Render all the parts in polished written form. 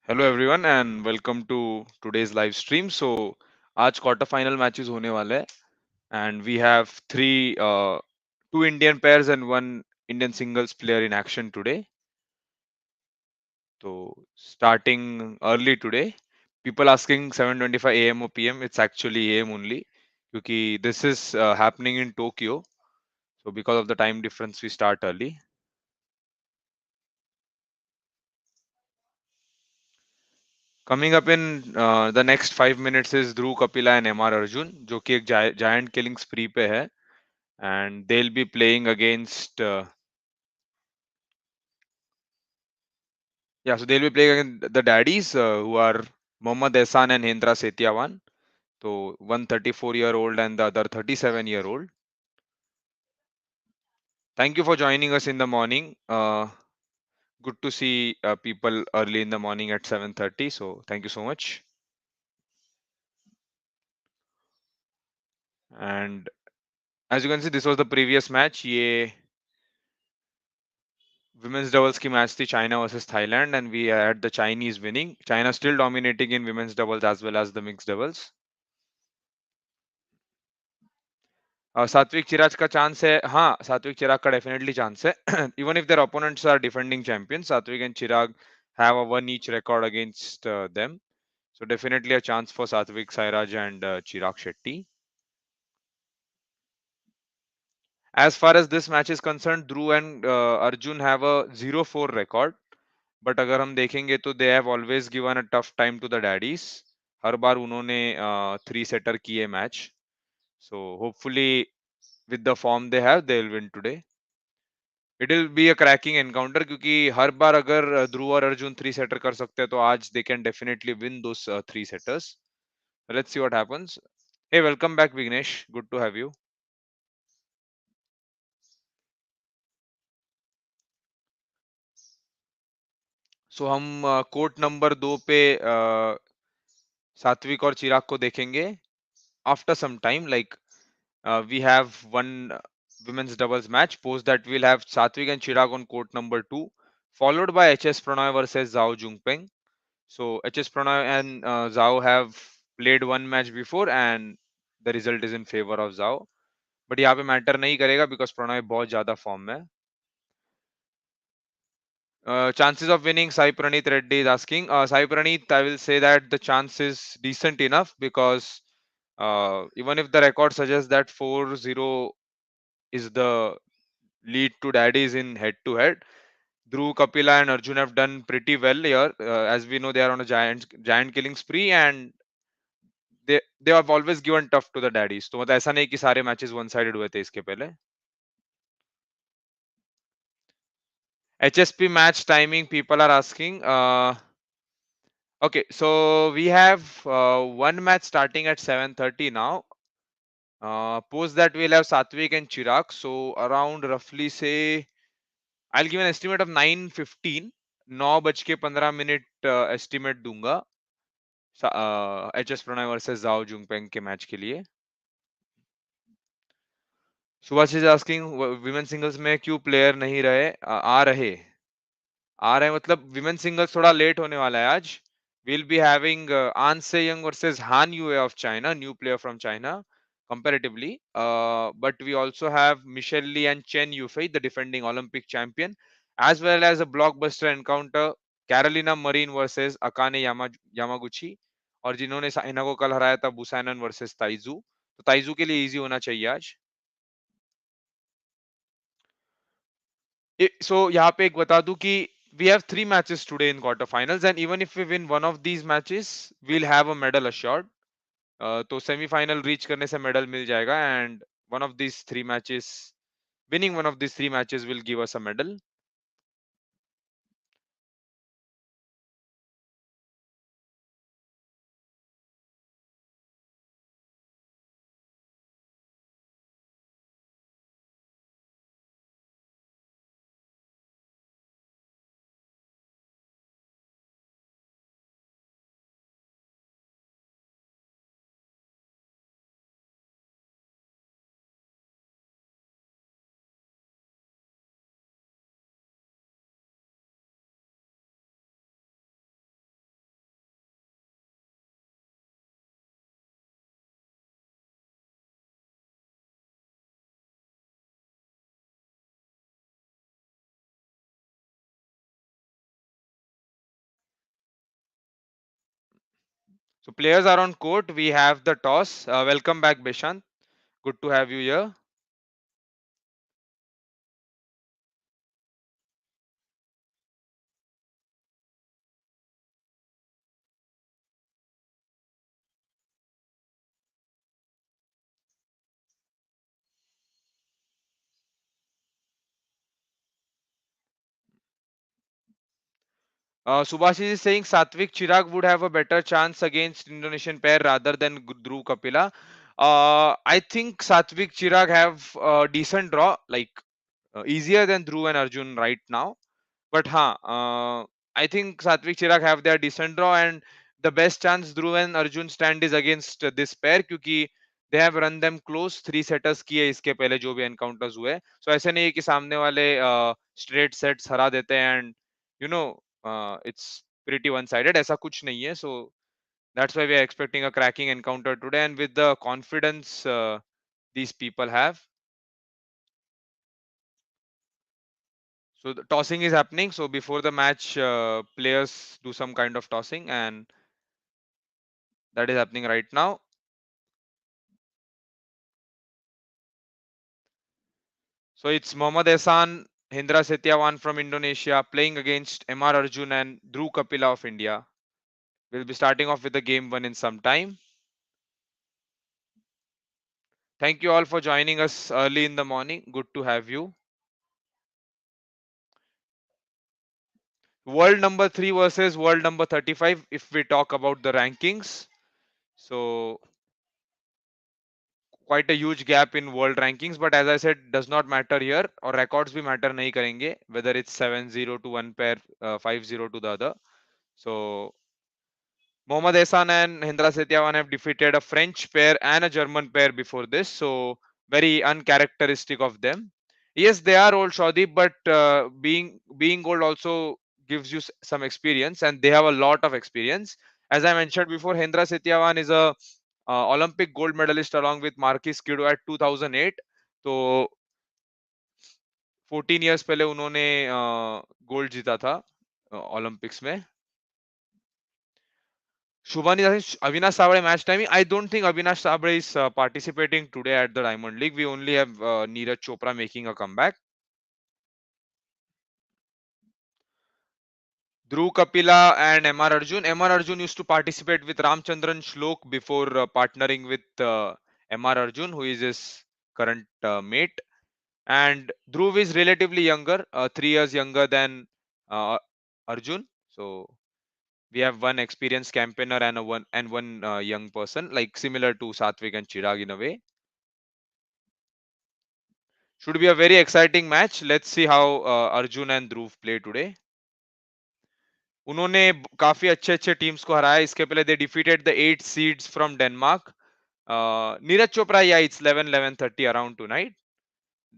Hello everyone and welcome to today's live stream. आज quarter final matches होने वाले हैं and we have three two Indian pairs and one Indian singles player in action today. तो starting early today, people asking 7:25 a.m. or p.m. It's actually a.m. only क्योंकि this is happening in Tokyo, so because of the time difference we start early. Coming up in the next 5 minutes is Dhruv Kapila and MR Arjun, जो कि एक giant killing spree पे है, and they'll be playing against yeah, so they'll be playing against the daddies who are Mohammad Ehsan and Hendra Setiawan. So one 34-year-old and the other 37-year-old. Thank you for joining us in the morning. Good to see people early in the morning at 7:30. So thank you so much. And as you can see, this was the previous match. ये women's doubles की match थी China versus Thailand, and we had the Chinese winning. China still dominating in women's doubles as well as the mixed doubles. सात्विक चिराज का chance है, हाँ सात्विक चिराग का definitely chance है even if their opponents are defending champions, Satwik and Chirag have a one each record against them, so definitely a chance for Satvik, Sairaj and Chirag Shetty. As far as this match is concerned, Dhruv and Arjun have a 0-4 record, but अगर हम देखेंगे तो they have always given a tough time to the daddies. हर बार उन्होंने three shutter किए match, so hopefully with the form they have they will win today. It will be a cracking encounter क्योंकि हर बार अगर ध्रुव और Arjun three shutter कर सकते हैं तो आज they can definitely win those three setters. Let's see what happens. Hey welcome back Vignesh, good to have you. So हम court number 2 पे सात्विक और चिराग को देखेंगे after some time. Like we have one women's doubles match. Post that we'll have Satwik and Chirag on court number 2, followed by HS Prannoy versus Zhao Jungpeng. So HS Prannoy and Zhao have played one match before and the result is in favor of Zhao. But यहाँ पे matter नहीं करेगा because Prannoy बहुत ज्यादा form में है. Chances of winning, Sai Praneeth Reddy is asking. Sai Praneeth, I will say that the chance is decent enough because even if the record suggests that 4-0 is the lead to daddies in head to head, Dhruv Kapila and Arjun have done pretty well here. As we know, they are on a giant killing spree and they have always given tough to the daddies. तो मतलब ऐसा नहीं कि सारे matches one sided हुए थे इसके पहले. HSP match timing people are asking. Okay, so we have one match starting at 7:30 now. Post that we'll have Satwik and Chirag. So around roughly say, I'll give an estimate of 9:15. 9:15 estimate दूंगा HS Pranay versus जाओ जुंगपेंग के match के लिए. Subhash is asking women singles में क्यों player नहीं रहे. आ रहे मतलब विमेन सिंगल्स थोड़ा लेट होने वाला है आज. We'll be having An Se-young versus Han Yue of China, new player from China comparatively. But we also have Michelle Lee and Chen Yufei, the defending Olympic champion, as well as a blockbuster encounter, Carolina Marin versus Akane Yamaguchi. और जिन्होंने साइना को कल हराया था Busanan versus ताइजू, तो ताइजू के लिए easy होना चाहिए आज. So यहाँ पे एक बता दूं कि we have three matches today in quarterfinals, and even if we win one of these matches, we'll have a medal assured. तो सेमीफाइनल रीच करने से मेडल मिल जाएगा, and one of these three matches, winning one of these three matches will give us a medal. So players are on court. We have the toss. Welcome back, Beshant. Good to have you here. Subhash is saying Satwik Chirag would have a better chance against Indonesian pair rather than Dhruv Kapila. I think Satwik Chirag have a decent draw, like easier than Dhruv and Arjun right now. But I think Satwik Chirag have their decent draw, and the best chance Dhruv and Arjun stand is against this pair क्योंकि they have run them close. 3 setters किए इसके पहले जो भी encounters हुए. So ऐसे नहीं है कि सामने वाले straight sets हरा देते हैं and you know it's pretty one sided. ऐसा कुछ नहीं है. So that's why we are expecting a cracking encounter today, and with the confidence these people have. So the tossing is happening. So before the match, players do some kind of tossing, and that is happening right now. So it's Mohammad Ehsan, Hindra Setiawan from Indonesia playing against MR Arjun and Dhruv Kapila of India. We'll be starting off with the game one in some time. Thank you all for joining us early in the morning. Good to have you. World number 3 versus world number 35 if we talk about the rankings. So quite a huge gap in world rankings, but as I said, does not matter here, or records भी matter नहीं करेंगे, whether it's 7-0 to one pair, 5-0 to the other. So Mohammad Ehsan and Hindra Setiawan have defeated a French pair and a German pair before this, so very uncharacteristic of them. Yes, they are old Saudi, but being old also gives you some experience, and they have a lot of experience. As I mentioned before, Hindra Setiawan is a Olympic gold medalist along with Marquis Kido at 2008. तो 14 years पहले उन्होंने gold जीता था Olympics में. Shubhani Avinash Sabre match timing. I don't think Avinash Sabre is participating today at the Diamond League. We only have Neeraj Chopra making a comeback. Dhruv Kapila and MR Arjun. MR Arjun used to participate with Ramchandran Shlok before partnering with MR Arjun, who is his current mate. And Dhruv is relatively younger, 3 years younger than uh, Arjun. So we have one experienced campaigner and one young person, like similar to Satwik and Chirag in a way. Should be a very exciting match. Let's see how Arjun and Dhruv play today. उन्होंने काफी अच्छे अच्छे teams को हराया. इसके पहले they defeated the 8 seeds from Denmark. Neeraj Chopra, yeah, it's 11:30 around tonight.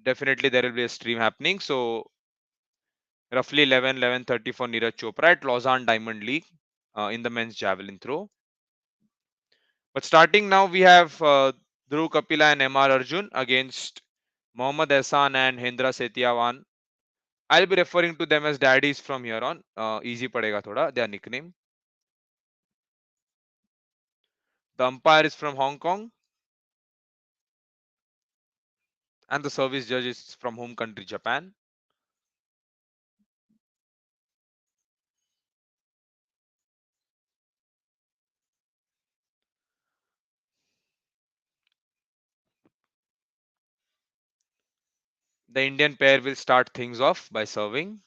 Definitely there will be a stream happening. So roughly 11:30 for Neeraj Chopra at Lausanne Diamond League in the men's javelin throw. But starting now, we have Dhruv Kapila and MR Arjun against Mohammad Ehsan and Hendra Setiawan. I'll be referring to them as daddies from here on. Easy padega thoda, their nickname. The umpire is from Hong Kong and the service judge is from home country Japan. The Indian pair will start things off by serving.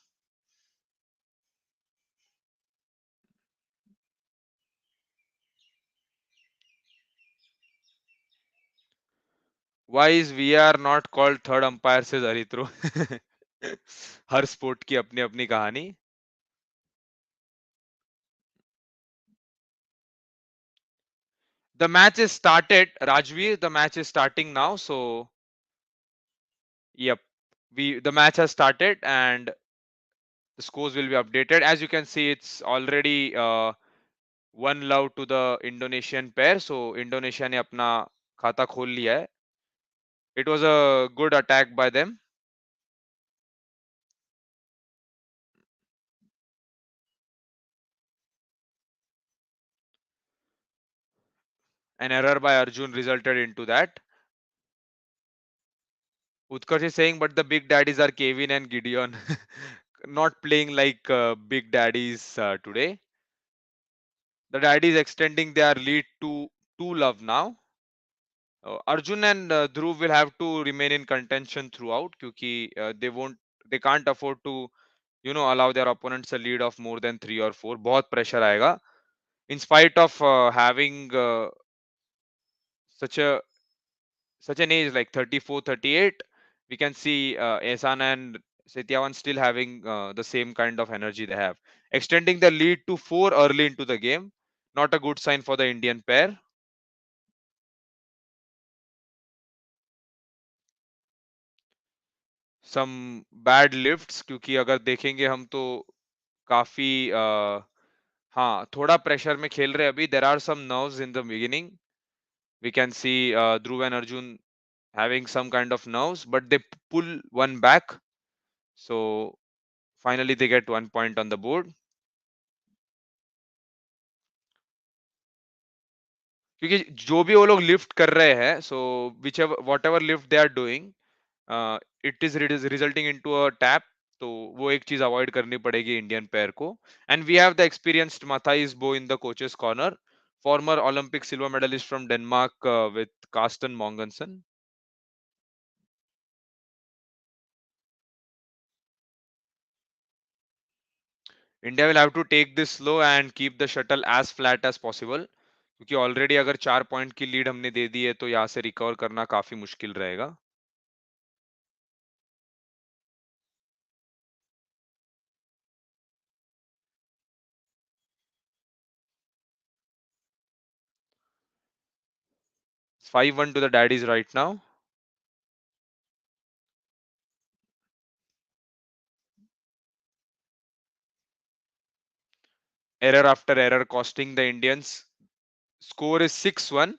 Why is VR not called third umpire, says Aritro. Her sport की अपनी अपनी कहानी. The match is started, Rajveer. The match is starting now. So yep, the match has started and the scores will be updated. As you can see, it's already 1 love to the Indonesian pair. So Indonesia ने अपना खाता खोल लिया है. It was a good attack by them. An error by Arjun resulted into that. Utkarsh is saying, but the big daddies are Kevin and Gideon, not playing like big daddies today. The daddies extending their lead to 2 love now. Arjun and Dhruv will have to remain in contention throughout, क्योंकि they can't afford to allow their opponents a lead of more than 3 or 4. बहुत pressure आएगा. In spite of having such a such an age like 34, 38, we can see Ehsan and Setyavan still having the same kind of energy they have, extending the lead to 4 early into the game. Not a good sign for the Indian pair. Some bad lifts, क्योंकि अगर देखेंगे हम तो काफी हाँ थोड़ा pressure में खेल रहे हैं अभी. There are some nerves in the beginning. We can see Dhruv and Arjun having some kind of nerves, but they pull one back. So finally they get 1 point on the board. क्योंकि जो भी वो लोग lift कर रहे हैं, so whichever whatever lift they are doing, it is resulting into a tap. तो वो एक चीज अवॉइड करनी पड़ेगी इंडियन पेयर को. And we have the experienced Mathais Bo in the coaches corner, former Olympic silver medalist from Denmark with Carsten Mongensen. India will have to take this slow and keep the shuttle as flat as possible, क्योंकि already अगर 4 point की lead हमने दे दी है तो यहाँ से recover करना काफी मुश्किल रहेगा. It's 5-1 to the daddies right now. Error after error costing the Indians. Score is 6-1.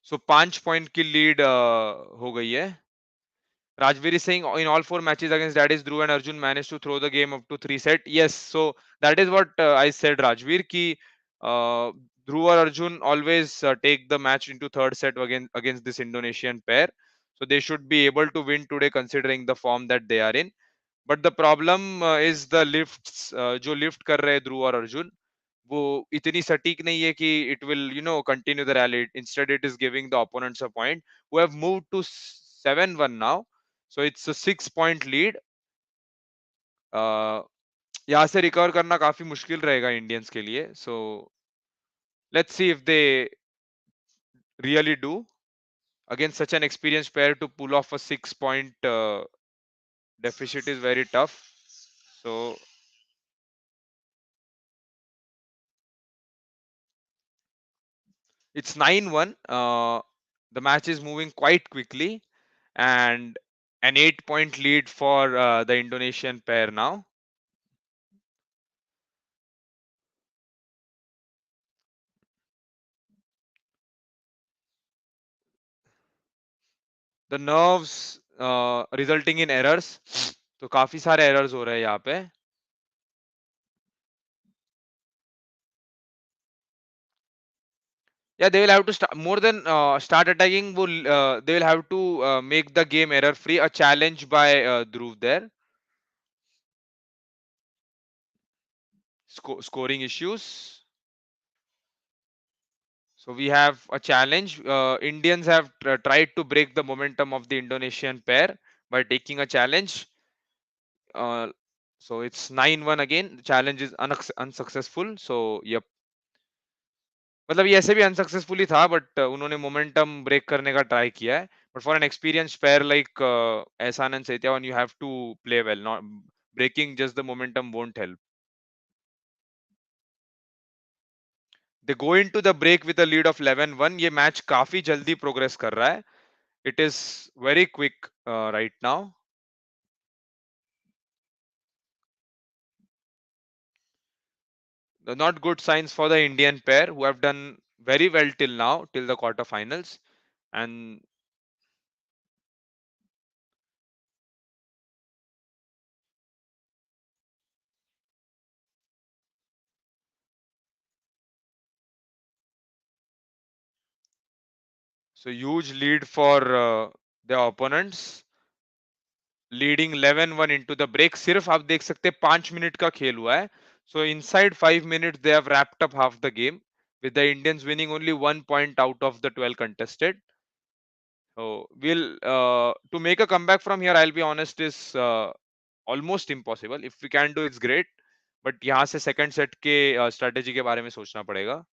So 5 point की लीड हो गई है. Rajveer is saying in all 4 matches against Daddies, Dhruv and Arjun managed to throw the game up to 3 set. Yes, so that is what I said, Rajveer, ki Dhruv or Arjun always take the match into third set against this Indonesian pair. So they should be able to win today considering the form that they are in. But the problem is the lifts. जो lift कर रहे हैं ध्रुव और अर्जुन, वो इतनी सटीक नहीं है कि it will continue the rally. Instead it is giving the opponents a point, who have moved to 7-1 now. So it's a 6 point lead. यहाँ से रिकवर करना काफी मुश्किल रहेगा इंडियंस के लिए. So let's see if they really do. Against such an experienced pair, to pull off a 6 point deficit is very tough. So it's 9-1. The match is moving quite quickly, and an 8 point lead for the Indonesian pair now. The nerves resulting in errors. तो काफी सारे errors हो रहे हैं यहाँ पे. Yeah, they will have to start more than start attacking. They will have to make the game error free. A challenge by Dhruv there. Scoring issues. So we have a challenge. Indians have tried to break the momentum of the Indonesian pair by taking a challenge. Uh, so it's 9-1 again. The challenge is unsuccessful. So yep. मतलब ये ऐसे भी unsuccessful ही था, but उन्होंने momentum break करने का try किया है. But for an experience pair like Ahsan and Setyawan, you have to play well. Not breaking just the momentum won't help. They go into the break with a lead of 11-1. ये match काफी जल्दी progress कर रहा है. It is very quick right now. Not good signs for the Indian pair, who have done very well till now, till the quarterfinals. And So huge lead for the opponents, leading 11-1 into the break. सिर्फ आप देख सकते हैं 5 minute का खेल हुआ है. So inside 5 minutes they have wrapped up half the game with the Indians winning only 1 point out of the 12 contested. So we'll to make a comeback from here, I'll be honest, is almost impossible. If we can do, it's great. But यहाँ से second set के strategy के बारे में सोचना पड़ेगा.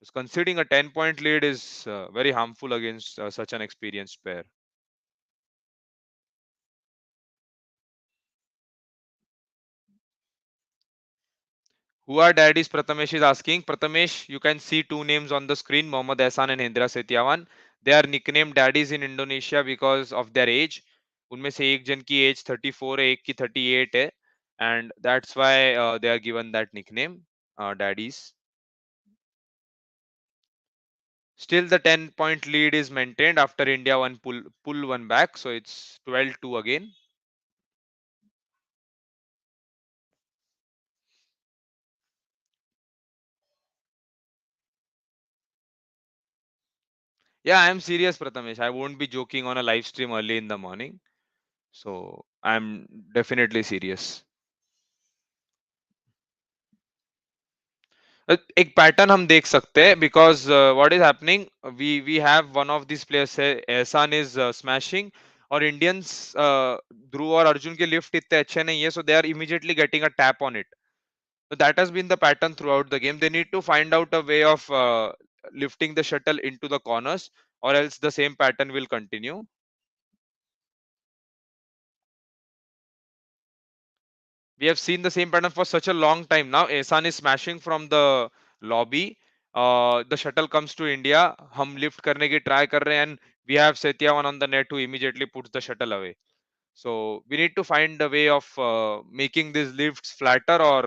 Because conceding a 10-point lead is very harmful against such an experienced pair. Who are daddies? Prathamesh is asking. Prathamesh, you can see two names on the screen, Mohammad Ehsan and Hendra Setiawan. They are nicknamed daddies in Indonesia because of their age. उनमें से एक जन की as 34 है, एक की 38 है, and that's why they are given that nickname, daddies. Still, the 10-point lead is maintained after India one pull one back, so it's 12-2 again. Yeah, I'm serious, Prathamesh. I won't be joking on a live stream early in the morning. So I'm definitely serious. एक pattern हम देख सकते हैं because what is happening, we have one of this players है Ahsan is smashing, और Indians Dhruv और अर्जुन के lift इतने अच्छे नहीं है, so they are immediately getting a tap on it. So that has been the pattern throughout the game. They need to find out a way of lifting the shuttle into the corners, or else the same pattern will continue. We have seen the same pattern for such a long time now. Ehsan is smashing from the lobby. The shuttle comes to India. हम lift करने की try कर रहे हैं, and we have Setyawan on the net who immediately puts the shuttle away. So we need to find a way of making these lifts flatter or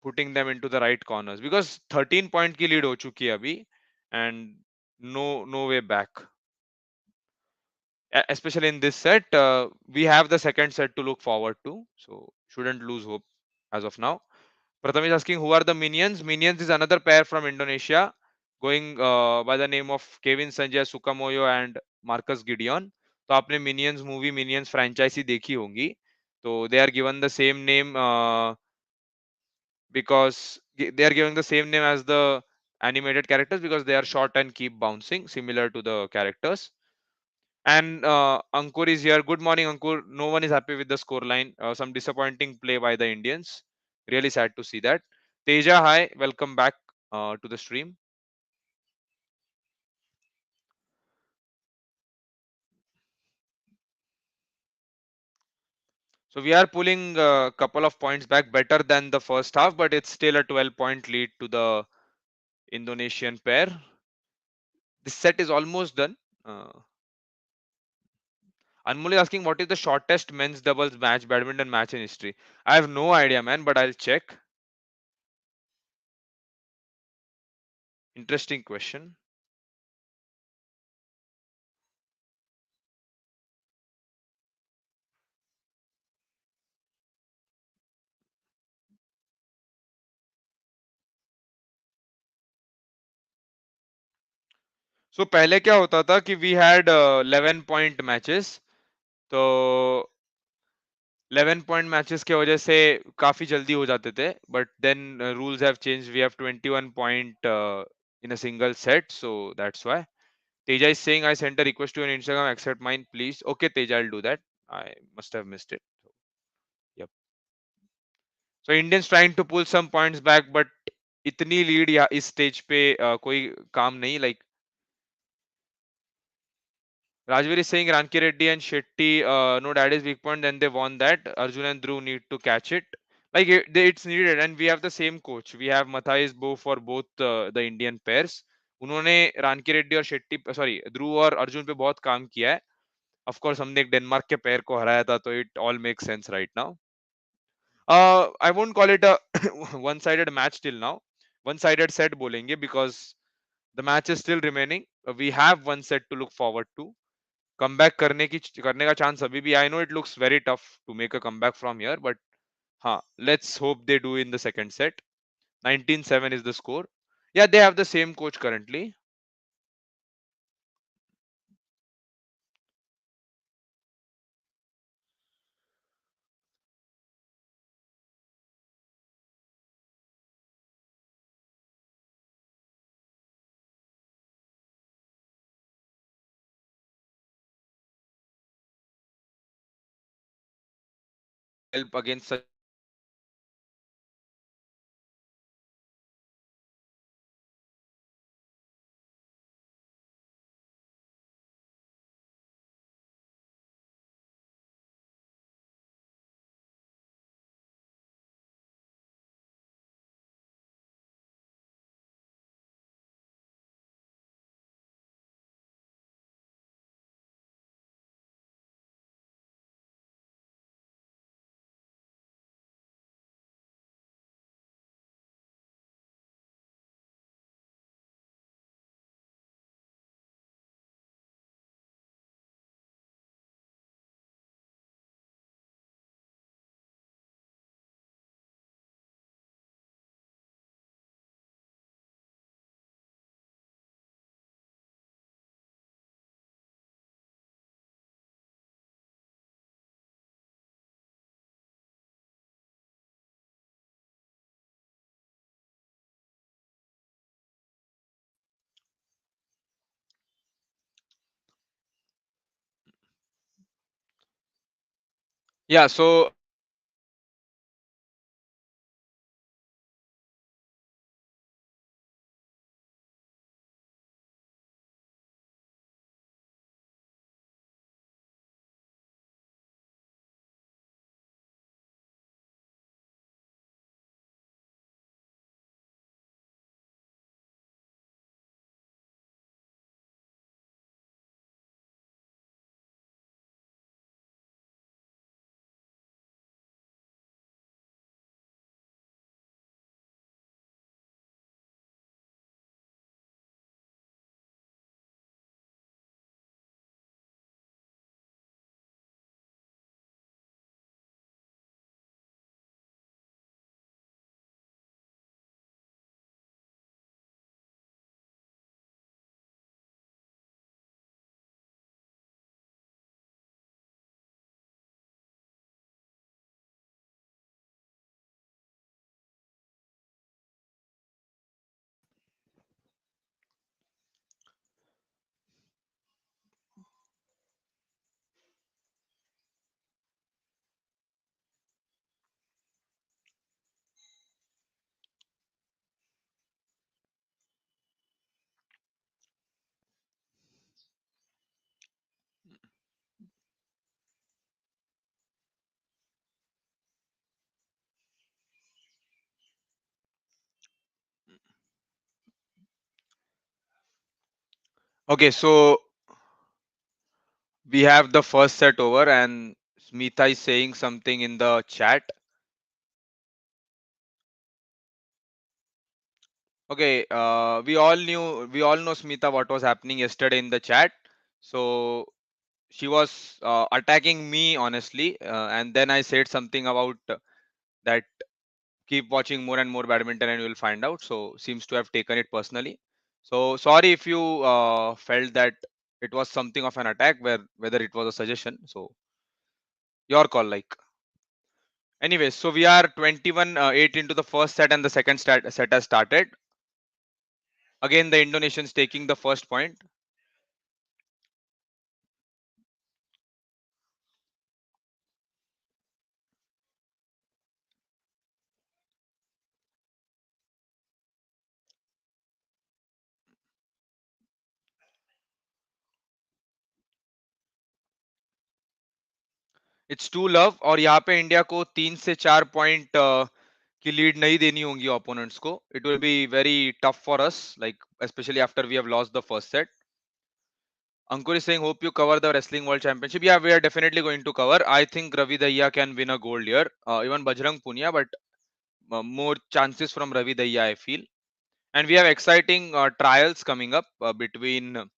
putting them into the right corners, because 13 point की lead हो चुकी है अभी, and no way back. Especially in this set, we have the second set to look forward to, so shouldn't lose hope as of now. Pratham is asking who are the minions. Minions is another pair from Indonesia, going by the name of Kevin Sanjay Sukamoyo and Marcus Gideon. तो आपने Minions movie, Minions franchise ही देखी होंगी. तो they are given the same name because they are given the same name as the animated characters because they are short and keep bouncing, similar to the characters. And Ankur is here. Good morning, Ankur. No one is happy with the scoreline. Some disappointing play by the Indians. Really sad to see that. Teja, hi. Welcome back to the stream. So we are pulling a couple of points back, better than the first half, but it's still a 12-point lead to the Indonesian pair. This set is almost done. Anmol is asking what is the shortest men's doubles match, badminton match in history. I have no idea, man, but I'll check. Interesting question. So पहले क्या होता था कि we had 11 point matches. तो 11 point matches के वजह से काफी जल्दी हो जाते थे, but then rules have changed. We have 21 point in a single set, so that's why. Teja is saying I sent a request to your Instagram, accept mine please. Okay Teja, I'll do that. I must have missed it. Yep. So Indians trying to pull some points back, but इतनी lead या इस stage पे कोई काम नहीं. Like Rajveer is saying Ranki Reddy and Shetty, no daddy's weak point, then they won that. Arjun and Dhruv need to catch it. Like it's needed, and we have the same coach. We have Matthias Bo for both the Indian pairs. उन्होंने रानकी रेड्डी और Shetty sorry ध्रुव और अर्जुन पे बहुत काम किया है. Of course हमने एक डेनमार्क के पेयर को हराया था, तो it all make sense right now. I won't call it a one sided match till now. One sided set बोलेंगे because the match is still remaining. We have one set to look forward to. Comeback करने का chance अभी भी. I know it looks very tough to make a comeback from here, but हाँ, let's hope they do in the second set. 19-7 is the score. Yeah, they have the same coach currently. Help against such. Yeah, so okay, so we have the first set over, and Smita is saying something in the chat. Okay, we all know Smita what was happening yesterday in the chat. So she was attacking me honestly, and then I said something about that keep watching more and more badminton and you will find out. So seems to have taken it personally. So sorry if you felt that it was something of an attack, where whether it was a suggestion. So your call, like. Anyway, so we are 21-8 into the first set, and the set has started. Again, the Indonesians taking the first point. It's two love, और यहाँ पे India को 3 से 4 point की lead नहीं देनी होंगी opponents को. It will be very tough for us, like especially after we have lost the first set. Ankur is saying, hope you cover the Wrestling World Championship. Yeah, we are definitely going to cover. I think Ravi Dahya can win a gold here. Even Bajrang Punia, but more chances from Ravi Dahya, I feel. And we have exciting trials coming up between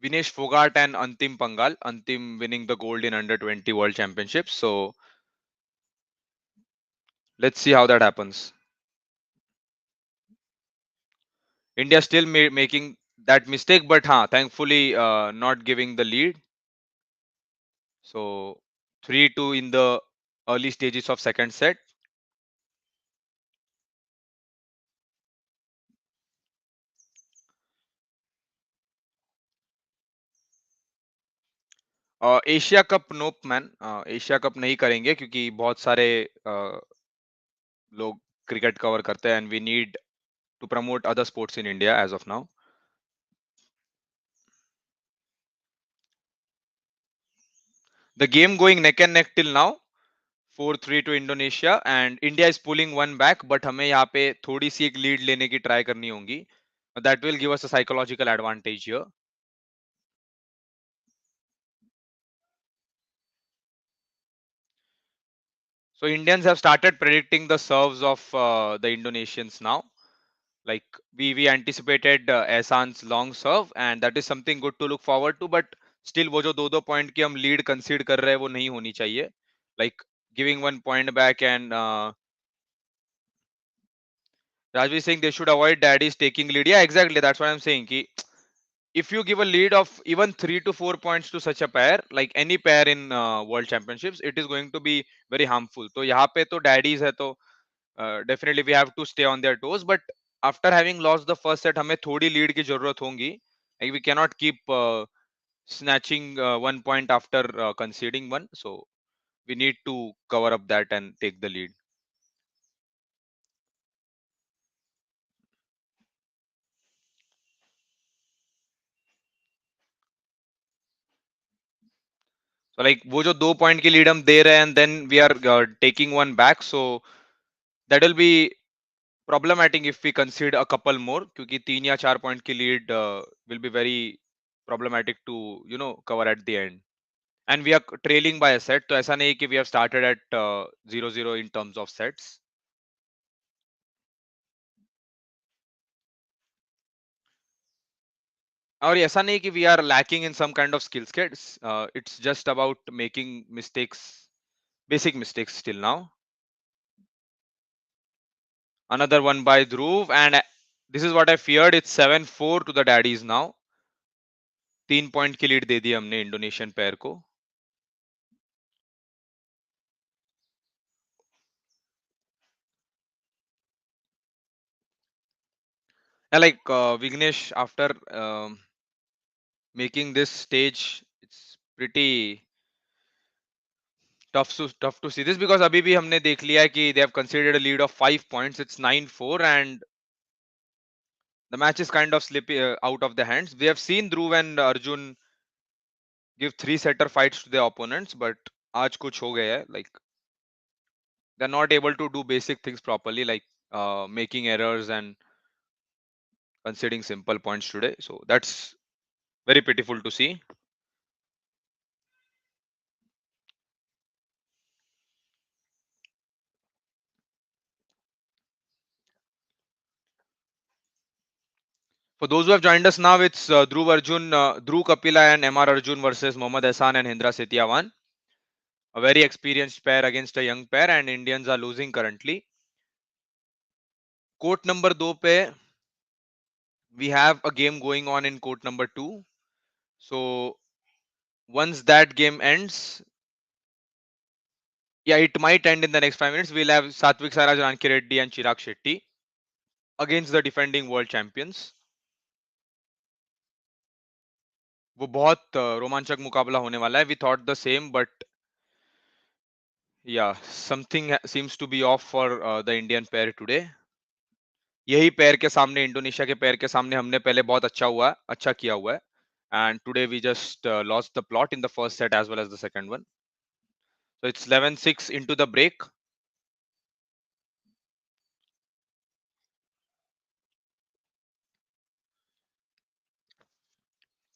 Vinesh Fogart and Antim Pangal. Antim winning the gold in under 20 World Championships. So let's see how that happens. India still making that mistake, but thankfully not giving the lead. So 3-2 in the early stages of second set. Asia cup nope man, Asia cup नहीं करेंगे क्योंकि बहुत सारे लोग cricket cover करते हैं and we need to promote other sports in India as of now. The game going neck and neck till now, 4-3 to Indonesia, and India is pulling one back, but हमें यहाँ पे थोड़ी सी एक lead लेने की try करनी होगी. That will give us a psychological advantage here. So Indians have started predicting the serves of the Indonesians now. Like we anticipated Ehsan's long serve, and that is something good to look forward to. But still, वो जो दो point की हम lead कंसीड कर रहे हैं वो नहीं होनी चाहिए. Like giving one point back and Rajvi is saying they should avoid daddies taking lead. Yeah, exactly. That's what I'm saying. Ki if you give a lead of even 3 to 4 points to such a pair, like any pair in World Championships, it is going to be very harmful. तो यहाँ पे तो daddies है तो definitely we have to stay on their toes. But after having lost the first set, हमें थोड़ी lead की जरूरत होगी. Like we cannot keep snatching 1 point after conceding one. So we need to cover up that and take the lead. So like वो जो 2 point की lead हम दे रहे हैं and then we are taking one back. So that will be problematic if we concede a couple more क्योंकि 3 या 4 point की lead will be very problematic to cover at the end. And we are trailing by a set, तो ऐसा नहीं कि we have started at 0-0 in terms of sets. और ऐसा नहीं कि we are lacking in some kind of skill sets. It's just about making mistakes, basic mistakes still now. Another one by Dhruv, and this is what I feared. It's 7-4 to the daddies now. 3 point की lead दे दी हमने Indonesian pair को. Yeah, like Vignesh, after making this stage, it's pretty tough to see this because अभी भी हमने देख लिया है कि they have considered a lead of 5 points. It's 9-4 and the match is kind of slipping out of the hands. We have seen Dhruv and Arjun give three-setter fights to their opponents, but आज कुछ हो गया है. Like they're not able to do basic things properly, like making errors and conceding simple points today. So that's very pitiful to see. For those who have joined us now, it's Dhruv Kapila and MR Arjun versus Mohammad Ehsan and Hindra Setiawan. A very experienced pair against a young pair, and Indians are losing currently. Court number 2 pe, we have a game going on in court number 2. So once that game ends, yeah, it might end in the next 5 minutes. We'll have Satwik Chirag, Ranki Reddy and Chirag Shetty against the defending world champions. वो बहुत रोमांचक मुकाबला होने वाला है. We thought the same, but yeah, something seems to be off for the Indian pair today. यही पैर के सामने, इंडोनेशिया के पैर के सामने हमने पहले बहुत अच्छा किया हुआ है. And today we just lost the plot in the first set as well as the second one. So it's 11-6 into the break.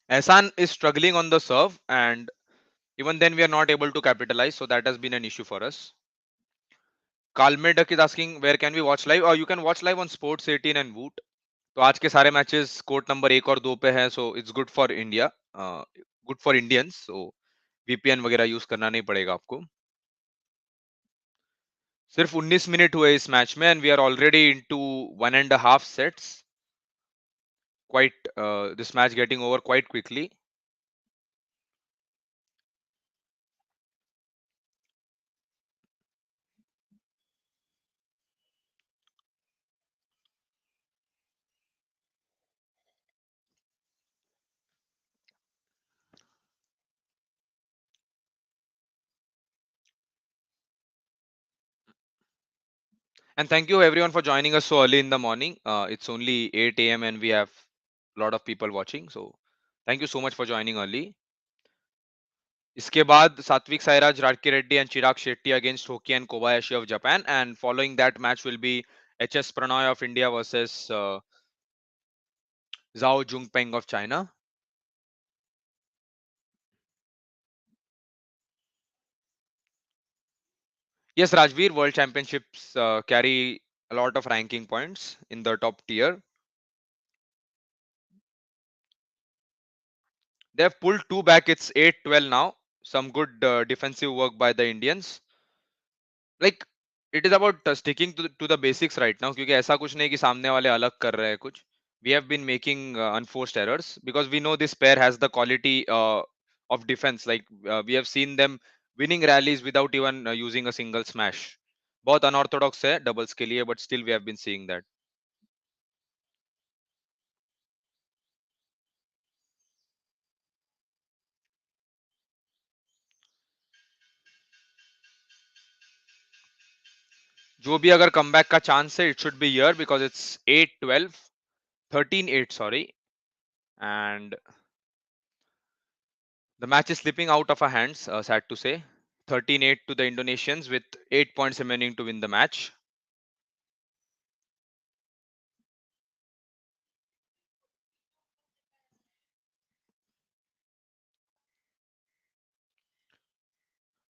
Ehsan is struggling on the serve, and even then we are not able to capitalize. So that has been an issue for us. Kalme Duck is asking where can we watch live? Or you can watch live on Sports 18 and Woot. तो आज के सारे matches court number 1 और 2 पे हैं. So it's good for India, good for Indians. So VPN वगैरह use करना नहीं पड़ेगा आपको. सिर्फ 19 मिनट हुए इस मैच में and we are already into 1.5 sets. quite this match getting over quite quickly. And thank you everyone for joining us so early in the morning. It's only 8 a.m. and we have a lot of people watching. So thank you so much for joining early. इसके बाद Satwik Sairaj, Radke Reddy and Chirag Shetty against Hoki and Kobayashi of Japan. And following that match will be HS Prannoy of India versus Zhao Jungpeng of China. Yes, Rajveer, World Championships carry a lot of ranking points in the top tier. They have pulled two back. It's 8-12 now. Some good defensive work by the Indians. Like it is about sticking to the basics right now. क्योंकि ऐसा कुछ नहीं कि सामने वाले अलग कर रहे हैं कुछ. We have been making unforced errors because we know this pair has the quality of defense. Like we have seen them winning rallies without even using a single smash. बहुत unorthodox है doubles के लिए, but still we have been seeing that. जो भी अगर comeback का chance है, it should be here because it's 8-12, 13-8, sorry, and the match is slipping out of our hands. Sad to say, 13-8 to the Indonesians with 8 points remaining to win the match.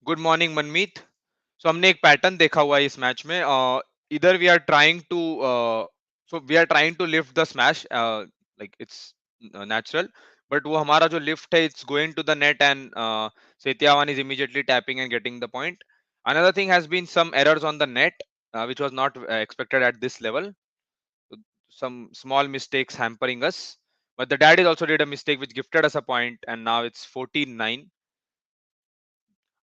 Good morning, Manmeet. So हमने एक pattern देखा हुआ है इस match में. इधर we are trying to lift the smash, like it's natural, but वो हमारा जो लिफ्ट है it's going to the net and Setiawan is immediately tapping and getting the point. Another thing has been some errors on the net, which was not expected at this level. Some small mistakes hampering us, but the daddies also did a mistake which gifted us a point, and now it's 14-9.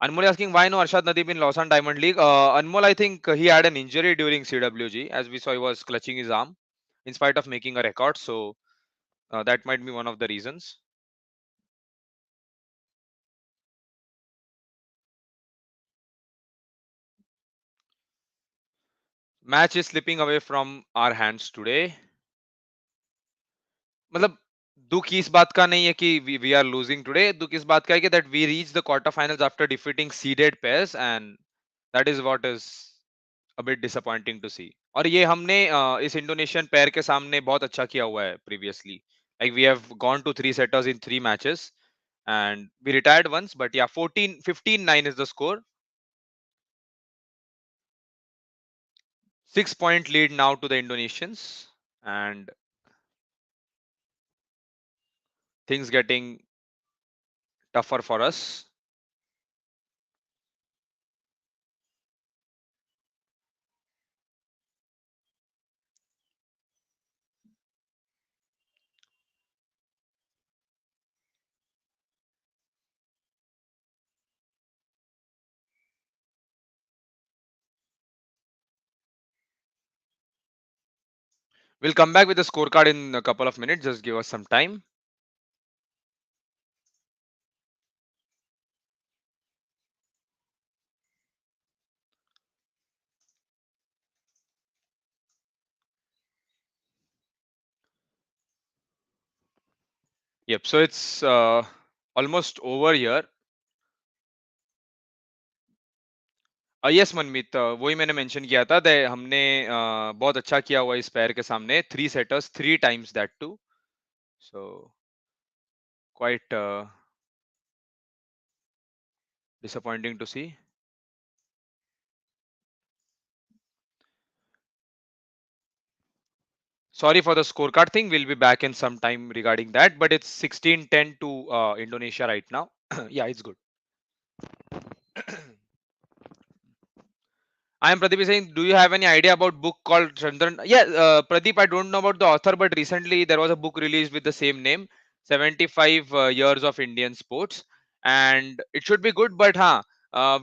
Anmol asking why no Arshad Nadeem in Lausanne Diamond League. Anmol, I think he had an injury during CWG. As we saw, he was clutching his arm in spite of making a record. So that might be one of the reasons. Match is slipping away from our hands today. मतलब दुख इस बात का नहीं है कि we are losing today. दुख इस बात का है कि that we reached the quarterfinals after defeating seeded pairs, and that is what is a bit disappointing to see. और ये हमने इस इंडोनेशियन पेयर के सामने बहुत अच्छा किया हुआ है previously. Like we have gone to three setters in three matches and we retired once, but yeah, 15-9 is the score. 6 point lead now to the Indonesians, and things getting tougher for us. We'll come back with the scorecard in a couple of minutes. Just give us some time. Yep. So it's almost over here. Yes Manmeet, वही मैंने mention किया था दे हमने बहुत अच्छा किया हुआ इस पैर के सामने. Three setters, three times that too. So quite disappointing to see. Sorry for the scorecard thing. We'll be back in some time regarding that. But it's 16-10 to Indonesia right now. Yeah, it's good. I am Pradeep is saying, do you have any idea about book called Chandran? Yeah, Pradeep, I don't know about the author, but recently there was a book released with the same name, 75 Years of Indian Sports, and it should be good. But हाँ,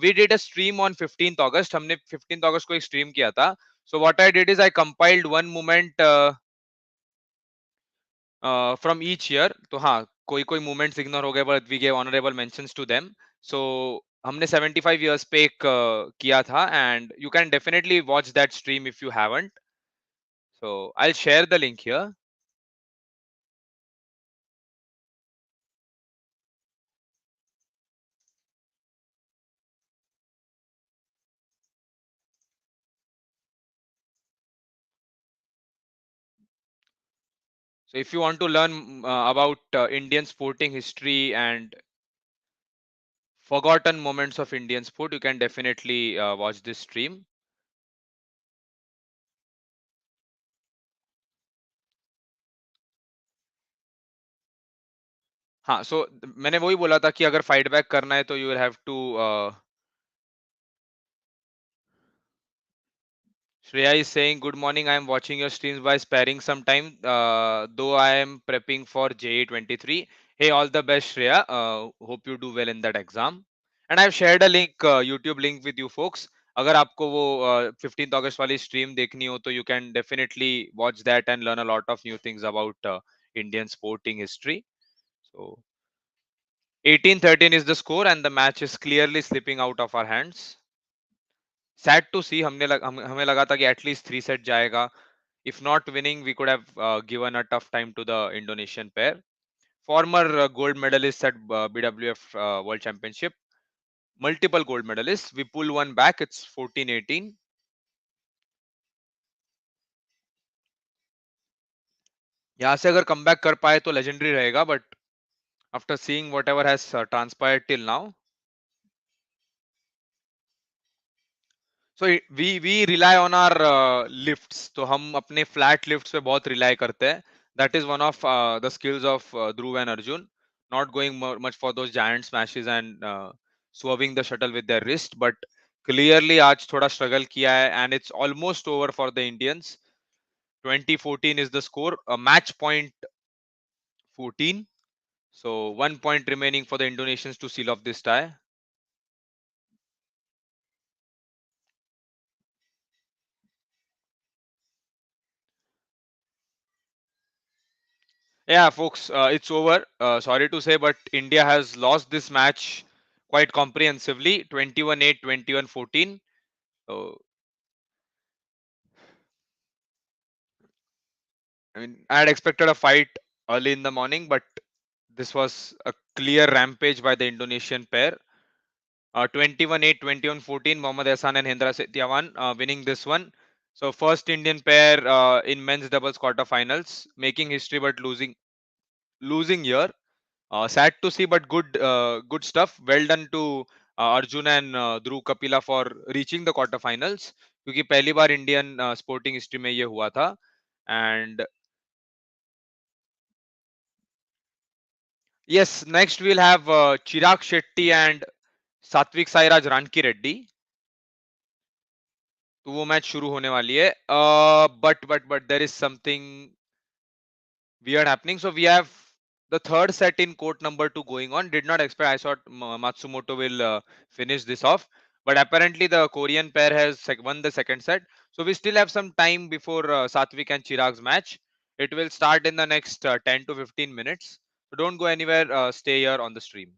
we did a stream on 15th August. हमने 15th August को एक stream किया था. So what I did is I compiled one moment from each year. तो हाँ, कोई कोई moments ignore हो गए, but we gave honorable mentions to them. So हमने 75 years पे एक किया था, and you can definitely watch that stream if you haven't. So I'll share the link here. So if you want to learn about Indian sporting history and forgotten moments of Indian sport, you can definitely watch this stream. हाँ, so मैंने वही बोला था कि अगर fight back करना है तो you will have to Shreya is saying, good morning. I am watching your streams by sparing some time, though I am prepping for JE23. Hey, all the best, Shreya. Hope you do well in that exam. And I've shared a link, YouTube link with you folks. अगर आपको वो 15th August वाली stream देखनी हो तो you can definitely watch that and learn a lot of new things about Indian sporting history. So 18-13 is the score and the match is clearly slipping out of our hands. Sad to see, हमें लगा था कि at least 3 set जाएगा. If not winning, we could have given a tough time to the Indonesian pair. Former gold medalists at BWF World Championship, multiple gold medalists. We pull one back. It's 14-18. यहाँ से अगर come back कर पाए तो legendary रहेगा, but after seeing whatever has transpired till now. So we rely on our lifts. तो हम अपने फ्लैट लिफ्ट्स पे बहुत रिलाई करते हैं. That is one of the skills of Dhruv and Arjun. Not going much for those giant smashes and swerving the shuttle with their wrist, but clearly आज थोड़ा struggle किया है and it's almost over for the Indians. 2014 is the score, a match point 14. So 1 point remaining for the Indonesians to seal off this tie. Yeah, folks, it's over. Sorry to say, but India has lost this match quite comprehensively, 21-8, 21-14. So, I mean, I had expected a fight early in the morning, but this was a clear rampage by the Indonesian pair. 21-8, 21-14, Mohammad Ehsan and Hendra Setiawan winning this one. So, first Indian pair in men's doubles quarterfinals, making history but losing here. Sad to see, but good stuff. Well done to Arjun and Dhruv Kapila for reaching the quarterfinals. क्योंकि पहली बार Indian sporting history में ये हुआ था. And yes, next we'll have Chirag Shetty and Satwik Sairaj Ranki Reddy. तो वो match शुरू होने वाली है. But there is something weird happening. So we have the third set in court number 2 going on. Did not expect. I thought Matsumoto will finish this off, but apparently the Korean pair has won the second set. So we still have some time before Satvik and Chirag's match. It will start in the next 10 to 15 minutes. So don't go anywhere. Stay here on the stream.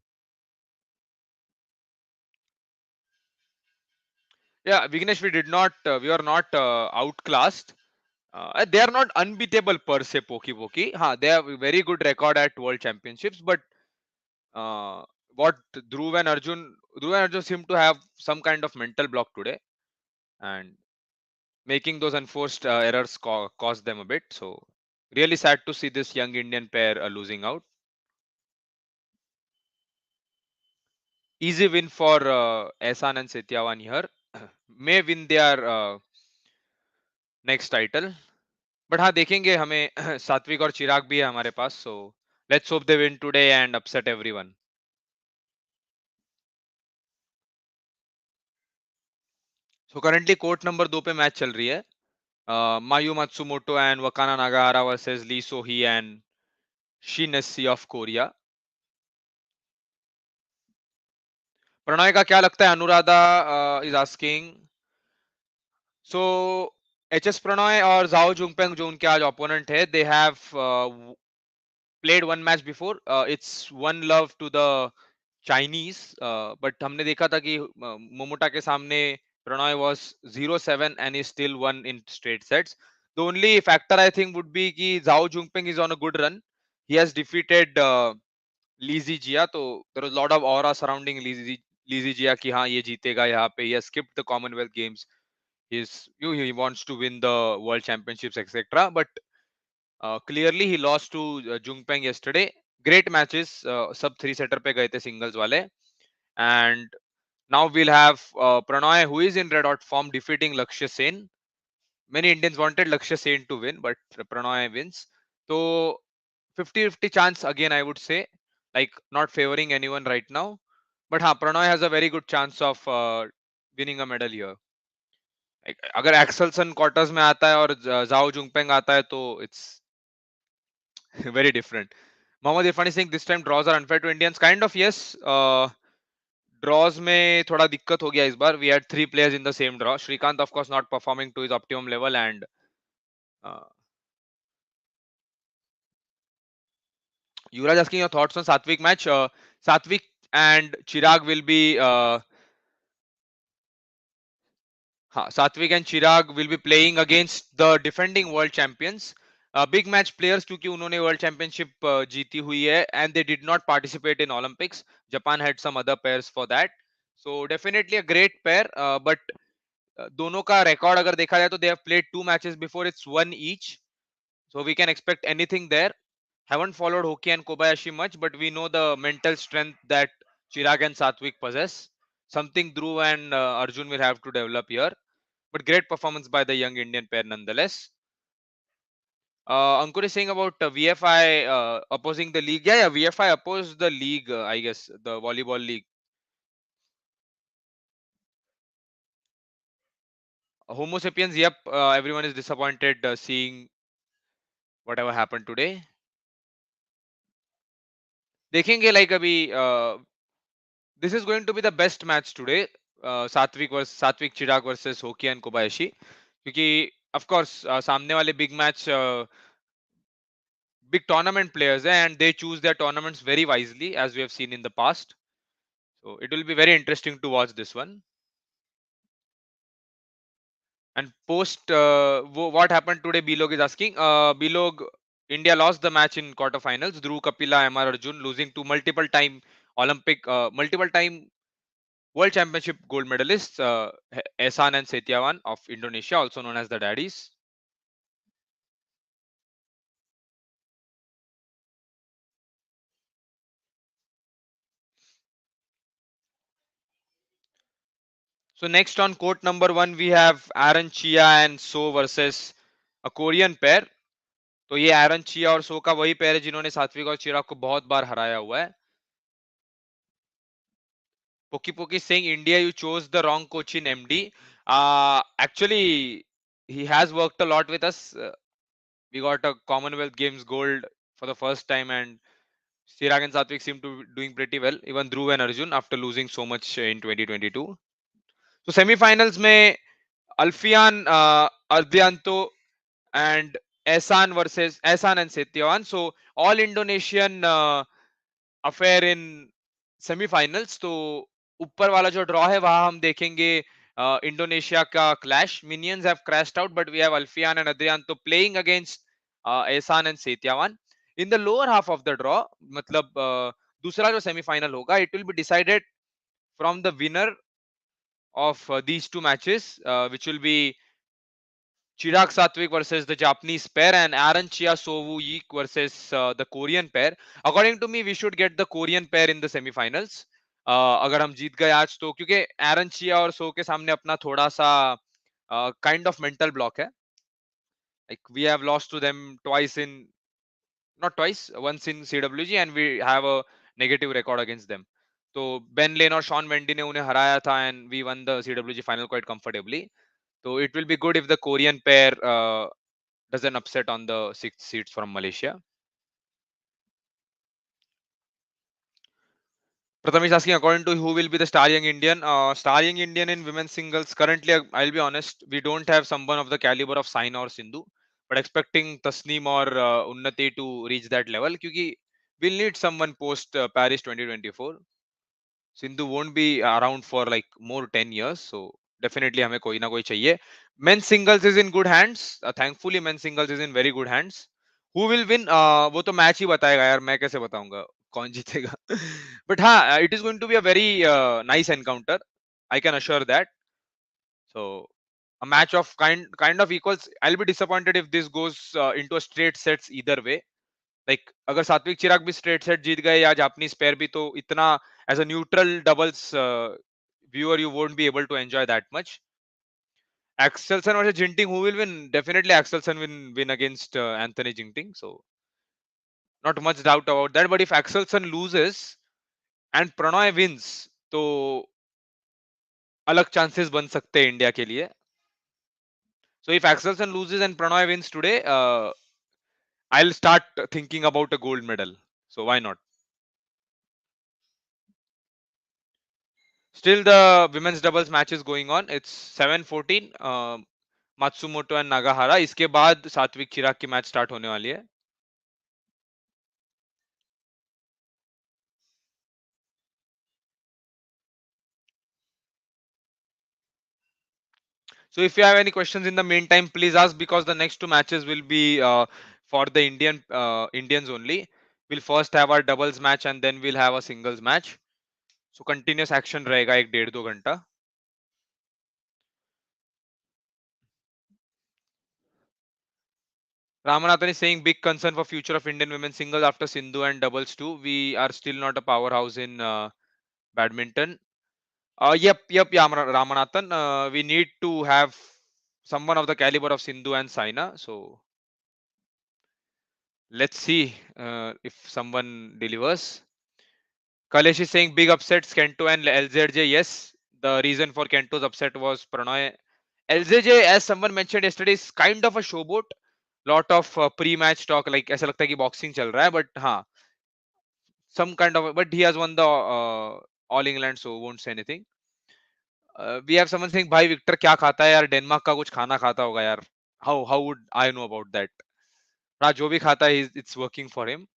Yeah, Vignesh, we did not. We are not outclassed. They are not unbeatable per se. Poki Poki. They have a very good record at World Championships, but uh, what Dhruv and Arjun seem to have some kind of mental block today, and making those unforced errors cost them a bit. So really sad to see this young Indian pair losing out. Easy win for Ehsan and Setyawan here. May win their next title. But हाँ देखेंगे हमें सात्विक और चिराग भी है हमारे पास. So let's hope they win today and upset everyone. So currently court number 2 पे match चल रही है. मायू मात्सुमोटो एंड वकाना नागाहारा वर्सेस ली सोही एंड शिनेसी ऑफ कोरिया. प्रणय का क्या लगता है? Anuradha is asking. So H S Prannoy और जाओ जुंगपेंग जो उनके आज ओपोनेंट है, they have played one match before. It's one love to the Chinese. But हमने देखा था कि मोमोटा के सामने Prannoy was 0-7 and he still won in straight sets. The only factor I think would be कि Zhao Jungpeng is on a good run. He has defeated Li Zijia, तो there was a lot of aura surrounding Li Zijia कि हाँ ये जीतेगा यहाँ पे. He has skipped the Commonwealth Games. He wants to win the World Championships, etc. But clearly he lost to Jungpeng yesterday. Great matches. सब three setter पे गए थे singles वाले. And now we'll have Pranoy, who is in red hot form, defeating Lakshya Sen. Many Indians wanted Lakshya Sen to win, but Pranoy wins. So 50-50 chance again, I would say. Like not favoring anyone right now. But हाँ, Pranoy has a very good chance of winning a medal here. Like, अगर Axelsen quarters में आता है और जाओ जुंगपेंग आता है तो it's very different. Mohammad Irfan is saying this time draws are unfair to Indians. Kind of yes. Draws में थोड़ा दिक्कत हो गया इस बार. We had three players in the same draw. Shrikant of course not performing to his optimum level, and uh, Yuvraj asking your thoughts on Satwik match. Satwik and Chirag will be Satwik and Chirag will be playing against the defending world champions. Big match players क्योंकि उन्होंने world championship जीती हुई है and they did not participate in Olympics. Japan had some other pairs for that. So definitely a great pair. But दोनों का record अगर देखा जाए तो they have played two matches before. It's one each. So we can expect anything there. Haven't followed Hoki and Kobayashi much, but we know the mental strength that Chirag and Satwik possess. Something Dhruv and Arjun will have to develop here. But great performance by the young Indian pair nonetheless. Ankur is saying about VFI opposing the league. Yeah, VFI opposed the league, I guess, the volleyball league. Homo sapiens, yep, everyone is disappointed seeing whatever happened today. देखेंगे like अभी this is going to be the best match today. Satwik Chirag versus Hoki and Kobayashi. क्योंकि of course सामने वाले big match big tournament players हैं and they choose their tournaments very wisely as we have seen in the past. So it will be very interesting to watch this one. And post what happened today, Bilog is asking. Bilog, India lost the match in quarterfinals. Dhruv Kapila, MR Arjun losing to multiple time World Championship gold medalists, Ehsan and Setiawan of Indonesia, also known as the Daddies. So next on court number 1 we have Aaron Chia and So versus a Korean pair. तो ये एरन chia और सो का वही pair है जिन्होंने सात्विक और चिराग को बहुत बार हराया हुआ है. Poki Poki saying India, you chose the wrong coach in MD. Actually, he has worked a lot with us. We got a Commonwealth Games gold for the first time, and Chirag and Satwik seem to be doing pretty well. Even Dhruv and Arjun after losing so much in 2022. So semi-finals में Alfian, Ardianto and Ehsan versus Ehsan and Setyawan. So all Indonesian affair in semifinals. तो ऊपर वाला जो draw है वहां हम देखेंगे Indonesia का clash. Minions have crashed out but we have Alfian and Ardianto playing against Ahsan and Setiawan in the lower half of the draw. मतलब दूसरा जो सेमीफाइनल होगा it will be decided from the winner of these two matches which will be Chirag Satwik versus the Japanese pair and Aaron Chia Sowu Yik versus the Korean pair. According to me, we should get the Korean pair in the semi-finals. अगर हम जीत गए आज तो क्योंकि एरन chia और सो के सामने अपना थोड़ा सा काइंड ऑफ मेंटल ब्लॉक है. Like we have lost to them twice in not twice, once in CWG and we have a negative record against them. तो बेन लेन और शॉन वेंडी ने उन्हें हराया था and we won the CWG final quite comfortably. So it will be good if the Korean pair doesn't upset on the sixth seeds from Malaysia. Pratham is asking, according to who will be the star young Indian? Star young Indian in women's singles. Currently, I'll be honest, we don't have someone of the caliber of Saina or Sindhu, but expecting Tasneem or Unnati to reach that level, क्योंकि we'll need someone post Paris 2024. Sindhu won't be around for like more 10 years, so definitely हमें कोई ना कोई चाहिए. Men's singles is in good hands. Thankfully, men's singles is in very good hands. Who will win? वो तो match ही बताएगा यार, मैं कैसे बताऊंगा कौन जीतेगा. But हाँ, it is going to be a very nice encounter. I can assure that. So a match of kind of equals. I'll be disappointed if this goes into a straight sets either way. Like अगर सात्विक चिराग भी straight set जीत गए या Japanese pair भी, तो इतना as a neutral doubles viewer you won't be able to enjoy that much. Axelsen versus Jinting, who will win? Definitely Axelsen will win against Anthony Jinting. So not much doubt about that. But if Axelsen loses and Pranoy wins, तो अलग chances बन सकते हैं India के लिए. So if Axelsen loses and Pranoy wins today, I'll start thinking about a gold medal. So why not? Still the women's doubles match is going on. It's 7:14. Matsumoto and Nagahara. इसके बाद सात्विक चिराग की match start होने वाली है. So if you have any questions in the meantime, please ask, because the next two matches will be for the Indians only. We'll first have our doubles match and then we'll have a singles match. So continuous action रहेगा एक डेढ़ दो घंटा. Ramanathan is saying big concern for future of Indian women singles after Sindhu and doubles too. We are still not a powerhouse in badminton. Yeah, Ramanathan. We need to have someone of the caliber of Sindhu and Saina. So let's see if someone delivers. Kalesh is saying big upsets, Kento and LZJ. Yes, the reason for Kento's upset was Prannoy. LZJ, as someone mentioned yesterday, is kind of a showboat. Lot of pre-match talk, like ऐसा लगता है कि boxing चल रहा है, but हाँ, some kind of. But he has won the All England, so won't say anything. We have someone saying भाई Victor क्या खाता है यार, डेनमार्क का कुछ खाना खाता होगा यार. How would I know about that? हाँ, जो भी खाता है it's working for him.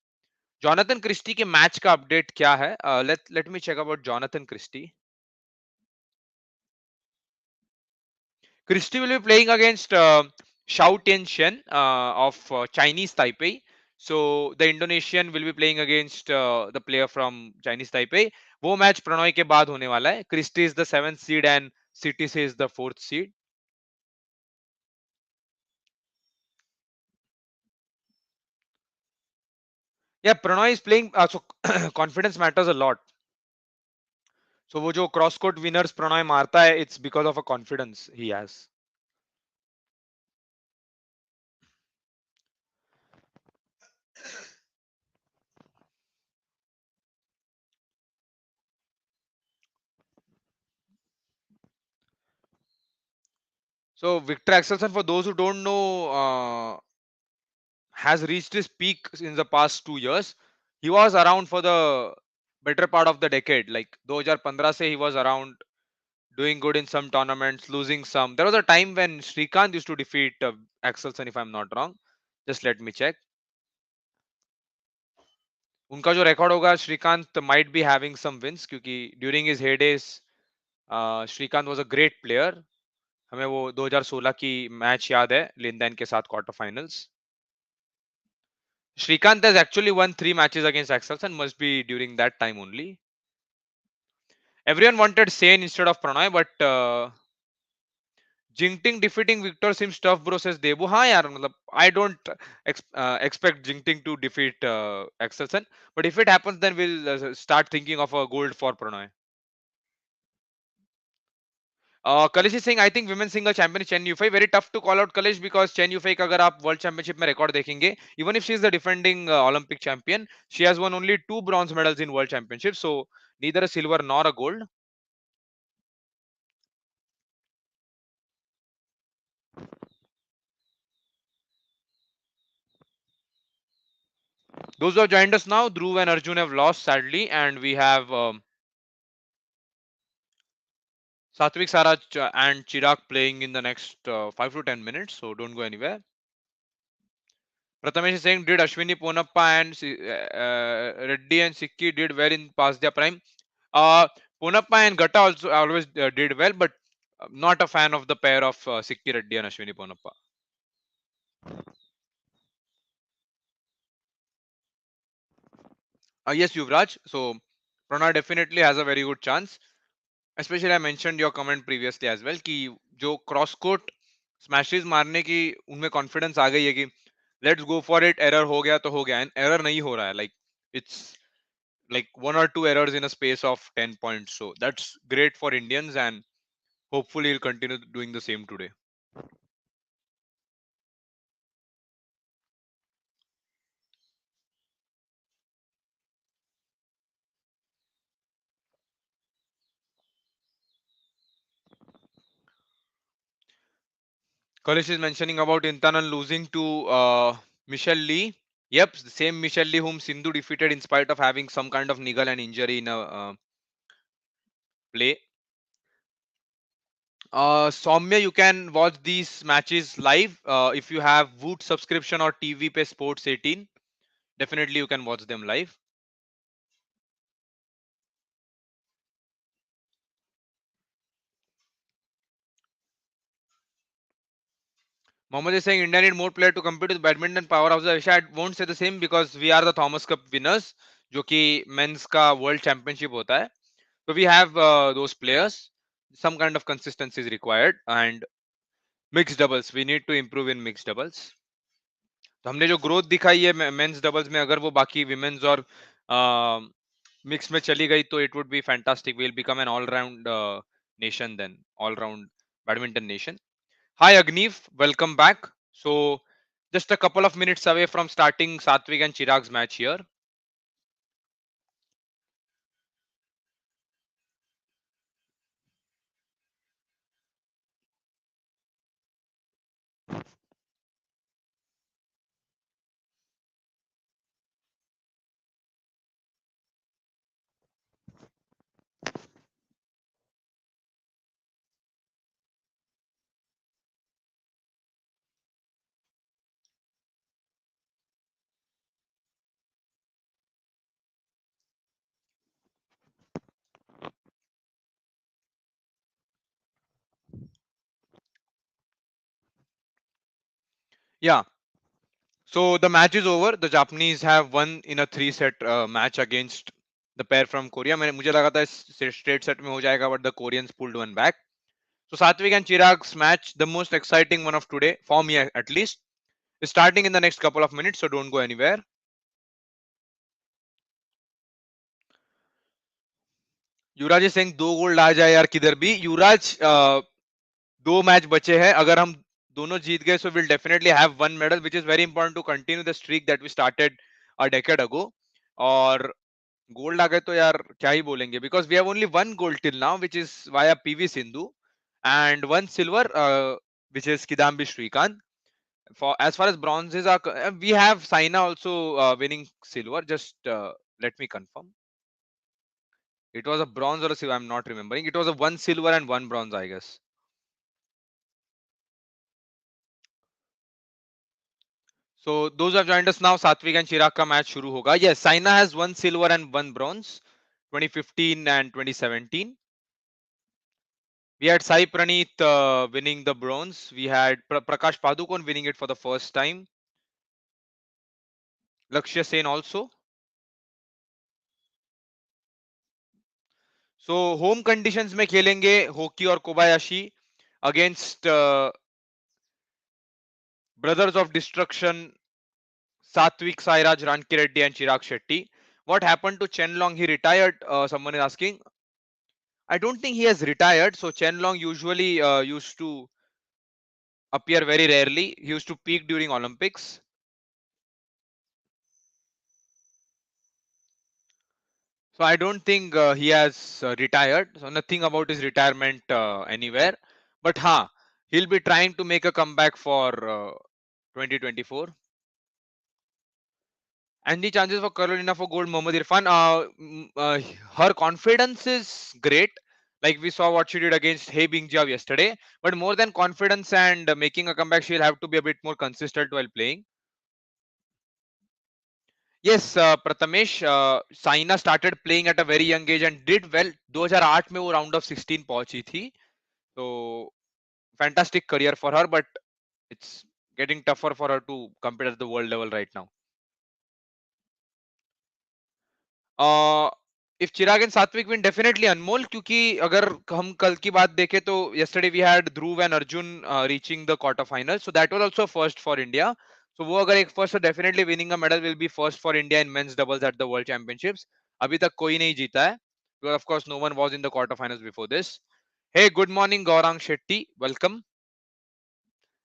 Jonathan Christie के मैच का अपडेट क्या है? Let me check about Jonathan Christie. Christie will be playing against Xiao Tianxian of Chinese Taipei. So the Indonesian will be playing against the player from Chinese Taipei. वो match Prannoy के बाद होने वाला है. Christie is the 7th seed and CTC is the 4th seed. Yeah, Pranoy is playing. So confidence matters a lot. So वो जो cross court winners Pranoy मारता है, it's because of a confidence he has. So Victor Axelsen, for those who don't know, has reached his peak in the past 2 years. He was around for the better part of the decade. Like 2015 se he was around, doing good in some tournaments, losing some. There was a time when Srikanth used to defeat Axelsen, if I'm not wrong. Just let me check. उनका जो record होगा, Srikanth might be having some wins, क्योंकि during his heydays Srikanth was a great player. हमें वो 2016 की match याद है लिंदन के साथ quarter finals. Srikanth has actually won 3 matches against Axelsen, must be during that time only. Everyone wanted Sane instead of Prannoy, but Jinting defeating Victor seems tough, bro, says Debu. हाँ यार, मतलब I don't expect Jinting to defeat Axelsen, but if it happens, then we'll start thinking of a gold for Prannoy. कलिश is saying I think women single champion is Chen Yufei. Very tough to call out Kalish because Chen Yufei का अगर आप world championship में record देखेंगे, even if she is the defending Olympic champion, she has won only 2 bronze medals in world championship, so neither a silver nor a gold. Those who have joined us now, Dhruv and Arjun have lost sadly, and we have Satwik Saraj and Chirag playing in the next 5 to 10 minutes, so don't go anywhere. Prathamesh is saying, did Ashwini Ponappa and Reddy and Sikki did well in past their prime? Ponappa and Gata also always did well, but not a fan of the pair of Sikki Reddy and Ashwini Ponappa. Yes, Yuvraj. So Prannoy definitely has a very good chance. Especially I mentioned your comment previously as well कि जो cross court smashes मारने की उनमें confidence आ गई है कि let's go for it, error हो गया तो हो गया, एंड एरर नहीं हो रहा है, like it's like 1 or 2 errors in a space of 10 points, so that's great for Indians, and hopefully he'll continue doing the same today. Kalish is mentioning about Intanan losing to Michelle Lee. Yep, the same Michelle Lee whom Sindhu defeated in spite of having some kind of niggle and injury in a play. Soumya, you can watch these matches live if you have Woot subscription or TV Pay Sports 18. Definitely, you can watch them live. Mohammed is saying India need more player to compete with badminton powerhouse of Asia. I won't say the same because we are the Thomas Cup winners, जो कि men's का world championship होता है. So we have those players. Some kind of consistency is required, and mixed doubles. We need to improve in mixed doubles. तो हमने जो growth दिखाई है मेंस डबल्स में, अगर वो बाकी विमेन्स और मिक्स में चली गई तो it would be fantastic. We will become an all round nation then, all round badminton nation. Hi Agniv, welcome back. So just a couple of minutes away from starting Satwik and Chirag's match here. Yeah. So the match is over. The Japanese have won in a 3-set match against the pair from Korea. मुझे लगा था straight set में हो जाएगा, but the Koreans pulled one back. So Satwik and Chirag's match, the most exciting one of today, for me at least, is starting in the next couple of minutes. So don't go anywhere. Yuvraj is saying 2 gold आ जाए यार किधर भी. युवराज, 2 match बचे हैं. अगर हम दोनों जीत गए, so we'll definitely have 1 medal, which is very important to continue the streak that we started a decade ago. और गोल्ड आ गए तो यार क्या ही बोलेंगे, because we have only 1 gold till now, which is via PV Sindhu, and 1 silver, which is Kidambi Srikanth. For as far as bronzes are, we have Saina also winning silver. Just let me confirm. It was a bronze or a silver. I'm not remembering. It was a 1 silver and 1 bronze, I guess. So those who have joined us now, Satwik and Chirag ka match shuru hoga. Yes, Saina has 1 silver and 1 bronze, 2015 and 2017. We had Sai Praneeth winning the bronze. We had Prakash Padukone winning it for the first time. Lakshya Sen also. So home conditions में खेलेंगे Hoki और Kobayashi against Brothers of Destruction, Satwik Sairaj, Ranki Reddy and Chirag Shetty. What happened to Chen Long? He retired. Someone is asking. I don't think he has retired. So Chen Long usually used to appear very rarely. He used to peak during Olympics. So I don't think he has retired. So nothing about his retirement anywhere. But he'll be trying to make a comeback for 2024. And the chances for Carolina for gold, Mohammad Irfan. Her confidence is great. Like we saw what she did against He Bingjiao yesterday. But more than confidence and making a comeback, she'll have to be a bit more consistent while playing. Yes, Prathamesh, Saina started playing at a very young age and did well. 2008 में वो round of 16 पहुंची थी. So fantastic career for her, but it's getting tougher for her to compete at the world level right now. Uh, if Chirag and Satwik win, definitely Anmol, क्योंकि अगर हम कल की बात देखें तो yesterday we had Dhruv and Arjun reaching the quarterfinals, so that was also first for India. So वो अगर एक first, so definitely winning a medal will be first for India in men's doubles at the World Championships. अभी तक कोई नहीं जीता है, because of course no one was in the quarterfinals before this. Hey, good morning, Gaurang Shetty. Welcome.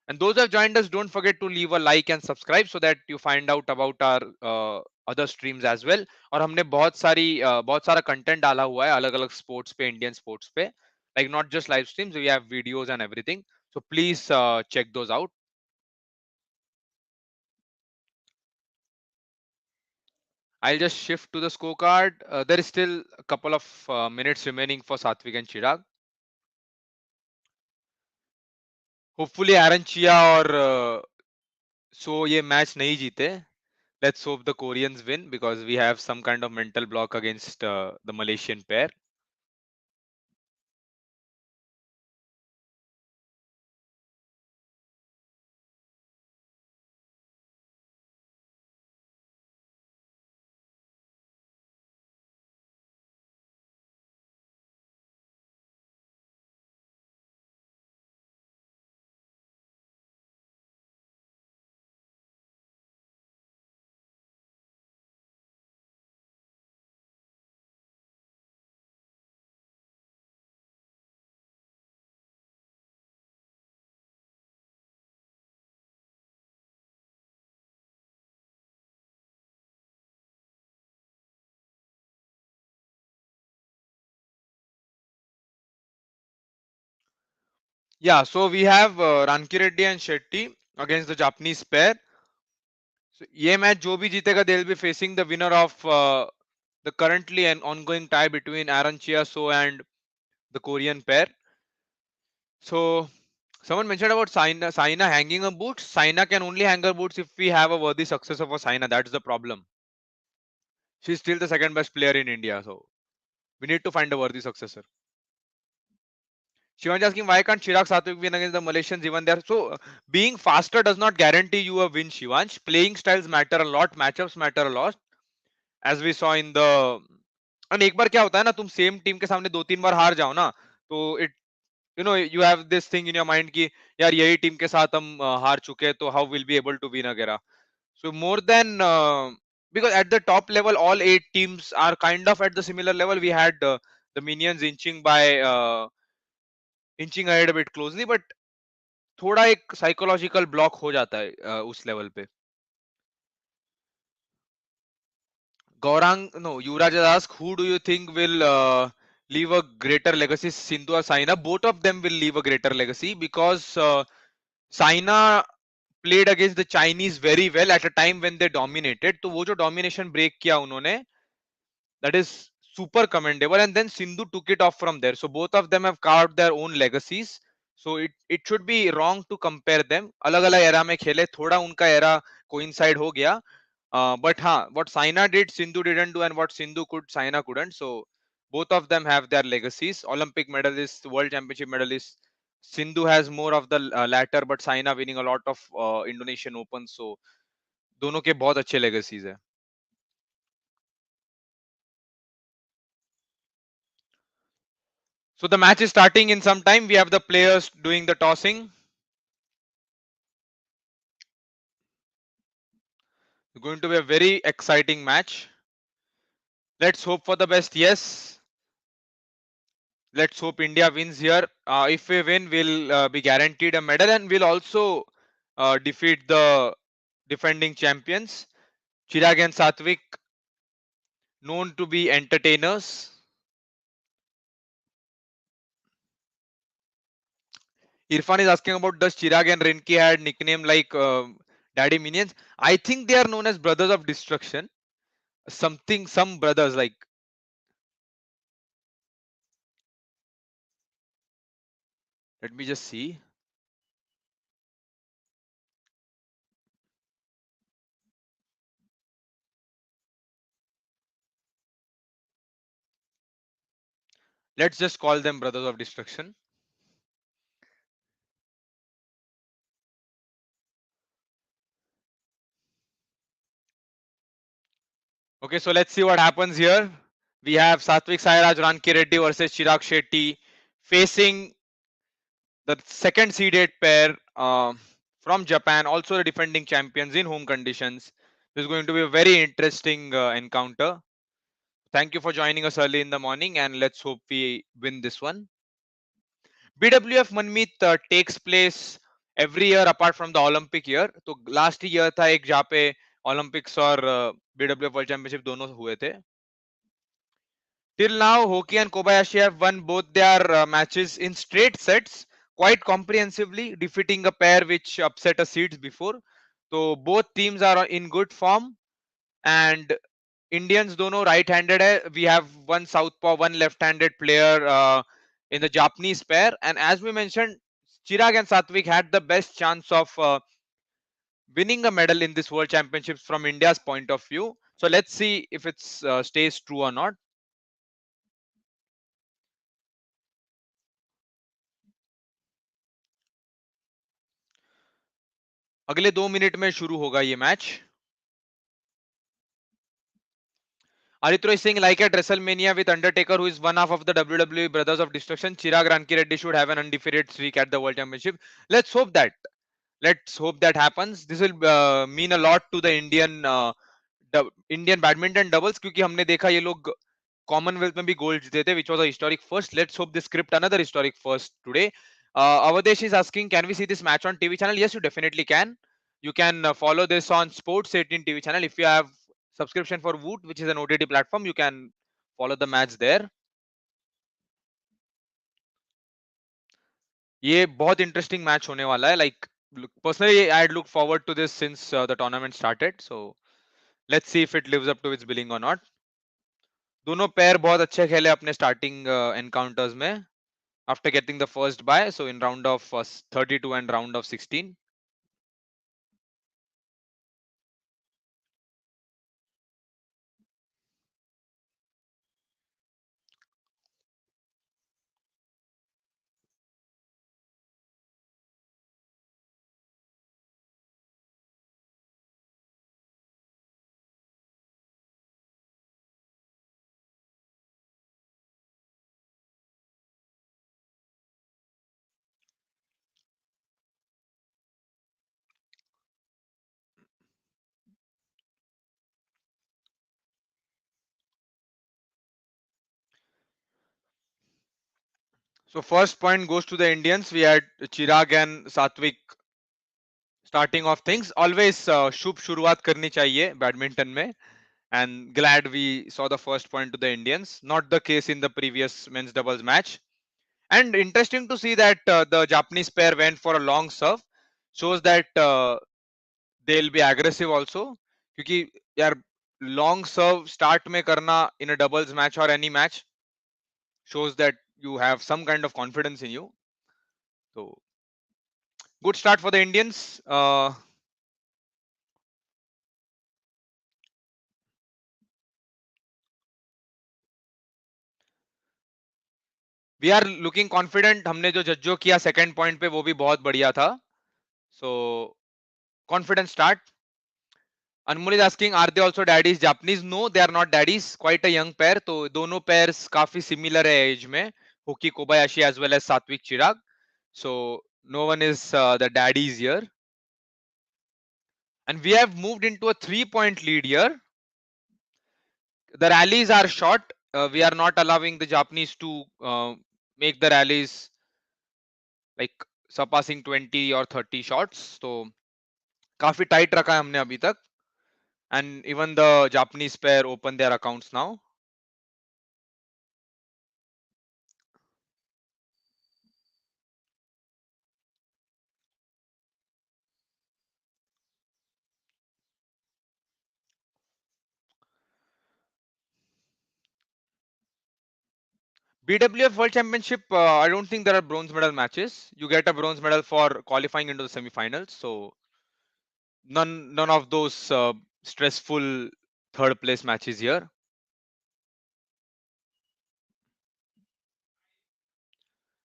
And those who have joined us, don't forget to leave a like and subscribe so that you find out about our other streams as well. और हमने बहुत सारा content डाला हुआ है अलग अलग sports पे, इंडियन स्पोर्ट्स पे, like not just live streams, we have videos and everything. So please check those out. I'll just shift to the scorecard. There is still a couple of minutes remaining for Satvik and Chirag. Hopefully Aaron Chia और so ये match नहीं जीते. Let's hope the Koreans win because we have some kind of mental block against the Malaysian pair. Yeah, so we have Ranki Reddy and Shetty against the Japanese pair. So ये match जो भी जीतेगा, they'll be facing the winner of the currently an ongoing tie between Aaron Chia So and the Korean pair. So someone mentioned about Saina hanging her boots. Saina can only hang her boots if we have a worthy successor for Saina. That's the problem. She's still the second best player in India, so we need to find a worthy successor. Shivan's asking why can't Chirag Satwik win against the Malaysians even there? So being faster does not guarantee you a win, Shivansh. Playing styles matter a lot, matchups matter a lot, as we saw in the. And एक बार क्या होता है ना, तुम same team के सामने दो तीन बार हार जाओ ना, तो it you have this thing in your mind कि यार यही टीम के साथ हम हार चुके हैं, तो how will be able to win वगैरह. So more than because at the top level all 8 teams are kind of at the similar level. We had the minions inching ahead a bit closely, but थोड़ा एक psychological block हो जाता है उस level पे. Gaurang, no, Yuvraj has asked, who do you think will leave a greater legacy, Sindhu or Saina? Both of them will leave a greater legacy because Saina played against the Chinese very well at a time when they dominated. तो वो जो domination break किया उन्होंने, that is super commendable, and then Sindhu took it off from there. So both of them have carved their own legacies. So it should be wrong to compare them. अलग अलग era में खेले, थोड़ा उनका era coincide हो गया. But what Saina did, Sindhu didn't do, and what Sindhu could, Saina couldn't. So both of them have their legacies. Olympic medalists, World Championship medalists. Sindhu has more of the latter, but Saina winning a lot of Indonesian Open. So दोनों के बहुत अच्छे legacies है. So the match is starting in some time. We have the players doing the tossing. It's going to be a very exciting match. Let's hope for the best. Yes. Let's hope India wins here. If we win, we'll be guaranteed a medal, and we'll also defeat the defending champions. Chirag and Satwik, known to be entertainers. Irfan is asking about does Chirag and Rinki had nickname like Daddy Minions? I think they are known as Brothers of Destruction. Something, some brothers like. Let me just see. Let's just call them Brothers of Destruction. Okay, so let's see what happens here. We have Satwik Sairaj Ranki Reddy versus Chirag Shetty facing the second seeded pair from Japan, also the defending champions in home conditions. This is going to be a very interesting encounter. Thank you for joining us early in the morning, and let's hope we win this one. BWF Manmeet takes place every year apart from the Olympic year. तो last year था एक जहाँ पे Olympics और BWF World Championship दोनों हुए थे. Till now, Hoki and Kobayashi have won both their matches in straight sets quite comprehensively, defeating a pair which upset a seeds before. So both teams are in good form, and Indians dono right-handed hai. We have one southpaw, one left-handed player in the Japanese pair, and as we mentioned, Chirag and Satwik had the best chance of winning a medal in this World Championships from India's point of view. So let's see if it stays true or not. अगले 2 minute में शुरू होगा ये match. Aritroy Singh like at WrestleMania with Undertaker, who is one half of the WWE Brothers of Destruction. Chirag Ranki Reddy should have an undefeated streak at the World Championship. Let's hope that. Let's hope that happens. This will mean a lot to the Indian badminton doubles, क्योंकि हमने देखा ये लोग Commonwealth में भी gold जीते थे, which was a historic first. Let's hope they script another historic first today. Avadesh is asking, can we see this match on TV channel? Yes, you definitely can. You can follow this on Sports 18 TV channel. If you have subscription for Woot, which is an OTT platform, you can follow the match there. ये बहुत interesting match होने वाला है. Like personally, I'd look forward to this since the tournament started. So let's see if it lives up to its billing or not. दोनों पैर बहुत अच्छे खेले अपने स्टार्टिंग एनकाउंटर्स में after getting the first bye. So in round of 32 and round of 16. So first point goes to the Indians. We had Chirag and Satwik starting off things. Always शुभ शुरुआत करनी चाहिए बैडमिंटन में. And glad we saw the first point to the Indians. Not the case in the previous men's doubles match. And interesting to see that the Japanese pair went for a long serve. Shows that they'll be aggressive also. क्योंकि यार long serve start में करना in a doubles match or any match shows that you have some kind of confidence in you. So good start for the Indians. We are looking confident. हमने जो जज्जो किया second point पे वो भी बहुत बढ़िया था. So confident start. Anmol is asking, are they also daddies? Japanese? No, they are not daddies. Quite a young pair. तो दोनों pairs काफी similar है age में. Hoki Kobayashi as well as Satwik Chirag. So no one is the daddies here. And we have moved into a 3-point lead here. The rallies are short. We are not allowing the Japanese to make the rallies like surpassing 20 or 30 shots. तो काफी tight रखा है हमने अभी तक. And even the Japanese pair open their accounts now. BWF World Championship, I don't think there are bronze medal matches. You get a bronze medal for qualifying into the semi-finals. So none of those stressful third place matches here.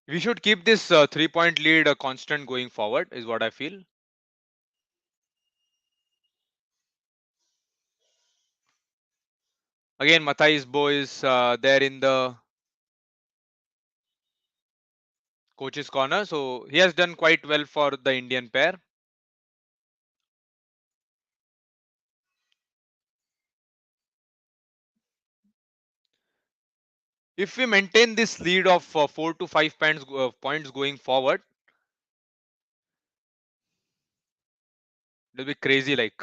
We should keep this 3-point lead constant going forward, is what I feel. Again, Mathai's boy is there in the coach's corner, so he has done quite well for the Indian pair. If we maintain this lead of 4 to 5 points going forward, it'll be crazy. Like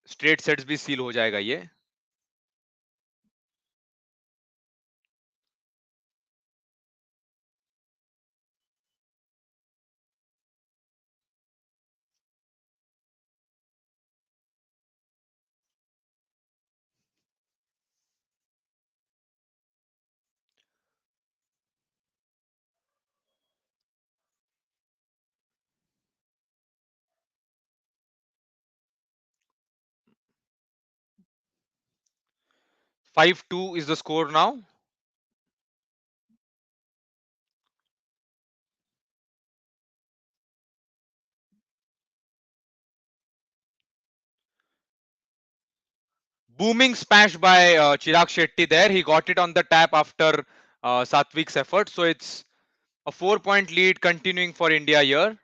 straight sets भी seal हो जाएगा ये. Five-two is the score now. Booming smash by Chirag Shetty there. He got it on the tap after Satwik's effort. So it's a 4-point lead continuing for India here.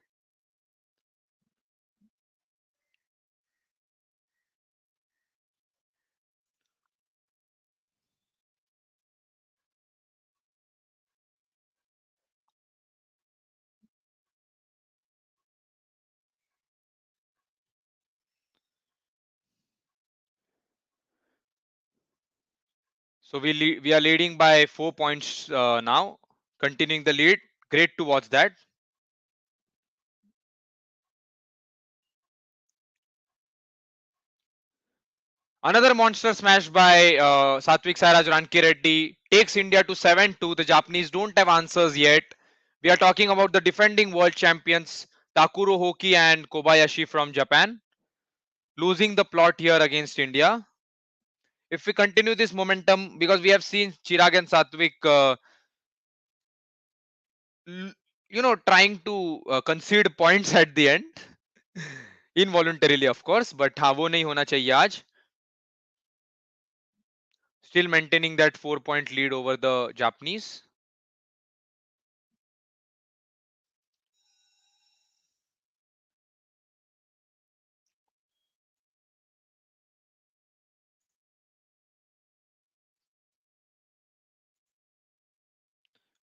So we are leading by 4 points now, continuing the lead. Great to watch that. Another monster smash by Satwik Sairaj Ranki Reddy takes India to 7-2. The Japanese don't have answers yet. We are talking about the defending world champions Takuro Hoki and Kobayashi from Japan, losing the plot here against India. If we continue this momentum, because we have seen Chirag and Satwik, trying to concede points at the end, involuntarily, of course, but हाँ वो नहीं होना चाहिए आज. Still maintaining that 4-point lead over the Japanese.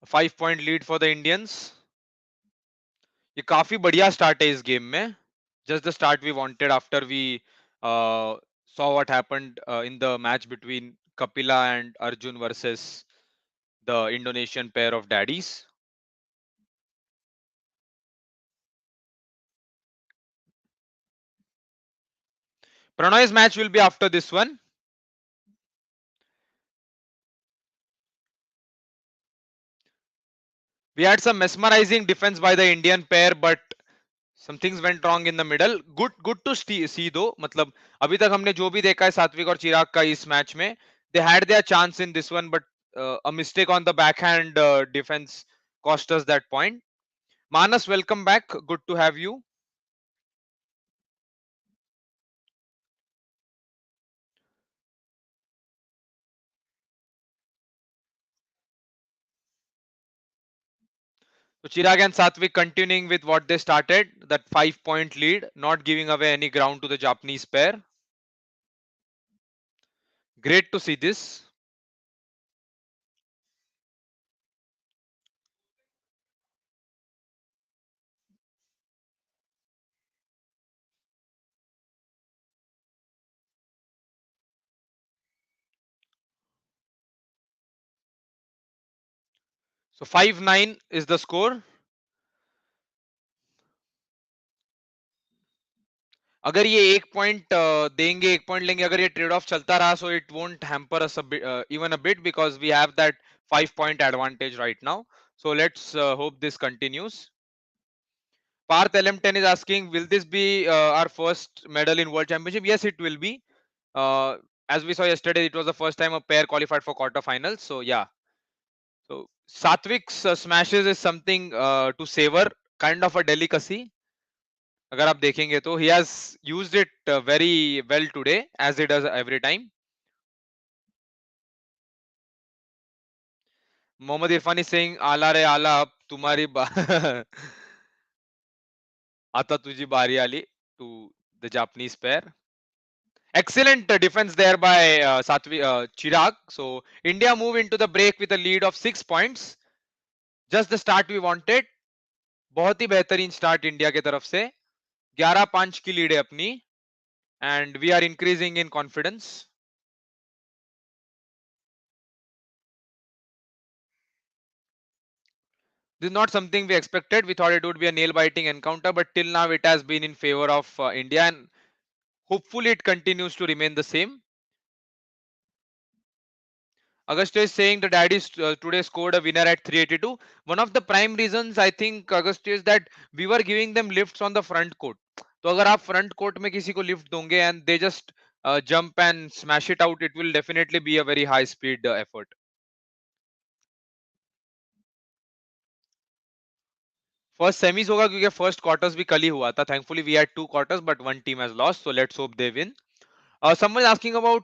A 5-point lead for the Indians. ये काफी बढ़िया start है इस game में. Just the start we wanted after we saw what happened in the match between Kapila and Arjun versus the Indonesian pair of daddies. Prannoy's match will be after this one. We had some mesmerizing defense by the Indian pair, but some things went wrong in the middle. Good to see though. मतलब अभी तक हमने जो भी देखा है सात्विक और चिराग का इस मैच में, they had their chance in this one, but a mistake on the backhand defense cost us that point. Manas, welcome back. Good to have you. So Chirag and Satwik continuing with what they started, that 5-point lead, not giving away any ground to the Japanese pair. Great to see this. So 5-9 is the score. अगर ये एक point देंगे, एक point लेंगे, अगर ये trade off चलता रहा, so it won't hamper us even a bit because we have that 5 point advantage right now. So let's hope this continues. Parth LM10 is asking, will this be our first medal in World Championship? Yes, it will be. Uh, as we saw yesterday, it was the first time a pair qualified for quarterfinals. So yeah. So Satwik's smashes is something to savor, kind of a delicacy. अगर आप देखेंगे तो he has used it very well today as he does every time. Mohammad Irfan is saying आला रे आला अब तुम्हारी आता तुझी बारी आली to the Japanese pair. Excellent defense there by Satwik Chirag. So India move into the break with a lead of 6 points. Just the start we wanted. बहुत ही बेहतरीन स्टार्ट इंडिया की तरफ से. 11-5 की लीड है अपनी and we are increasing in confidence. This is not something we expected. We thought it would be a nail-biting encounter, but till now it has been in favor of India, and hopefully it continues to remain the same. Augusto is saying the daddies today scored a winner at 382. One of the prime reasons I think Augusto is that we were giving them lifts on the front court. तो अगर आप front court में किसी को lift दोगे and they just jump and smash it out, it will definitely be a very high speed effort. First semis होगा क्योंकि first quarters भी कल ही हुआ था. Thankfully we had 2 quarters, but one team has lost, so let's hope they win. Someone is asking about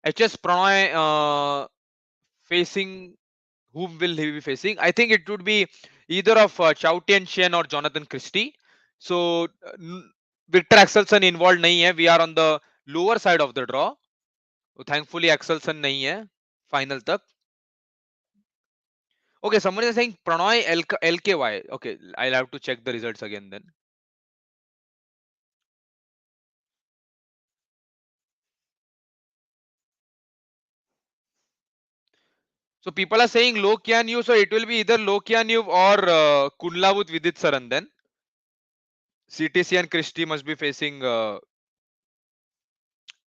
HS Prannoy facing. Whom will he be facing? I think it would be either of Chow Tien Chen or Jonathan Christie. So Victor Axelsen involved नहीं है. We are on the lower side of the draw. So thankfully Axelsen नहीं है final तक. Okay, someone is saying Prannoy LKY. Okay, I'll have to check the results again then. So people are saying Low Kian Yu, so it will be either Low Kian Yu or Kunlavut Vidit Saran then. CTC and Christie must be facing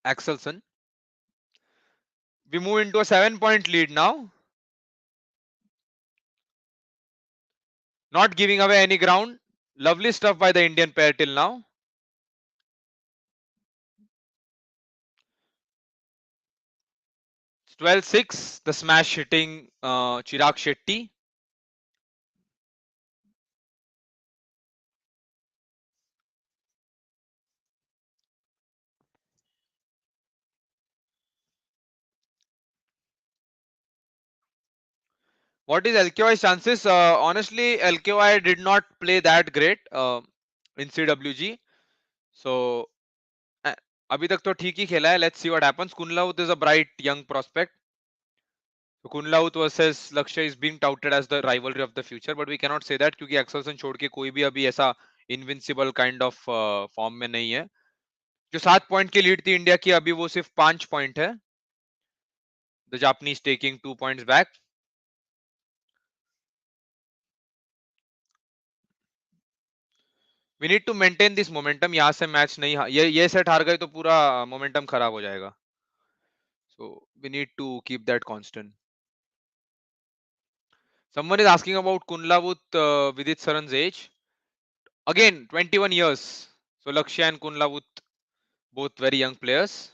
Axelsen. We move into a 7-point lead now. Not giving away any ground. Lovely stuff by the Indian pair till now. It's 12-6. The smash hitting Chirag Shetty. What is LKY's chances? Honestly, LKY did not play that great in CWG. So अभी तक तो ठीक ही खेला है. Let's see what happens. Kunlaut is a bright young prospect. So Kunlaut versus Lakshya is being touted as the rivalry of the future, but we cannot say that क्योंकि Axelsen छोड़ के कोई भी अभी ऐसा invincible kind of form में नहीं है. जो 7 पॉइंट की लीड थी इंडिया की, अभी वो सिर्फ 5 पॉइंट है. The Japanese taking 2 points back. We need to maintain this momentum. यहाँ से मैच नहीं, ये सेट हार गए तो पूरा मोमेंटम खराब हो जाएगा. So we need to keep that constant. Someone is asking about Kunlavut Vidit Saran's age. Again, 21 years. So Lakshya and Kunlavut, both very young players.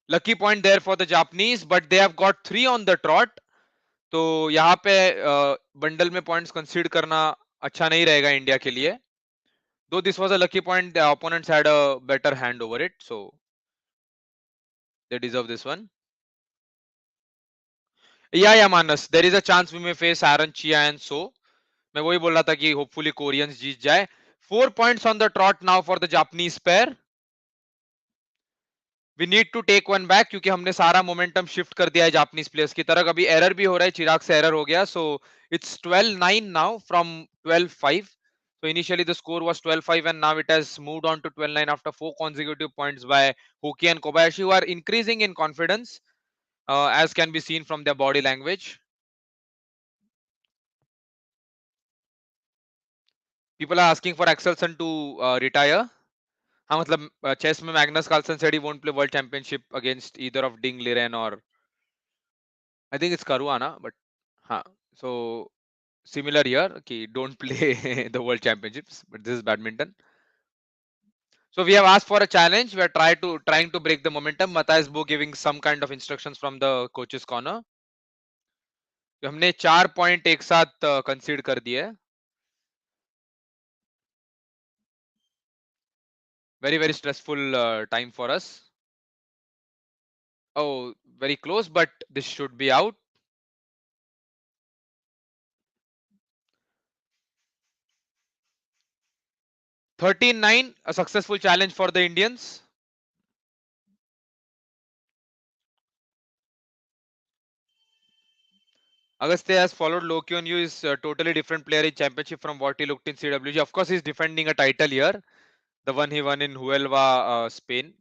Lucky point there for the Japanese, but they have got 3 on the trot. तो यहाँ पे bundle में points कंसीड करना अच्छा नहीं रहेगा India के लिए. Though this was a lucky point, the opponents had a better hand over it, so they deserve this one. Yeah, Manas, there is a chance we may face Aaron Chia and so. मैं वही बोल रहा था कि hopefully Koreans जीत जाए. 4 points on the trot now for the Japanese pair. We need to take one back क्योंकि हमने सारा momentum shift कर दिया है Japanese players की तरफ. अभी error भी हो रहा है, चिराग से error हो गया, so it's 12-9 now from 12-5. So initially the score was 12-5 and now it has moved on to 12-9 after 4 consecutive points by Hoki and Kobayashi, who are increasing in confidence, as can be seen from their body language. People are asking for Axelsen to retire. हाँ मतलब chess में Magnus Carlsen said he won't play world championship against either of Ding Liren or I think it's Caruana, but हाँ. So similar here, okay, don't play the world championships, but this is badminton. So we have asked for a challenge. We are trying to break the momentum. Matthias Bo giving some kind of instructions from the coach's corner. तो हमने 4 point एक साथ कंसीड कर दिए. Very stressful time for us. Oh, very close, but this should be out. 13-9, a successful challenge for the Indians. Agastya has followed Lokyon Yu is a totally different player in championship from what he looked in CWG. Of course, he's defending a title here, the one he won in Huelva, Spain.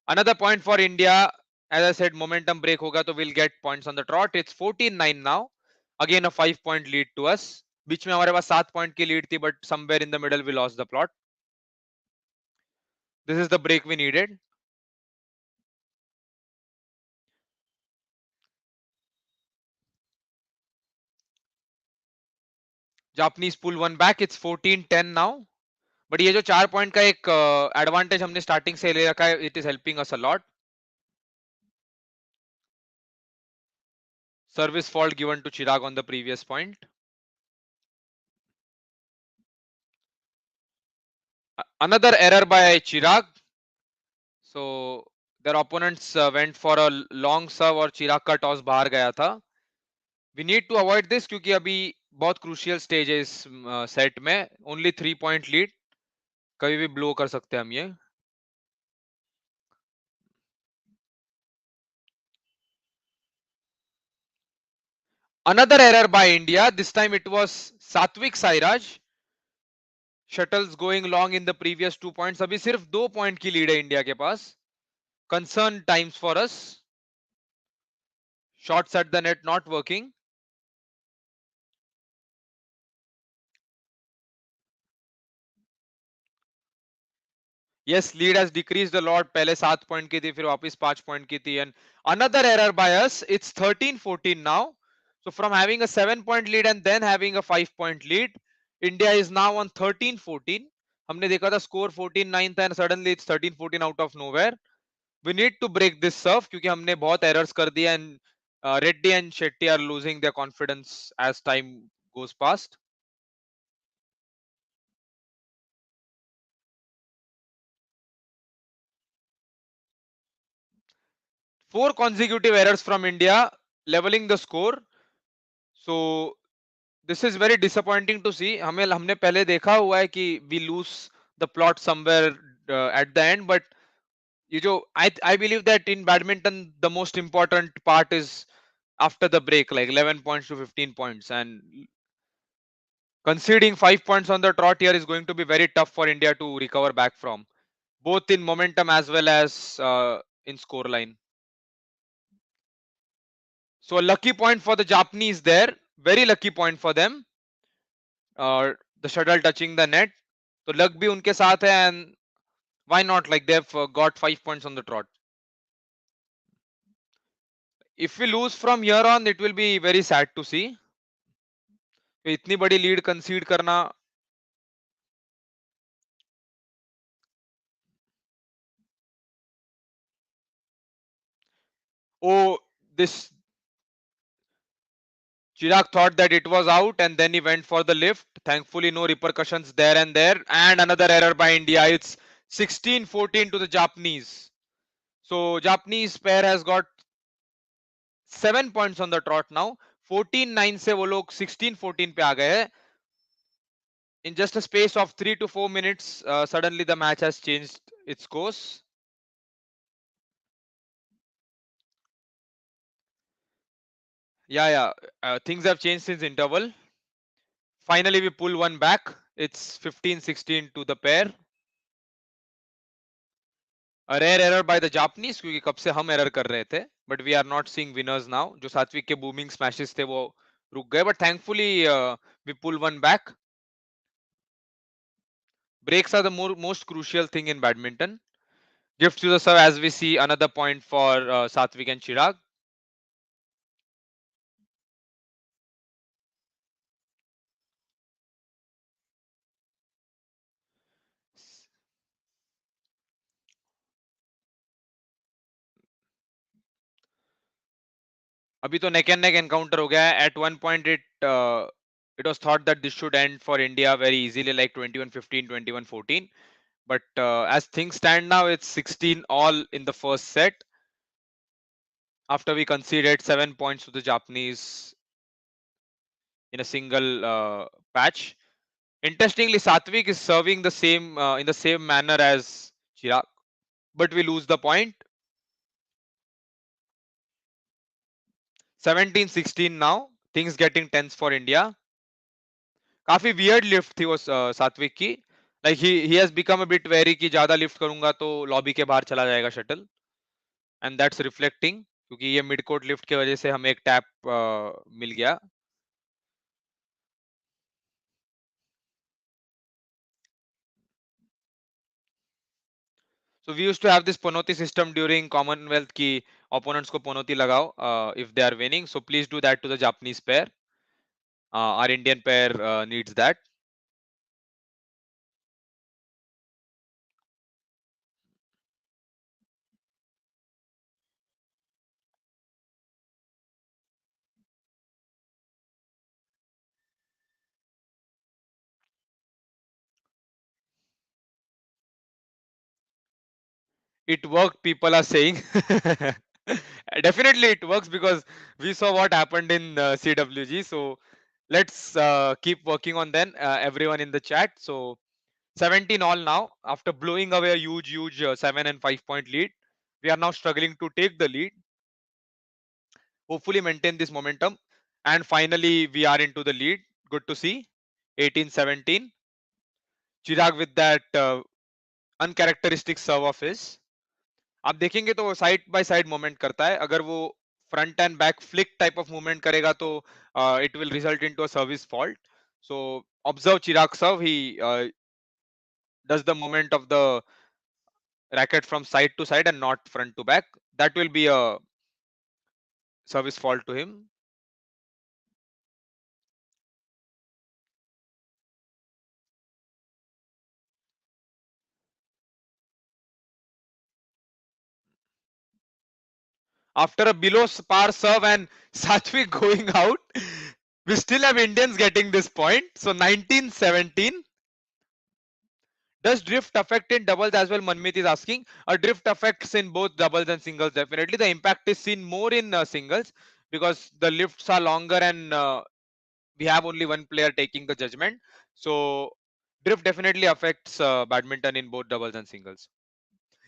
Another point for India. As I said, momentum break hoga, so we'll get points on the trot. It's 14-9 now. Again, a 5-point lead to us. बीच में हमारे पास 7 point की lead थी, but somewhere in the middle we lost the plot. This is the break we needed. Japanese pull one back. It's 14-10 now. But ये जो 4 point का एक advantage हमने starting से ले रखा है, it is helping us a lot. Service fault given to Chirag on the previous point. Another error by Chirag. So their opponents went for a long serve और चिराग का टॉस बाहर गया था. We need to avoid this क्योंकि अभी बहुत crucial stage है इस सेट में. Only 3 point lead. कभी भी blow कर सकते हैं हम ये. Another error by India. This time it was Satwik Chirag. Shuttles going long in the previous 2 points. अभी सिर्फ 2 point की लीड है इंडिया के पास. Concern times for us. Shots at the net not working. Yes, lead has decreased a lot. पहले 7 point की थी, फिर वापस 5 point की थी. And another error by us. It's 13-14 now. So from having a 7 point lead and then having a 5 point lead, India is now on 13-14. हमने देखा था score 14-9 था and suddenly it's 13-14 out of nowhere. We need to break this serve क्योंकि हमने बहुत errors कर दिया and Reddy and Shetty are losing their confidence as time goes past. Four consecutive errors from India, leveling the score. So this is very disappointing to see. हमें हमने पहले देखा हुआ है कि we lose the plot somewhere at the end, but ये जो I believe that in badminton the most important part is after the break, like 11 points to 15 points, and conceding 5 points on the trot here is going to be very tough for India to recover back from, both in momentum as well as in scoreline. So a lucky point for the Japanese there, very lucky point for them. The shuttle touching the net. So luck भी उनके साथ है and why not, like they've got 5 points on the trot. If we lose from here on, it will be very sad to see. तो इतनी बड़ी lead कंसीड करना. Oh, this Chirag thought that it was out and then he went for the lift. Thankfully, no repercussions there and there. And another error by India. It's 16-14 to the Japanese. So Japanese pair has got 7 points on the trot now. 14-9 से वो लोग 16-14 पे आ गए हैं. In just a space of 3 to 4 minutes, suddenly the match has changed its course. Yeah, things have changed since interval. Finally, we pull one back. It's 15-16 to the pair. A rare error by the Japanese क्योंकि कब से हम error कर रहे थे. But we are not seeing winners now. जो सात्विक के booming smashes थे वो रुक गए. But thankfully we pull one back. Breaks are the most crucial thing in badminton. Gift to the serve as we see another point for Satwik and Chirag. अभी तो neck and neck encounter हो गया है. At one point it was thought that this should end for India very easily, like 21-15, 21-14. But as things stand now, it's 16 all in the first set. After we conceded 7 points to the Japanese in a single patch. Interestingly, Satwik is serving the same in the same manner as Chirag, but we lose the point. 17-16 now. Things getting tense for India. काफी weird lift थी वो सात्विक की. Like he has become a bit wary कि ज्यादा lift करूंगा तो lobby के बाहर चला जाएगा shuttle. And that's reflecting क्योंकि ये mid court lift की वजह से हमें एक tap मिल गया. So we used to have this Panoti system during Commonwealth ki opponents ko Panoti lagao if they are winning. So please do that to the Japanese pair. Our Indian pair needs that. It worked, people are saying. Definitely it works because we saw what happened in CWG. So let's keep working on then everyone in the chat. So 17 all now after blowing away a huge 7 and 5 point lead. We are now struggling to take the lead. Hopefully maintain this momentum. And finally we are into the lead. Good to see. 18-17. Chirag with that uncharacteristic serve of his. आप देखेंगे तो वो side by side movement करता है. अगर वो front and back flick type of movement करेगा तो it will result into a service fault. So observe Chirag serve. He does the movement of the racket from side to side and not front to back. That will be a service fault to him. After a below par serve and Satwik going out, we still have Indians getting this point. So 19-17. Does drift affect in doubles as well? Manmeet is asking. A drift affects in both doubles and singles. Definitely, the impact is seen more in singles because the lifts are longer and we have only one player taking the judgment. So drift definitely affects badminton in both doubles and singles.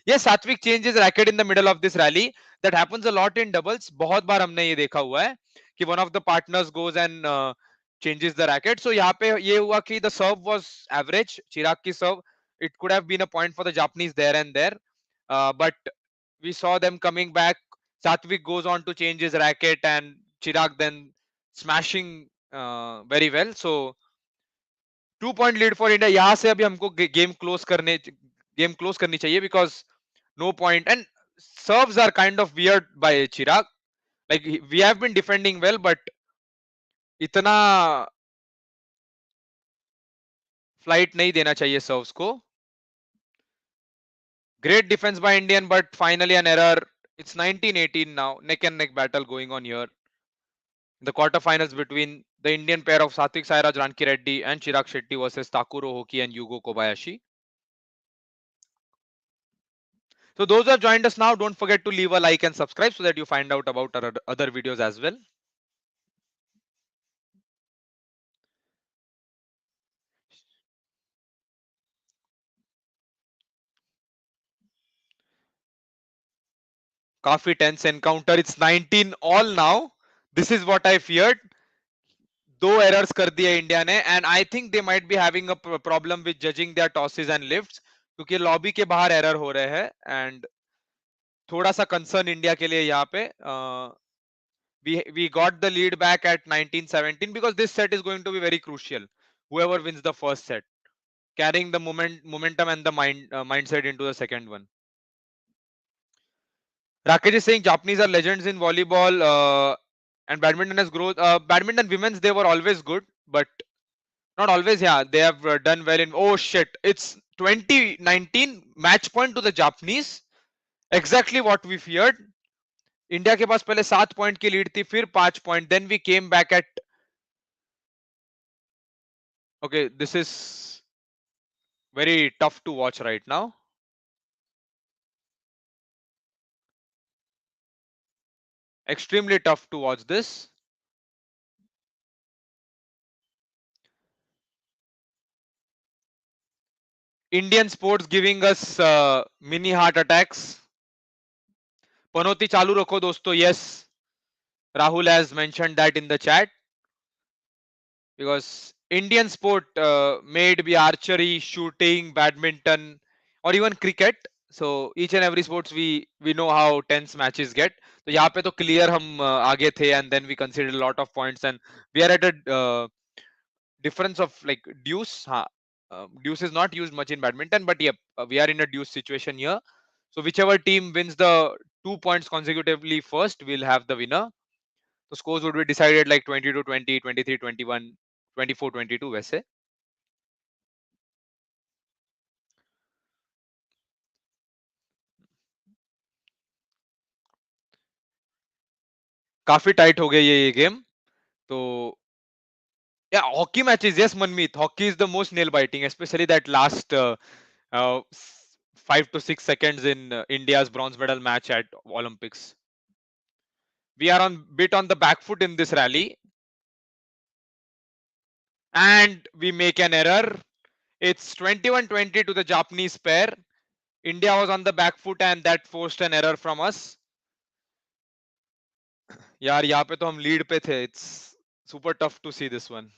Yes, Satwik changes racket in the middle of this rally. That happens a lot in doubles. बहुत बार हमने ये देखा हुआ है कि one of the partners goes and changes the racket. So यहाँ पे ये हुआ कि the serve was average. चिराग की serve, it could have been a point for the Japanese there and there, but we saw them coming back. Satwik goes on to change his racket and Chirag then smashing very well. So 2 point lead for India. यहाँ से अभी हमको game close करनी चाहिए because no point. And serves are kind of weird by Chirag. Like we have been defending well, but इतना flight नहीं देना चाहिए सर्व्स को. Great defense by Indian, but finally an error. It's 19-18 now. Neck and neck battle going on here. The quarterfinals between the Indian pair of Satwik Sairaj Ranki Reddy and Chirag Shetty versus Takuro Hoki and Yugo Kobayashi. So those who have joined us now, don't forget to leave a like and subscribe so that you find out about our other videos as well. Coffee tense encounter. It's 19 all now. This is what I feared. दो errors कर दिए India ने and I think they might be having a problem with judging their tosses and lifts क्योंकि lobby के बाहर error हो रहे हैं एंड थोड़ा सा कंसर्न इंडिया के लिए यहाँ पे we got the lead back at 1917 because this set is going to be very crucial. Whoever wins the first set, carrying the momentum and the mindset into the second one. Rakesh is saying Japanese are legends in volleyball and badminton has growth. Badminton women's they were always good, but not always. Yeah, they have done well in. Oh shit! It's 2019 match point to the Japanese. Exactly what we feared. India के पास पहले 7 point की lead थी फिर 5 point then we came back at okay this is very tough to watch right now. Extremely tough to watch this. Indian sports giving us mini heart attacks. Panoti chalu rakho dosto. Yes, Rahul has mentioned that in the chat because Indian sport made be archery, shooting, badminton, or even cricket. So each and every sports we know how tense matches get. तो यहाँ पे तो clear हम आगे थे and then we considered a lot of points and we are at a difference of like deuce. Deuce is not used much in badminton, but yep, we are in a deuce situation here. So whichever team wins the 2 points consecutively first will have the winner. The scores would be decided like 20-20, 23-21, 24-22 वैसे. काफी tight हो गई ये game. तो yeah, hockey matches, yes, Manmeet. Hockey is the most nail biting, especially that last 5 to 6 seconds in India's bronze medal match at Olympics. We are on bit on the back foot in this rally, and we make an error. It's 21-20 to the Japanese pair. India was on the back foot, and that forced an error from us. यार यहाँ पे तो हम lead पे थे. It's super tough to see this one.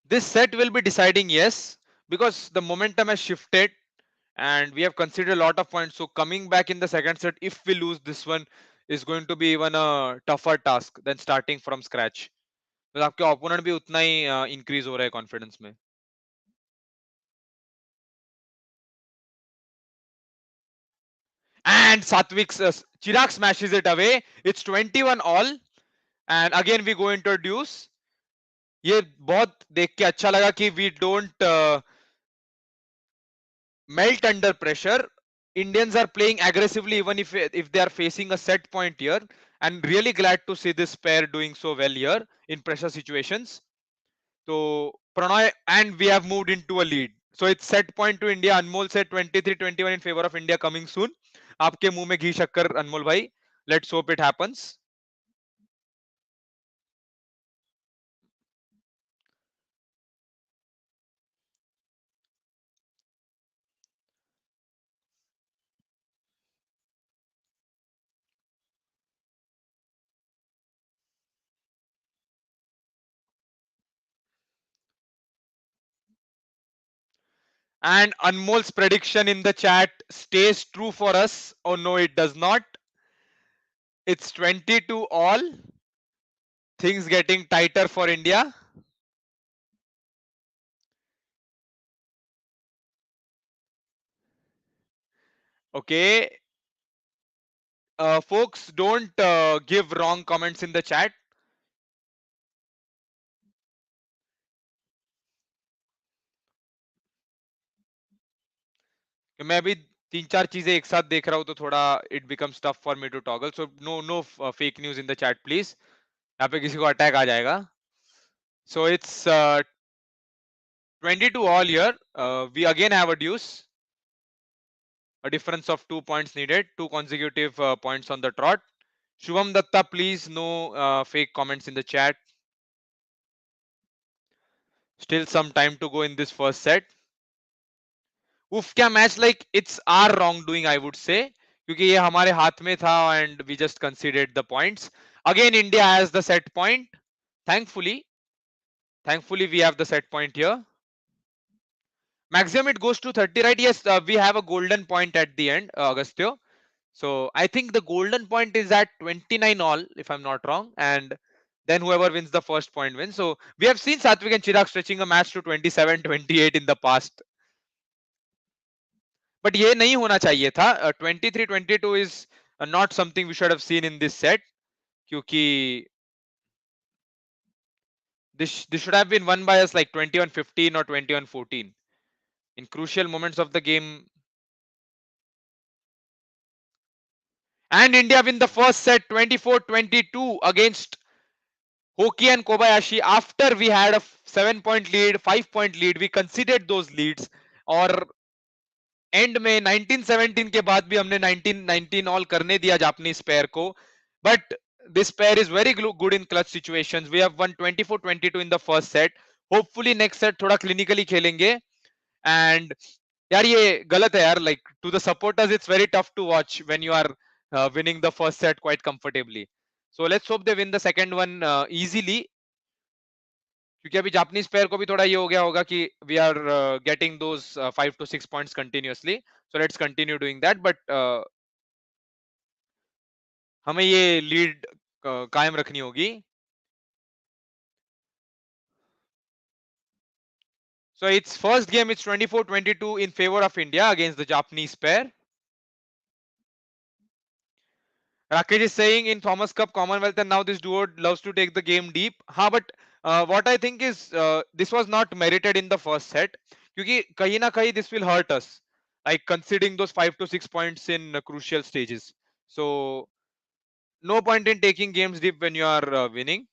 This set will be deciding, yes, because the momentum has shifted and we have considered a lot of points. So coming back in the second set, if we lose this one, is going to be even a tougher task than starting from scratch. तो आपके opponent भी उतना ही increase हो रहा है confidence में. And Satwik Chirag smashes it away. It's 21 all. And again we go introduce. ये बहुत देख के अच्छा लगा कि we don't melt under pressure. Indians are playing aggressively even if they are facing a set point here. And really glad to see this pair doing so well here in pressure situations. So Prannoy and we have moved into a lead. So it's set point to India. Anmol said 23-21 in favor of India coming soon. आपके मुंह में घी शक्कर अनमोल भाई. Let's hope it happens. And Anmol's prediction in the chat stays true for us. Oh no, it does not. It's 22 all. Things getting tighter for India. Okay. Folks, don't give wrong comments in the chat. मैं अभी 3-4 चीजें एक साथ देख रहा हूं तो थोड़ा it becomes tough for me to toggle. So no fake news in the chat please. यहाँ पे किसी को अटैक आ जाएगा. So it's 22 all here. We again have a deuce. A difference of 2 points needed. 2 consecutive points on the trot. Shubham Datta, please no fake comments in the chat. Still some time to go in this first set. उफ क्या match like it's are wrongdoing I would say, क्योंकि ये हमारे हाथ में था and we just considered the points. Again India has the set point. Thankfully thankfully we have the set point here. Maximum it goes to 30, right? Yes, we have a golden point at the end, Agastyo. So I think the golden point is at 29 all, if I'm not wrong, and then whoever wins the first point wins. So we have seen Satwik and Chirag stretching a match to 27, 28 in the past. But ये नहीं होना चाहिए था. 23, 22 is not something we should have seen in this set. क्योंकि this should have been won by us like 21-15 or 21-14 in crucial moments of the game. And India win the first set 24-22 against Hoki and Kobayashi. After we had a 7-point lead, 5-point lead, we conceded those leads. और and में 1917 के बाद भी हमने 1919 all करने दिया Japanese pair को. But this pair is very good in clutch situations. We have won 24-22 in the first set. Hopefully next set थोड़ा क्लिनिकली खेलेंगे. एंड यार ये गलत है यार, like to the supporters it's very tough to watch when you are winning the first set quite comfortably. So let's hope they win the second one easily, क्योंकि अभी Japanese player को भी थोड़ा ये हो गया होगा कि we are getting those 5 to 6 points continuously. So let's continue doing that. But हमें ये लीड कायम रखनी होगी. So its first game it's 24-22 in favor of India against the Japanese pair. Rakesh is saying in Thomas Cup, Commonwealth, and now this duo loves to take the game deep. हाँ, but what I think is this was not merited in the first set. क्योंकि कहीं ना कहीं this will hurt us, like conceding those 5 to 6 points in crucial stages. So no point in taking games deep when you are winning.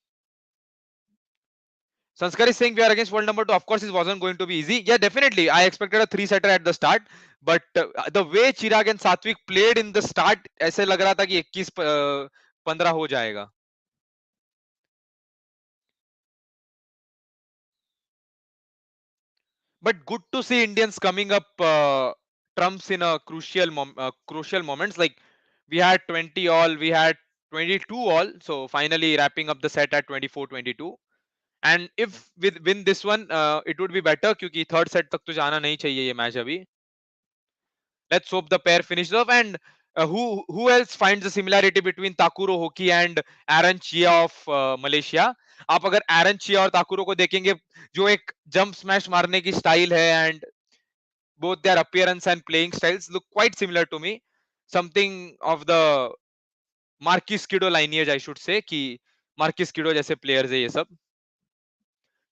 Sanskar is saying we are against world number two. Of course, it wasn't going to be easy. Yeah, definitely. I expected a three-setter at the start, but the way Chirag and Satwik played in the start, ऐसे लग रहा था कि 21-15 हो जाएगा. But good to see Indians coming up trumps in a crucial moments. Like we had 20 all, we had 22 all. So finally wrapping up the set at 24-22. And if we win this one, it would be better क्योंकि third set तक तो जाना नहीं चाहिए ये match अभी. Let's hope the pair finishes off. And who else finds the similarity between Takuro Hoki and Aaron Chia of Malaysia? आप अगर एरन चिया और ताकुरो को देखेंगे, जो एक जंप स्मैश मारने की स्टाइल है, and both their appearance and playing styles look quite similar to me. Something of the Marquis Kiddo lineage, I should say, कि Marquis Kiddo जैसे players है ये सब.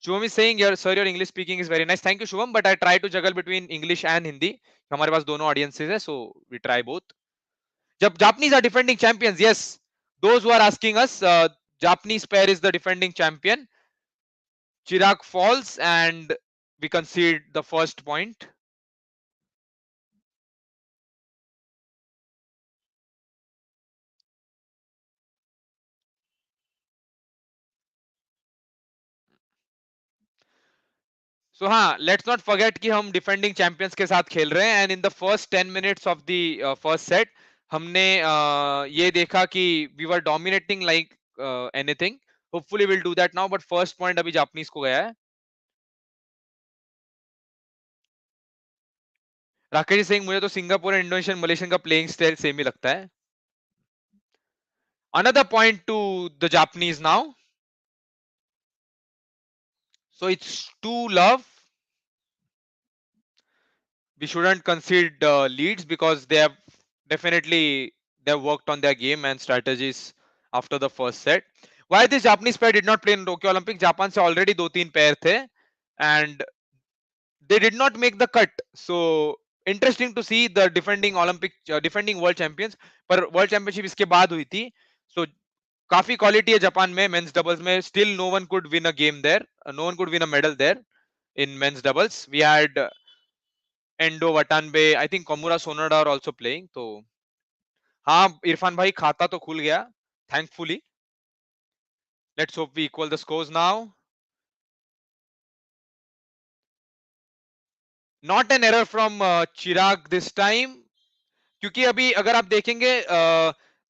Shubham is saying, sir, your English speaking is very nice. Thank you, Shubham. But I try to juggle between English and Hindi. हमारे पास दोनों audiences है, so we try both. जब Japanese are defending champions, yes. Those who are asking us, Japanese pair is the defending champion. Chirag falls and we concede the first point. So हाँ, let's not forget कि हम defending champions के साथ खेल रहे हैं. And in the first 10 minutes of the first set हमने ये देखा कि we were dominating like anything. Hopefully will do that now. But first point अभी जापानीज को गया है. राकेश सिंह, मुझे तो सिंगापुर एंड इंडोनेशियन मलेशियन का प्लेइंग स्टाइल सेम ही लगता है. Another point to the Japanese now. So it's two love. We shouldn't concede leads because they have definitely they've worked on their game and strategies after the first set. Why this Japanese pair did not play in Tokyo Olympics? Japan से already दो तीन pair थे and they did not make the cut. So interesting to see the defending world champions. पर world championship इसके बाद हुई थी. So काफी quality है जापान में men's doubles में. Still no one could win a game there. No one could win a medal there in men's doubles. We had Endo Watanabe, I think Komura Sonoda are also playing. तो हाँ इरफान भाई, खाता तो खुल गया thankfully. Let's hope we equal the scores now. Not an error from Chirag this time, क्योंकि अभी अगर आप देखेंगे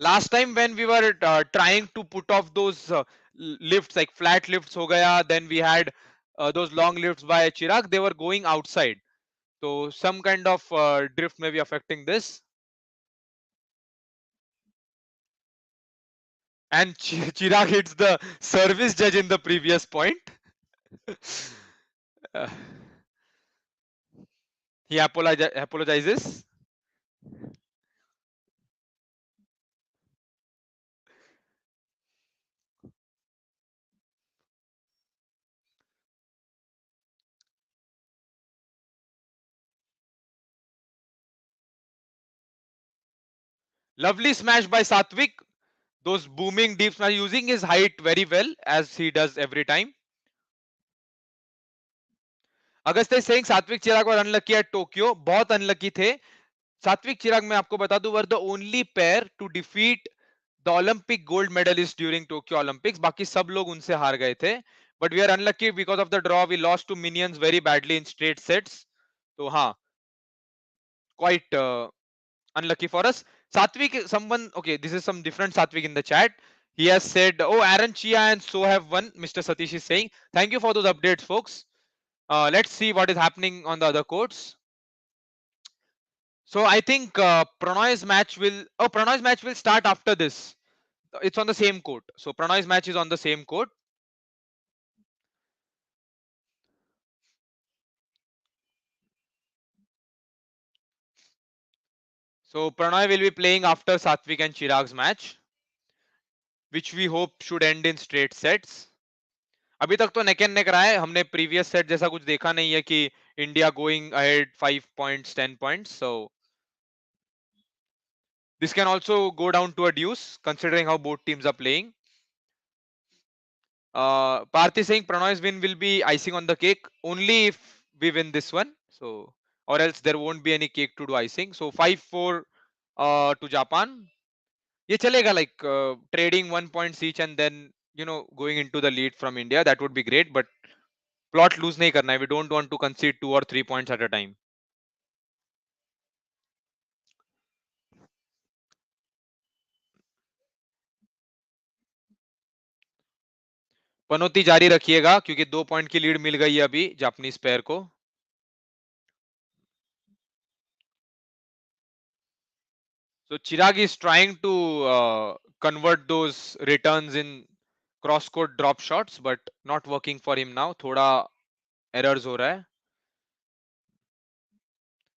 last time when we were trying to put off those lifts like flat lifts हो गया, then we had those long lifts by Chirag, they were going outside, so some kind of drift may be affecting this. And Chirag hits the service judge in the previous point. Uh, he apologizes. Lovely smash by Satwik. Those booming deep smash, using his height very well as he does every time. August is saying Satwik Chirag were unlucky at Tokyo, बहुत unlucky थे. सात्विक चिराग मैं आपको बता दूं were the only pair to defeat the Olympic gold medalist during Tokyo Olympics. बाकी सब लोग उनसे हार गए थे. But we are unlucky because of the draw. We lost to Minions very badly in straight sets. तो हाँ, quite unlucky for us. Satvik, someone, okay, this is some different Satvik in the chat. He has said, oh, Aaron Chia and so have won. Mr. Satish is saying, thank you for those updates, folks. Let's see what is happening on the other courts. So I think Pranoy's match will start after this. It's on the same court. So Pranoy's match is on the same court. So Pranoy will be playing after Satvik and Chirag's match, which we hope should end in straight sets. अभी तक तो neck and neck रहा है. हमने previous set जैसा कुछ देखा नहीं है कि India going ahead 5 points 10 points. So this can also go down to a deuce considering how both teams are playing. Parth is saying Pranoy's win will be icing on the cake only if we win this one. So or else there won't be any cake to do icing. So 5-4 to Japan. ये चलेगा, like trading 1 points each and then going into the lead from India. That would be great, but plot lose नहीं करना है. We don't want to concede 2 or 3 points at a time. पनौती जारी रखिएगा क्योंकि 2 point की लीड मिल गई है अभी जापानीज पेयर को. So Chirag is trying to convert those returns in cross court drop shots, but not working for him now. थोड़ा errors हो रहा है.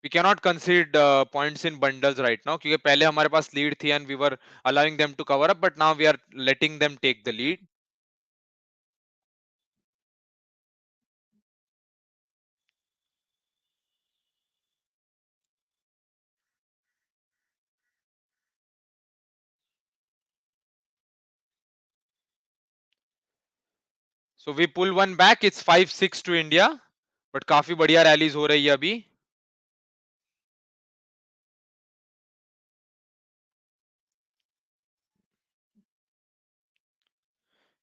We cannot concede points in bundles right now क्योंकि पहले हमारे पास lead थी and we were allowing them to cover up, but now we are letting them take the lead. So we pull one back. It's 5-6 to India, but काफी बढ़िया rallies हो रही है अभी.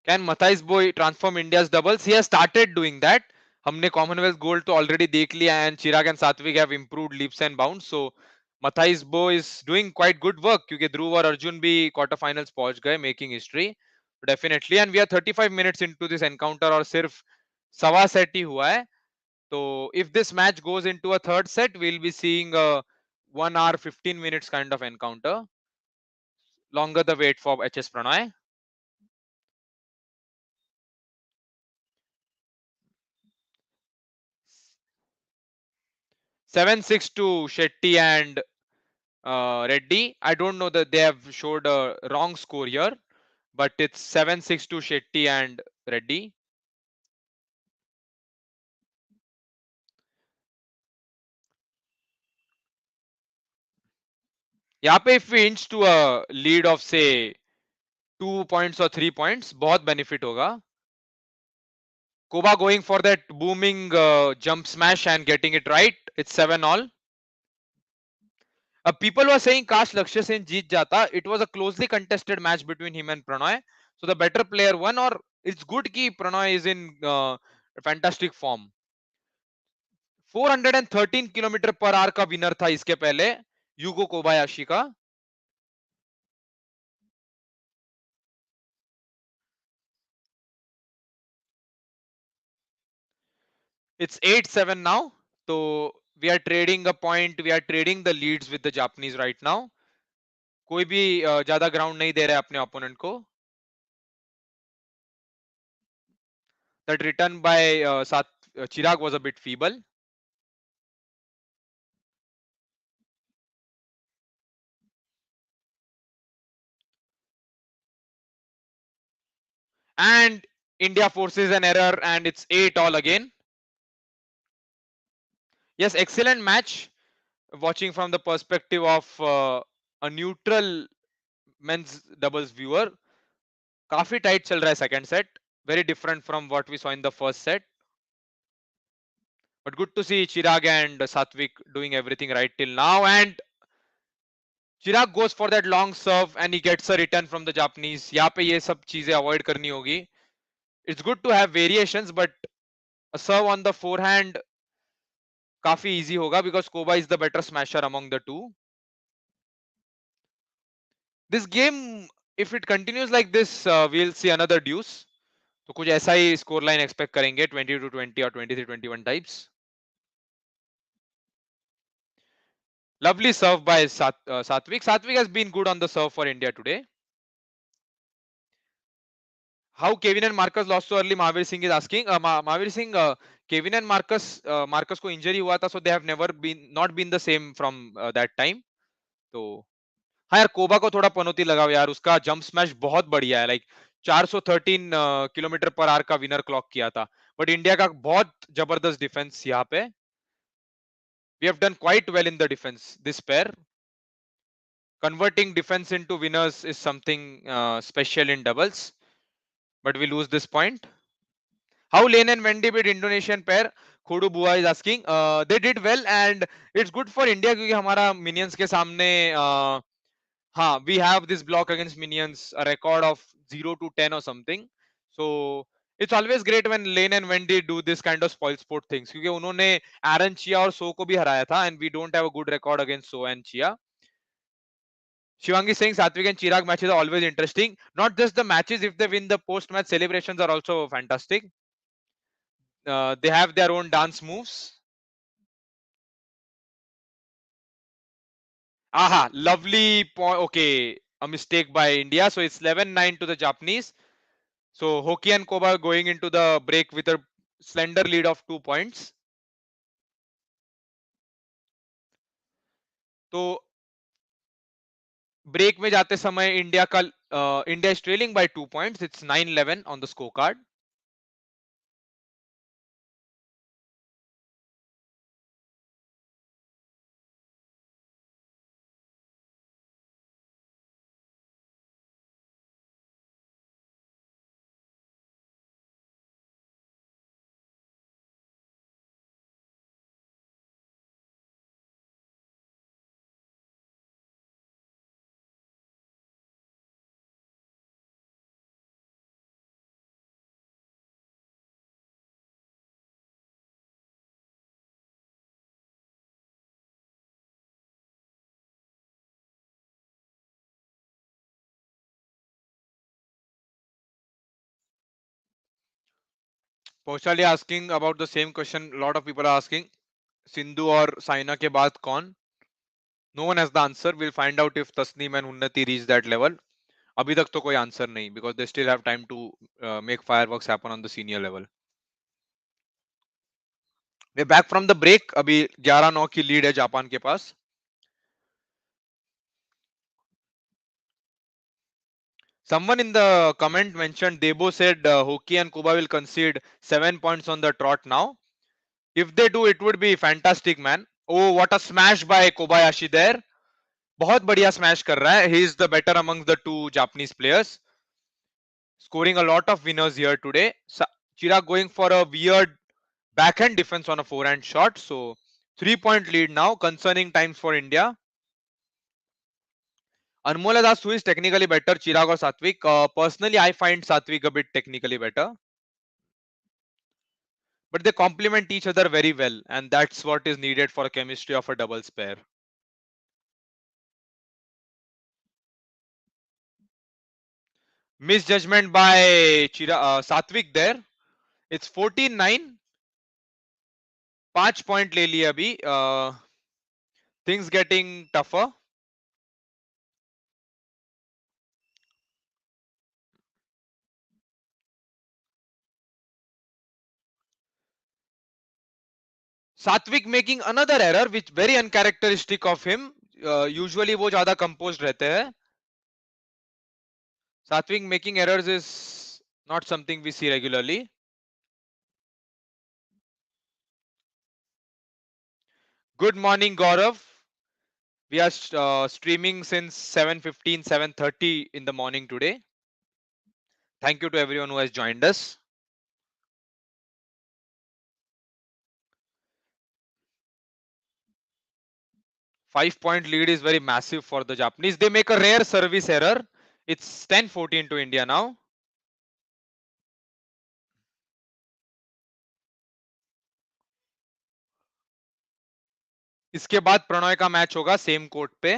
Can Mathais boy transform India's doubles? He has started doing that. हमने Commonwealth Gold तो already देख लिया and Chirag and Satwik have improved leaps and bounds. So Mathais boy is doing quite good work क्योंकि ध्रुव और अर्जुन भी quarter finals पहुंच गए, making history definitely. And we are 35 minutes into this encounter और सिर्फ सवा सेट ही हुआ है. तो if this match goes into a third set, we'll be seeing a 1 hour 15 minutes kind of encounter. Longer the wait for HS Prannoy. 7-6 to Shetty and Reddy. I don't know that they have showed a wrong score here, but it's 7-6 to Shetty and Reddy. यहाँ पे if we inch to a lead of say 2 points or 3 points, बहुत benefit होगा. Koba going for that booming jump smash and getting it right. It's 7-all. People were saying काश लक्ष्य सेन जीत जाता. It was a closely contested match between him and Prannoy. So the better player won, or it's good कि Prannoy is in fantastic form. 413 kilometre per hour का winner था इसके पहले यूगो Kobayashi का. It's 8-7 now. So we are trading a point. We are trading the leads with the Japanese right now. कोई भी ज्यादा ground नहीं दे रहा है अपने ओपोनेंट को. That return by Chirag was a bit feeble. And India forces an error and it's 8-all again. Yes, excellent match. Watching from the perspective of a neutral men's doubles viewer. काफी tight चल रहा है second set. Very different from what we saw in the first set. But good to see Chirag and Satwik doing everything right till now. And Chirag goes for that long serve and he gets a return from the Japanese. यहाँ पे ये सब चीजें avoid करनी होगी. It's good to have variations, but a serve on the forehand काफी easy होगा because Koba is the better smasher among the two. This game, if it continues like this, we'll see another deuce. तो कुछ ऐसा ही score line expect करेंगे 20-20 और 23-21 types. Lovely serve by Satwik. Satwik has been good on the serve for India today. How Kevin and Marcus lost so early? Mahavir Singh is asking. Mahavir Singh, Kevin and Marcus को injury हुआ था, so they have never been not been the same from that time. तो हाँ यार, कोबा को थोड़ा पनौती लगाओ यार. उसका जंप स्मैश बहुत बढ़िया है. लाइक 413 किलोमीटर पर आवर का विनर क्लॉक किया था. बट इंडिया का बहुत जबरदस्त डिफेंस यहाँ पे. We have done quite well in the defense. This pair. Converting defense into winners is something special in doubles. But we lose this point. How Lane and Wendy beat Indonesian pair? Khodu Bua is asking. They did well and it's good for India क्योंकि हमारा minions के सामने हाँ, we have this block against minions, a record of 0 to 10 or something. So it's always great when Lane and Wendy do this kind of spoil sport things क्योंकि उन्होंने Aaron Chia और So को भी हराया था and we don't have a good record against So and Chia. Shivangi saying Satwik and Chirag matches are always interesting. Not just the matches, if they win, the post-match celebrations are also fantastic. They have their own dance moves. Aha, lovely point. Okay, a mistake by India. So it's 11-9 to the Japanese. So Hoki and Koba going into the break with a slender lead of 2 points. तो break में जाते समय India is trailing by 2 points. It's 9-11 on the scorecard. Paushali asking about the same question. A lot of people are asking. Sindhu और साइना के बाद कौन? No one has the answer. We'll find out if Tasneem and Unnati reach that level. अभी तक तो कोई answer नहीं because they still have time to make fireworks happen on the senior level. We're back from the break. अभी 11-9 की lead है Japan के पास. Someone in the comment mentioned Debo said Hoki and Kuba will concede 7 points on the trot now. If they do, it would be fantastic, man. Oh, what a smash by Kobayashi there. बहुत बढ़िया smash कर रहा है. He is the better amongst the two Japanese players. Scoring a lot of winners here today. Chirag going for a weird backhand defense on a forehand shot. So 3-point lead now. Concerning times for India. Anmol has asked who is technically better, Chirag or Satwik. Personally, I find Satwik a bit technically better. but they complement each other very well, and that's what is needed for a chemistry of a doubles pair. Misjudgment by Satwik there. It's 14-9. 5 point ले लिए अभी. Things getting tougher. Satwik making another error, which very uncharacteristic of him. Usually वो ज़्यादा composed रहते हैं. Satwik making errors is not something we see regularly. Good morning, Gaurav. We are streaming since 7:15, 7:30 in the morning today. Thank you to everyone who has joined us. Five-point lead is very massive for the Japanese. They make a rare service error. It's 10-14 to India now. इसके बाद प्रणॉय का match होगा same court पे.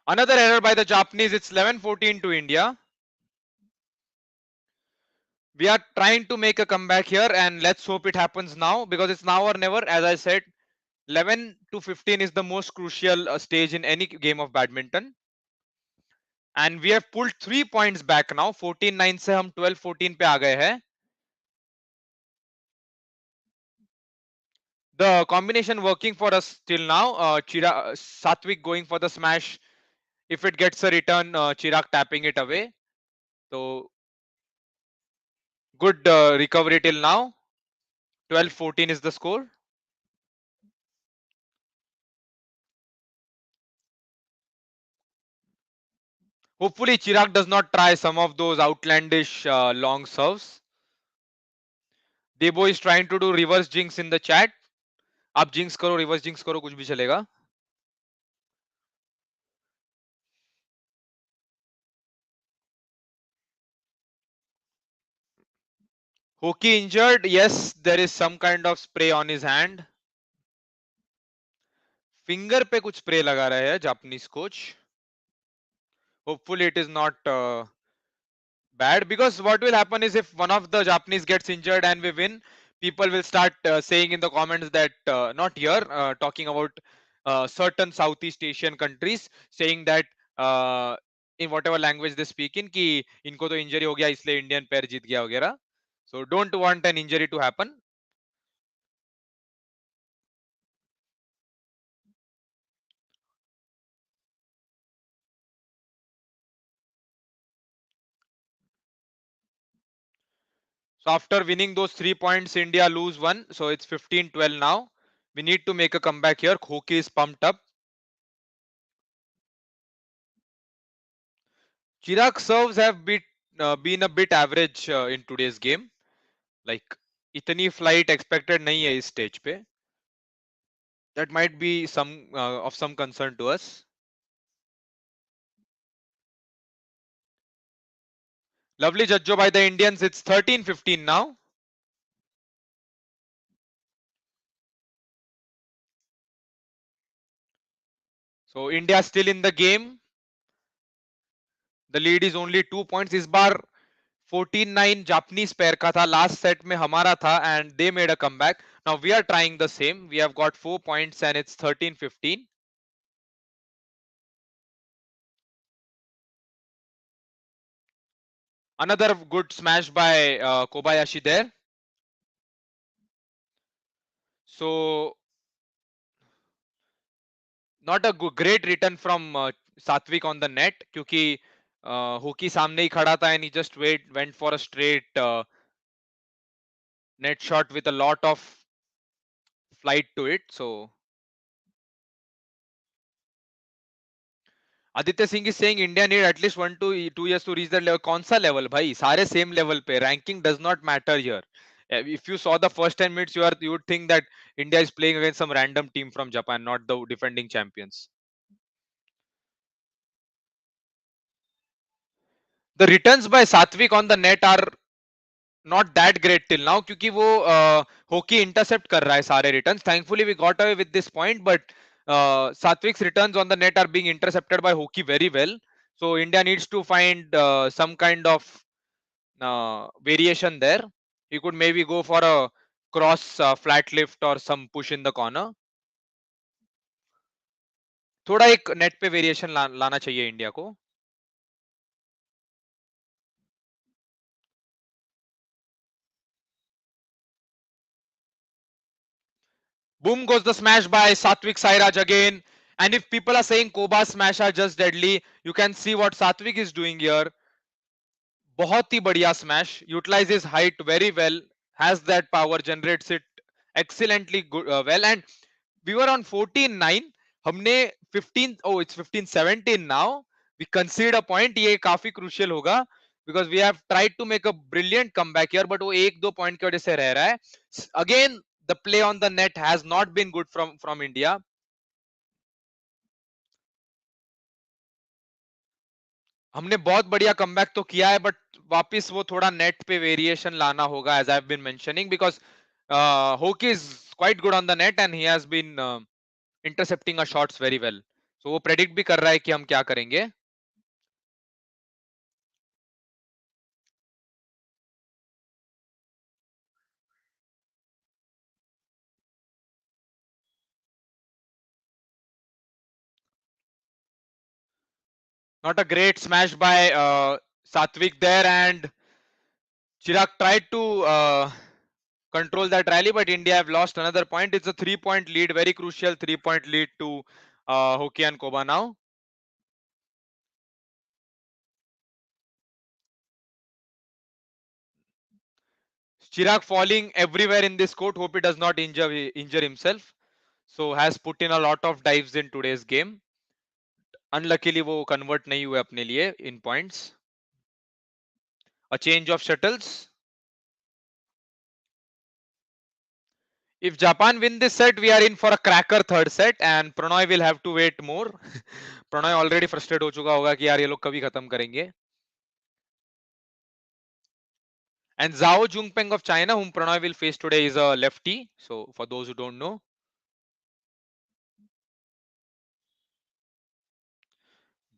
Another error by the Japanese. It's 11-14 to India. We are trying to make a comeback here, and let's hope it happens now, because it's now or never. As I said, 11 to 15 is the most crucial stage in any game of badminton. And we have pulled 3 points back now. 14-9 से हम 12-14 पे आ गए हैं. The combination working for us till now. Satwik going for the smash. If it gets a return, Chirag tapping it away. So good recovery till now. 12-14 is the score. Hopefully Chirag does not try some of those outlandish long serves. Debo is trying to do reverse jinx in the chat. आप jinx करो, reverse jinx करो, कुछ भी चलेगा. Hoki injured. Yes, there is some kind of spray on his hand. Finger पे कुछ spray लगा रहे हैं Japanese coach. Hopefully it is not bad, because what will happen is if one of the Japanese gets injured and we win, people will start saying in the comments that not here, talking about certain Southeast Asian countries, saying that in whatever language they speak in कि इनको तो injury हो गया इसलिए Indian pair जीत गया वगैरह. So don't want an injury to happen. So after winning those 3 points, India lose one. So it's 15-12 now. We need to make a comeback here. Hoki is pumped up. Chirag serves have been a bit average in today's game. Like इतनी flight expected नहीं है इस stage पे. That might be some of some concern to us. Lovely judge by the Indians. It's 13-15 now. So India still in the game. The lead is only 2 points. इस बार 14-9 Japanese pair का था. Last set में हमारा था and they made a comeback. Now we are trying the same. We have got 4 points and it's 13-15. Another good smash by Kobayashi there. So not a great return from Satwik on the net, क्योंकि होकी सामने ही खड़ा था and he just went for a straight net shot with a lot of flight to it. So Aditya Singh is saying India need at least 1 to 2 years to reach that level. कौन सा level भाई? सारे same level पे. Ranking does not matter here. If you saw the first 10 minutes, you would think that India is playing against some random team from Japan, not the defending champions. The returns by Satwik on the net are not that great till now, क्योंकि वो होकी intercept कर रहा है सारे returns. Thankfully we got away with this point, but Satwik's returns on the net are being intercepted by hockey very well. So India needs to find some kind of variation there. He could maybe go for a cross flat lift or some push in the corner. थोड़ा एक net पे variation लाना चाहिए India को. Boom goes the smash by Satwik Sairaj again. And if people are saying Koba's smash are just deadly, you can see what Satwik is doing here. बहुत ही बढ़िया smash. Utilizes height very well. Has that power. Generates it excellently good, well. And we were on 14-9. हमने 15. Oh, it's 15-17 now. We concede a point. ये काफी crucial होगा. Because we have tried to make a brilliant comeback here, but वो एक दो point की वजह से रह रहा है. Again, the play on the net has not been good from India. हमने बहुत बढ़िया कमबैक तो किया है, बट वापस वो थोड़ा नेट पे वेरिएशन लाना होगा, as I've been mentioning, because Hoki is quite good on the net and he has been intercepting our shots very well. So वो predict भी कर रहा है कि हम क्या करेंगे. Not a great smash by Satwik there, and Chirag tried to control that rally, but India have lost another point. It's a 3-point lead, very crucial 3-point lead to Hoki and Koba now. Chirag falling everywhere in this court. Hope he does not injure himself. So has put in a lot of dives in today's game. Unluckily वो convert नहीं हुए अपने लिए in points. A change of shuttles. If Japan win this set, we are in for a cracker third set, and Prannoy will have to wait more. Prannoy already frustrated हो चुका होगा कि यार ये लोग कभी खत्म करेंगे. And Zhao Jungpeng of China, whom Prannoy will face today, is a lefty. So for those who don't know.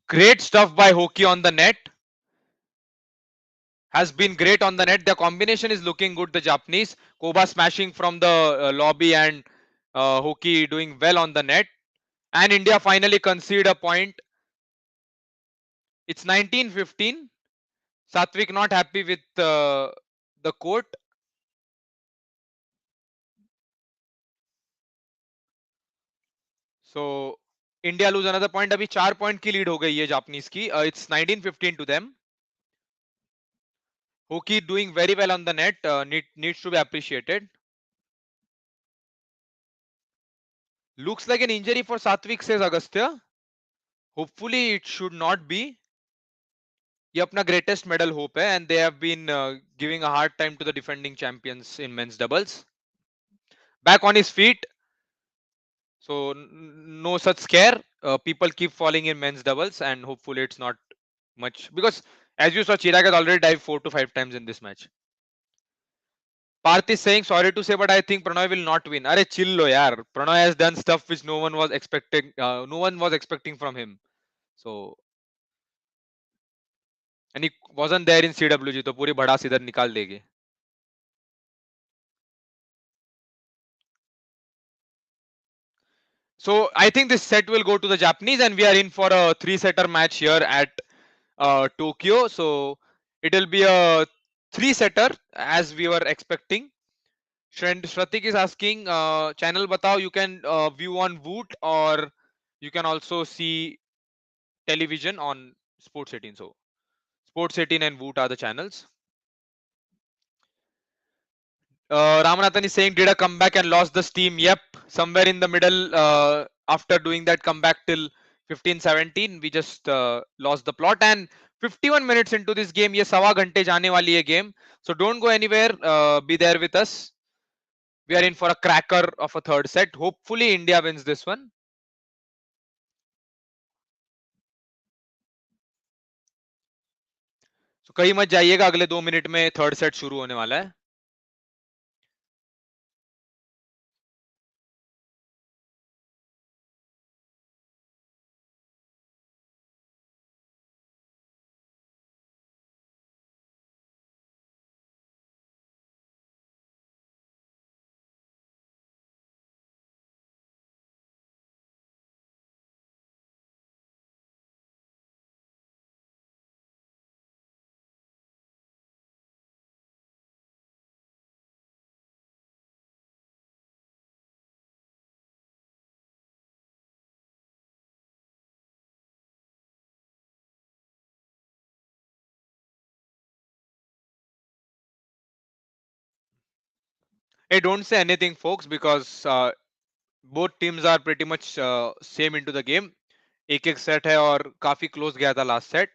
Great stuff by Hoki on the net. Has been great on the net. The combination is looking good. The Japanese. Koba smashing from the lobby, and Hoki doing well on the net. And India finally concede a point. It's 19-15. Satwik not happy with the court. So India lose another point. अभी 4 point की lead हो गई है Japanese की. It's 19-15 to them. Hoki doing very well on the net. Needs to be appreciated. Looks like an injury for Satwik, says Agastya. Hopefully it should not be. ये अपना greatest medal hope है, and they have been giving a hard time to the defending champions in men's doubles. Back on his feet. So no such scare. People keep falling in men's doubles, and hopefully it's not much, because as you saw, Chirag has already dived 4 to 5 times in this match. Parth is saying sorry to say, but I think Prannoy will not win. Arey chill lo yaar. Prannoy has done stuff which no one was expecting. No one was expecting from him. So and he wasn't there in CWG, तो पूरी भड़ास इधर निकाल देगी. So I think this set will go to the Japanese, and we are in for a 3-setter match here at Tokyo. So it'll be a 3-setter as we were expecting. Shratik is asking, channel batao, you can view on Voot, or you can also see television on Sports 18. So Sports 18 and Voot are the channels. Ramanathan is saying, did a comeback and lost the steam? Yep, somewhere in the middle, after doing that comeback till 15-17, we just lost the plot. And 51 minutes into this game. ये सवा घंटे जाने वाली है game. So don't go anywhere. Be there with us. We are in for a cracker of a third set. Hopefully India wins this one. So कहीं मत जाइएगा, अगले 2 मिनट में थर्ड सेट शुरू होने वाला है. Hey, don't say anything, folks, because both teams are pretty much same into the game. एक एक सेट है और काफी क्लोज गया था last set.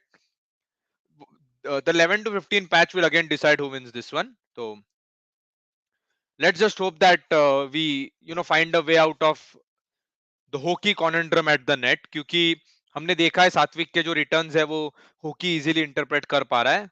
The 11 to 15 patch will again decide who wins this one. So let's just hope that we find a way out of the hokey conundrum at the net, क्योंकि हमने देखा है सात्विक के जो रिटर्न्स है वो हॉकी इजीली इंटरप्रेट कर पा रहा है.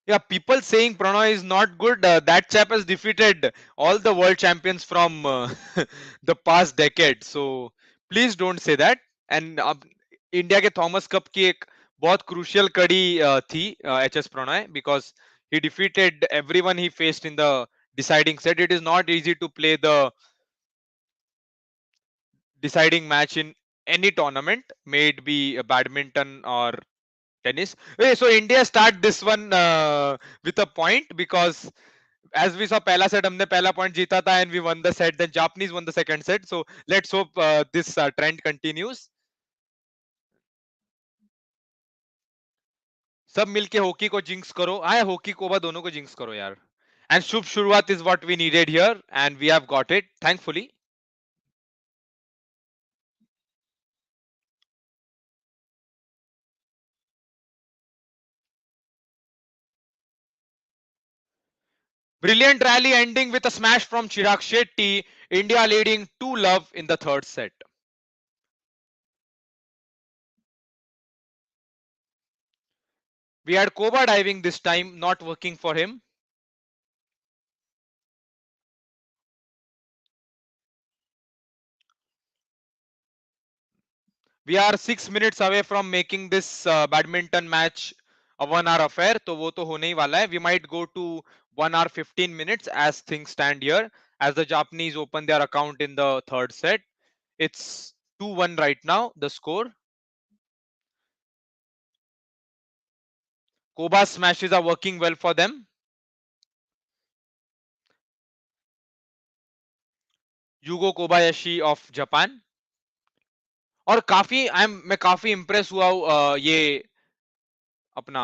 Yeah, people saying Prannoy is not good. That chap has defeated all the world champions from the past decade. So please don't say that. And India के थॉमस कप की एक बहुत crucial कड़ी थी HS Prannoy, because he defeated everyone he faced in the deciding set. It is not easy to play the deciding match in any tournament, may it be badminton or tennis. Hey, so India start this one with a point, because as we saw पहला set हमने पहला point जीता था and we won the set. Then Japanese won the second set. So let's hope this trend continues. सब मिलके hockey को jinx करो. आए हॉकी कोबा दोनों को जिंक्स करो यार. And शुभ शुरुआत is what we needed here, and we have got it, thankfully. Brilliant rally ending with a smash from Chirag Shetty. India leading 2-love in the third set. We had Koba diving this time, not working for him. We are 6 minutes away from making this badminton match a 1 hour affair. तो वो तो होने ही वाला है. We might go to 1 hour 15 minutes as things stand here, as the Japanese open their account in the third set. It's 2-1 right now, the score. Koba's smashes are working well for them. Yugo Kobayashi of Japan. और मैं काफी impress हुआ हूँ ये अपना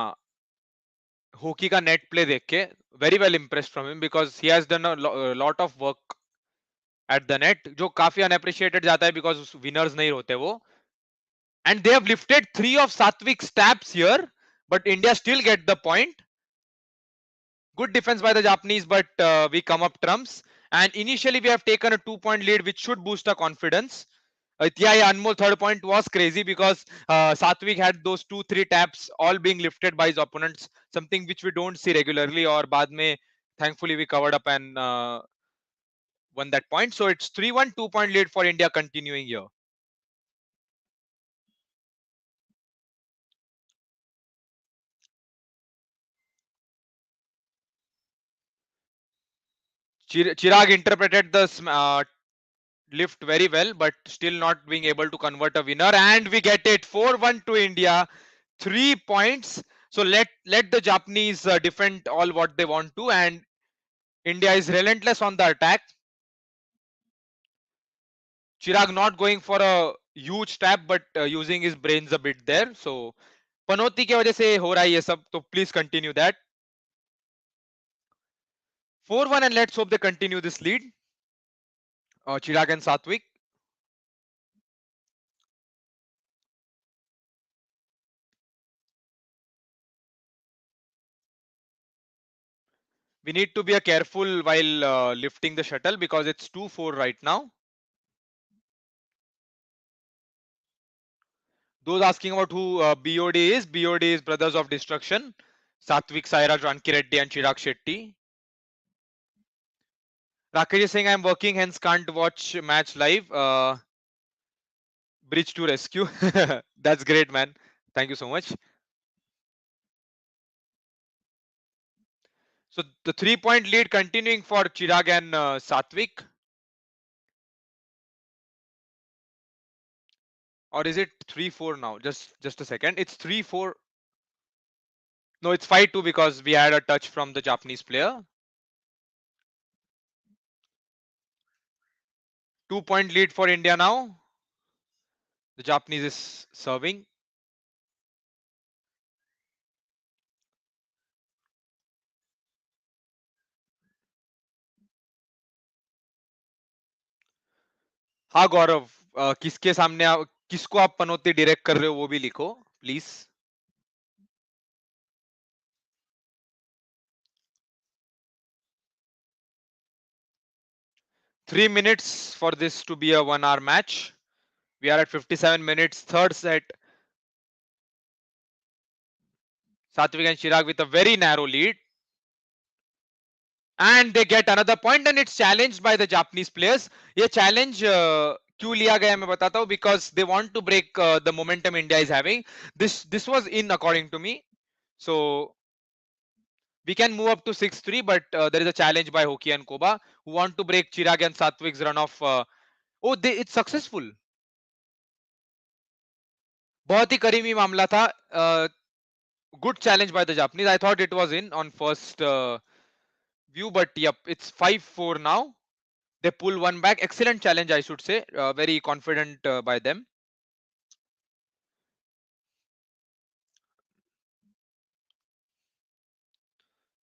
hockey का net play देख के. Very well impressed from him, because he has done a lot of work at the net, जो काफी अनएप्रिशिएटेड जाता है बिकॉज विनर्स नहीं होते वो. And they have lifted 3 of Satwik's taps here, but India still get the point. Good defense by the Japanese, but we come up trumps. And initially we have taken a 2-point lead, which should boost our confidence. Yeah, Anmol third point was crazy, because Satwik had those 2-3 taps all being lifted by his opponents, something which we don't see regularly. Or baad mein, thankfully we covered up and won that point. So it's 3-1, 2-point lead for India continuing here. Chirag interpreted the lift very well, but still not being able to convert a winner. And we get it, 4-1 to India, 3 points. So let the Japanese defend all what they want to, and India is relentless on the attack. Chirag not going for a huge tap, but using his brains a bit there. So पनौती की वजह से हो रहा है ये सब, तो please continue that. 4-1, and let's hope they continue this lead. Chirag and Satwik. We need to be careful while lifting the shuttle because it's 2-4 right now. Those asking about who BOD is, BOD is Brothers of Destruction. Satwik, Sairaj, Ranki Reddy and Chirag Shetty. Rakesh is saying I'm working, hence can't watch match live. Bridge to rescue. That's great, man. Thank you so much. So the 3-point lead continuing for Chirag and Satwik. Or is it 3-4 now? Just a second. It's 3-4. No, it's 5-2 because we had a touch from the Japanese player. 2-point lead for India now. The Japanese is serving. हाँ गौरव, किसके सामने किसको आप पनौती direct कर रहे हो वो भी लिखो please. 3 minutes for this to be a 1 hour match. We are at 57 minutes, third set. Satwik and Chirag with a very narrow lead. And they get another point and it's challenged by the Japanese players. ये challenge क्यों लिया गया मैं बताता हूँ, because they want to break the momentum India is having. This was in according to me. So we can move up to 6-3, but there is a challenge by Hoki and Koba who want to break Chirag and Satwik's run off. It's successful. बहुत ही करीबी मामला था. Good challenge by the Japanese. I thought it was in on first view, but yep, it's 5-4 now. They pull one back. Excellent challenge, I should say. Very confident by them.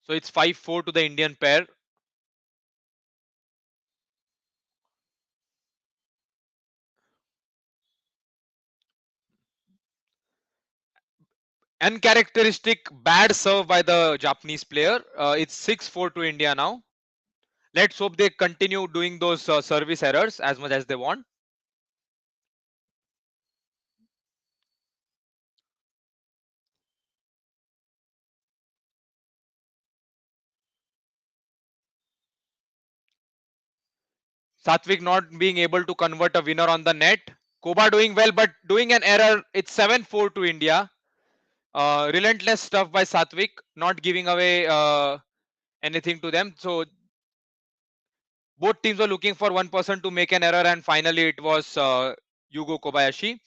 So it's 5-4 to the Indian pair. Uncharacteristic bad serve by the Japanese player. It's 6-4 to India now. Let's hope they continue doing those service errors as much as they want. Satwik not being able to convert a winner on the net. Koba doing well, but doing an error. It's 7-4 to India. Relentless stuff by Satwik, not giving away anything to them. So both teams were looking for one person to make an error, and finally it was Yugo Kobayashi.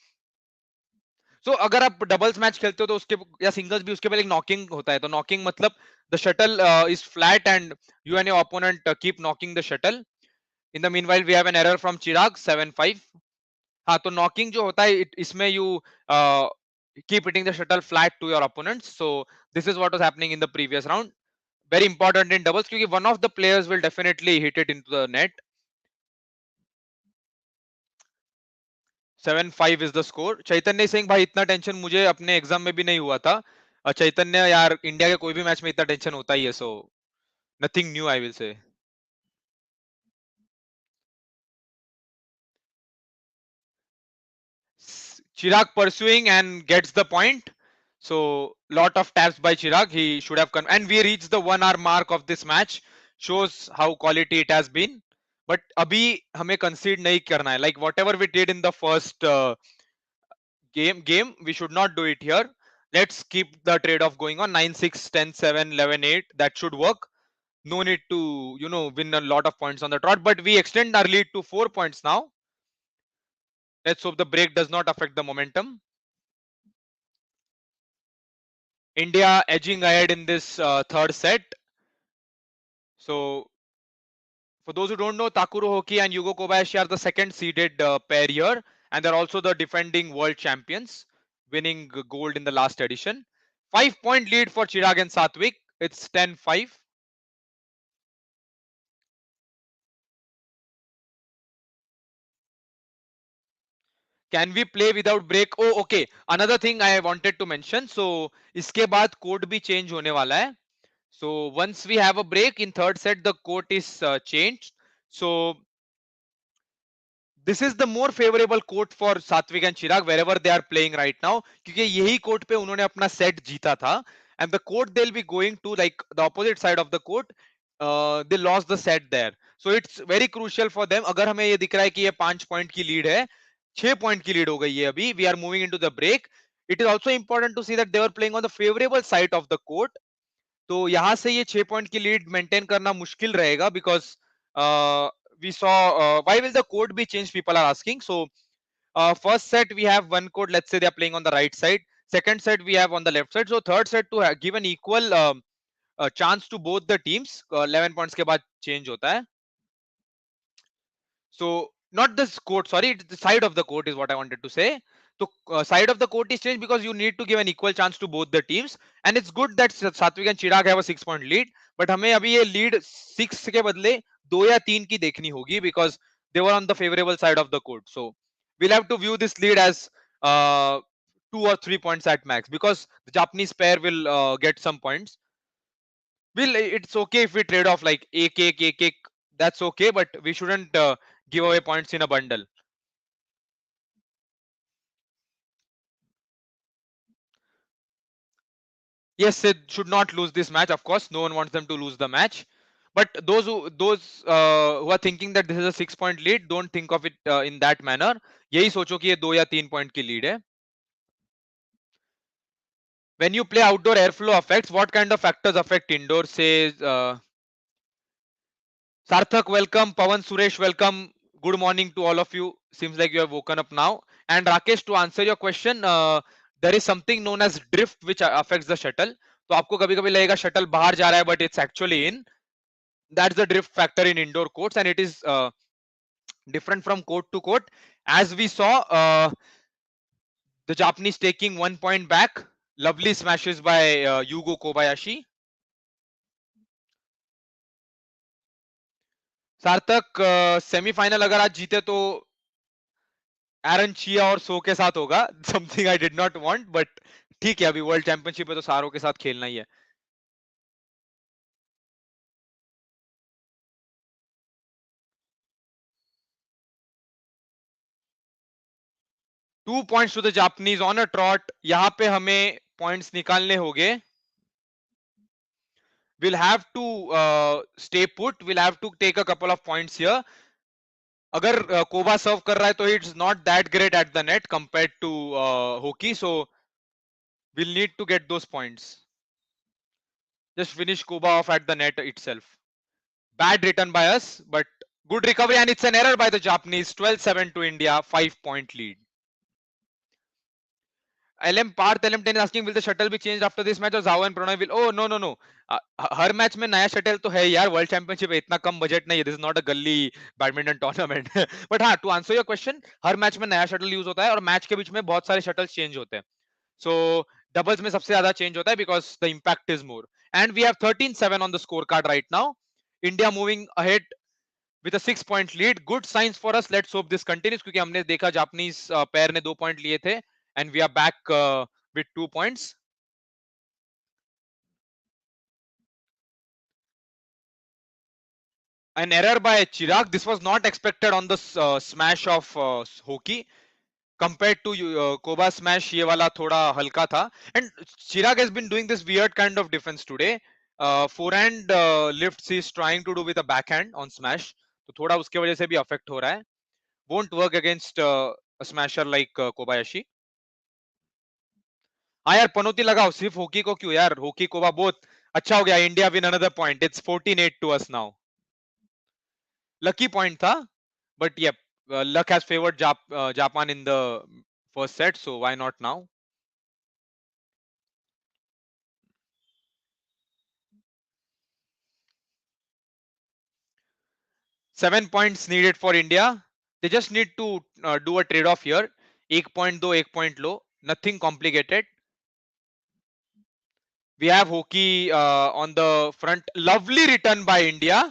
So अगर आप doubles match खेलते हो तो उसके या singles भी उसके पहले एक नॉकिंग होता है. तो नॉकिंग मतलब the shuttle is flat and you and your opponent keep knocking the shuttle. In the meanwhile we have an error from Chirag 7-5. हाँ, तो नॉकिंग जो होता है इसमें you keep hitting the shuttle flat to your opponents. So this is what was happening in the previous round. Very important in doubles because one of the players will definitely hit it into the net. 7-5 is the score. चैतन्य सिंह भाई इतना tension मुझे अपने exam में भी नहीं हुआ था. चैतन्य यार इंडिया के कोई भी मैच में इतना टेंशन होता ही है. So nothing new I will say. Chirag pursuing and gets the point. So lot of taps by Chirag. He should have come. And we reached the 1 hour mark of this match. Shows how quality it has been. But अभी हमें concede नहीं करना है. Like whatever we did in the first game, we should not do it here. Let's keep the trade-off going on. 9-6, 10-7, 11-8. That should work. No need to, win a lot of points on the trot. But we extend our lead to 4 points now. Let's hope the break does not affect the momentum. India edging ahead in this third set. So, for those who don't know, Takuro Hoki and Yugo Kobayashi are the second seeded pair here, and they're also the defending world champions, winning gold in the last edition. 5-point lead for Chirag and Satwik. It's 10-5. Can we play without break? Oh, okay. Another thing I wanted to mention. So इसके बाद court भी change होने वाला है. So once we have a break in third set, the court is changed. So this is the more favorable court for Satwik and Chirag wherever they are playing right now, क्योंकि यही court पे उन्होंने अपना set जीता था. And the court they'll be going to, like the opposite side of the court, they lost the set there. So it's very crucial for them. अगर हमें ये दिख रहा है कि ये 5 पॉइंट की लीड है, 6 पॉइंट की लीड हो गई है अभी. We are moving into the break. It is also important to see that they were playing on the favorable side of the court. तो यहां से ये 6 पॉइंट की लीड मेंटेन करना मुश्किल रहेगा, because we saw why will the code be changed, people are asking. So first set we have one code, let's say they are playing on the right side. Second set we have on the left side. So third set to give an equal chance to both the teams, 11 points के बाद change होता है. So not this court, sorry, it's the side of the court is what I wanted to say. So side of the court is changed because you need to give an equal chance to both the teams, and it's good that Satwik and Chirag have a 6 point lead. But हमें अभी ये lead 6 के बदले 2 या 3 की देखनी होगी, because they were on the favorable side of the court. So we'll have to view this lead as 2 or 3 points at max, because the Japanese pair will get some points. It's okay if we trade off like a. That's okay, but we shouldn't give away points in a bundle. Yes, they should not lose this match. Of course, no one wants them to lose the match. But those who are thinking that this is a 6 point lead, don't think of it in that manner. यही सोचो कि ये 2 या 3 point की lead है. When you play outdoor airflow effects, what kind of factors affect indoor? Says Sarthak, welcome. Pawan, Suresh, welcome. Good morning to all of you. Seems like you have woken up now. And Rakesh, to answer your question, there is something known as drift which affects the shuttle. तो आपको कभी कभी लगेगा shuttle बाहर जा रहा है, but it's actually in. That's the drift factor in indoor courts, and it is different from court to court. As we saw, the Japanese taking 1 point back. Lovely smashes by Yugo Kobayashi. सार्थक, semifinal अगर आज जीते तो एरन chia और सो के साथ होगा. Something I did not want, but ठीक है, अभी वर्ल्ड चैंपियनशिप है तो सारों के साथ खेलना ही है. Two points to the Japanese on a trot. यहाँ पे हमें पॉइंट्स निकालने होंगे. we'll have to stay put. we'll have to take a couple of points here. अगर कोबा सर्व कर रहा है तो it's not that great at the net compared to Hoki. सो we'll need to get those points. Just finish Koba off at the net itself. Bad return by us, but good recovery, and it's an error by the Japanese. 12-7 to India, 5 point lead. LM Parth, LM10 is asking, will the shuttle be changed after this match or Zhao and Prannoy will? Oh, no, no, no. Her match में नया shuttle तो है यार. World championship है, इतना कम budget नहीं है. This is not a गली बैडमिंटन टूर्नामेंट. बट हाँ, टू आंसर योर क्वेश्चन, हर मैच में नया शटल यूज होता है और मैच के बीच में बहुत सारे शटल्स चेंज होते हैं. सो डबल्स में सबसे ज्यादा चेंज होता है because the impact is more. And we have 13-7 on the score card right now. India moving ahead with a 6 point lead. Good signs for us. Let's hope this continues, क्योंकि हमने देखा Japanese पैर ने 2 point लिए थे, and we are back with 2 points. An error by Chirag. This was not expected on the smash of hockey. Compared to Koba smash, ये वाला थोड़ा हल्का था. And Chirag has been doing this weird kind of defense today. Forehand lifts he is trying to do with a backhand on smash. तो थोड़ा उसके वजह से भी affect हो रहा है. Won't work against a smasher like Kobayashi. हाँ यार, पनौती लगाओ. सिर्फ हॉकी को क्यों यार, हॉकी कोबा बहुत अच्छा हो गया. India win another point. It's 14-8 to us now. Lucky point था, बट ये luck has favored Japan in the first set, so why not now? Seven points needed for India. They just need to do a trade off here. एक point दो, एक point low. Nothing complicated. We have hockey on the front. Lovely return by India.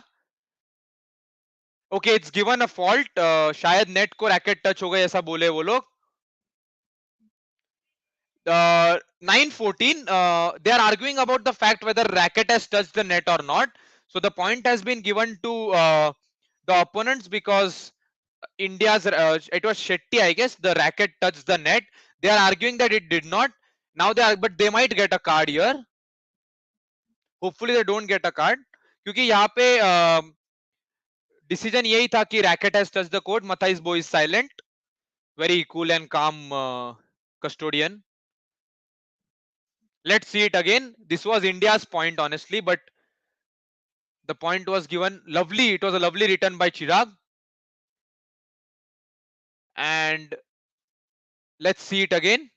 Okay, it's given a fault. शायद net को racket touch हो गया ऐसा बोले वो लोग. 9-14. They are arguing about the fact whether racket has touched the net or not. So the point has been given to the opponents because India's it was Shetty, I guess. The racket touched the net. They are arguing that it did not. Now they are, but they might get a card here. Hopefully they don't get a card क्योंकि यहाँ पे decision यही था कि racket has touched the court. Mathai's boy is silent. Very cool and calm custodian. Let's see it again. This was India's point, honestly, but the point was given. Lovely. It was a lovely return by Chirag. And let's see it again.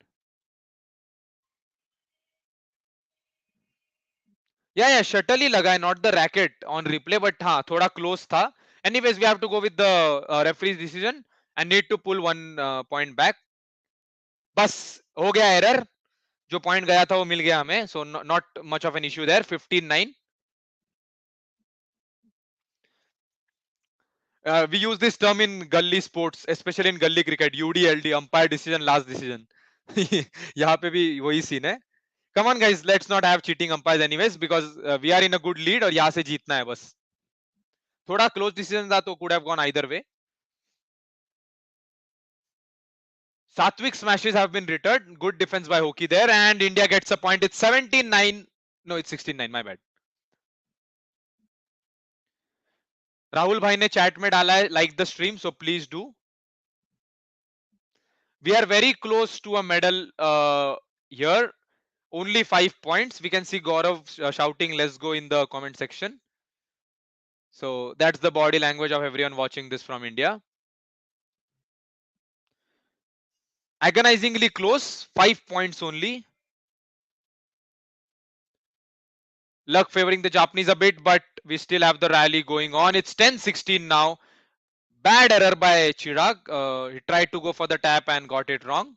Yeah, shuttle ही लगा है, not the racket on replay, but हाँ थोड़ा close था. Anyways, we have to go with the referee's decision and need to pull 1 point back. बस हो गया error. जो point गया था वो मिल गया हमें. So not much of an issue there. 15-9. We use this term in gully sports, especially in gully cricket. UDLD, umpire decision, last decision. यहाँ पे भी वही सीन है. Come on guys, let's not have cheating umpires anyways because we are in a good lead और यहाँ से जीतना है बस. थोड़ा close decision था तो could have gone either way. Satwik smashes have been returned. Good defense by Hoki there, and India gets a point. It's 17-9. No, it's 16-9. My bad. Rahul भाई ने chat में डाला है like the stream, so please do. We are very close to a medal here. Only 5 points. We can see Gaurav shouting "Let's go" in the comment section. So that's the body language of everyone watching this from India. Agonizingly close. 5 points only. Luck favoring the Japanese a bit, but we still have the rally going on. It's 10-16 now. Bad error by Chirag. He tried to go for the tap and got it wrong.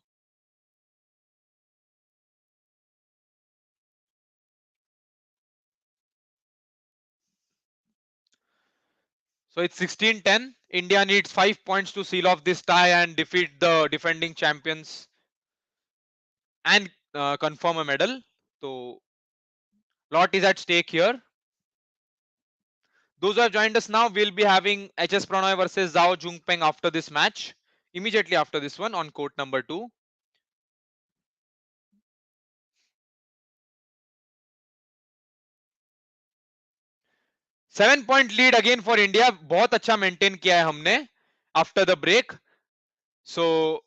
So it's 16-10. India needs 5 points to seal off this tie and defeat the defending champions and confirm a medal. So lot is at stake here. Those who have joined us now will be having HS Prannoy versus Zhao Jungpeng after this match. Immediately after this one on court number 2. Seven-point lead again for India. बहुत अच्छा maintain किया है हमने after the break. So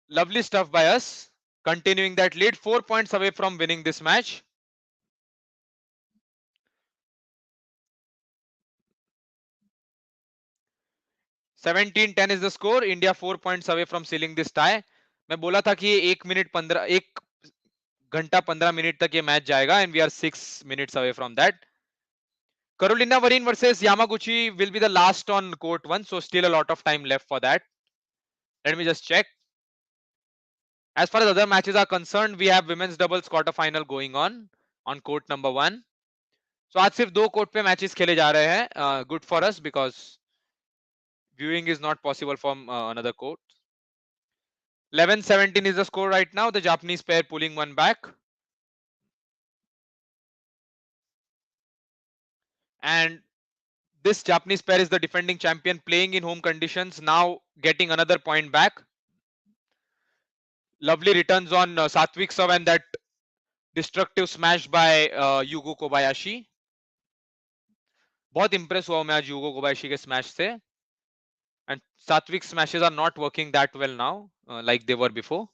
lovely stuff by us. Continuing that lead, 4 points away from winning this match. 17-10 is the score. India 4 points away from sealing this tie. मैं बोला था कि 1 घंटा 15 मिनट तक ये मैच जाएगा and we are 6 minutes away from that. Carolina Marin versus Yamaguchi will be the last on court 1, so still a lot of time left for that. Let me just check. As far as other matches are concerned, we have women's doubles quarter final going on court number 1. So आज सिर्फ 2 court पे matches खेले जा रहे हैं. Good for us because viewing is not possible from another court. 11-17 is the score right now. The Japanese pair pulling one back. And this Japanese pair is the defending champion playing in home conditions, now getting another point back. Lovely returns on Satwik serve and that destructive smash by Yugo Kobayashi. बहुत impress हुआ मैं आज Yugo Kobayashi के smash से. And Satwik's smashes are not working that well now, like they were before.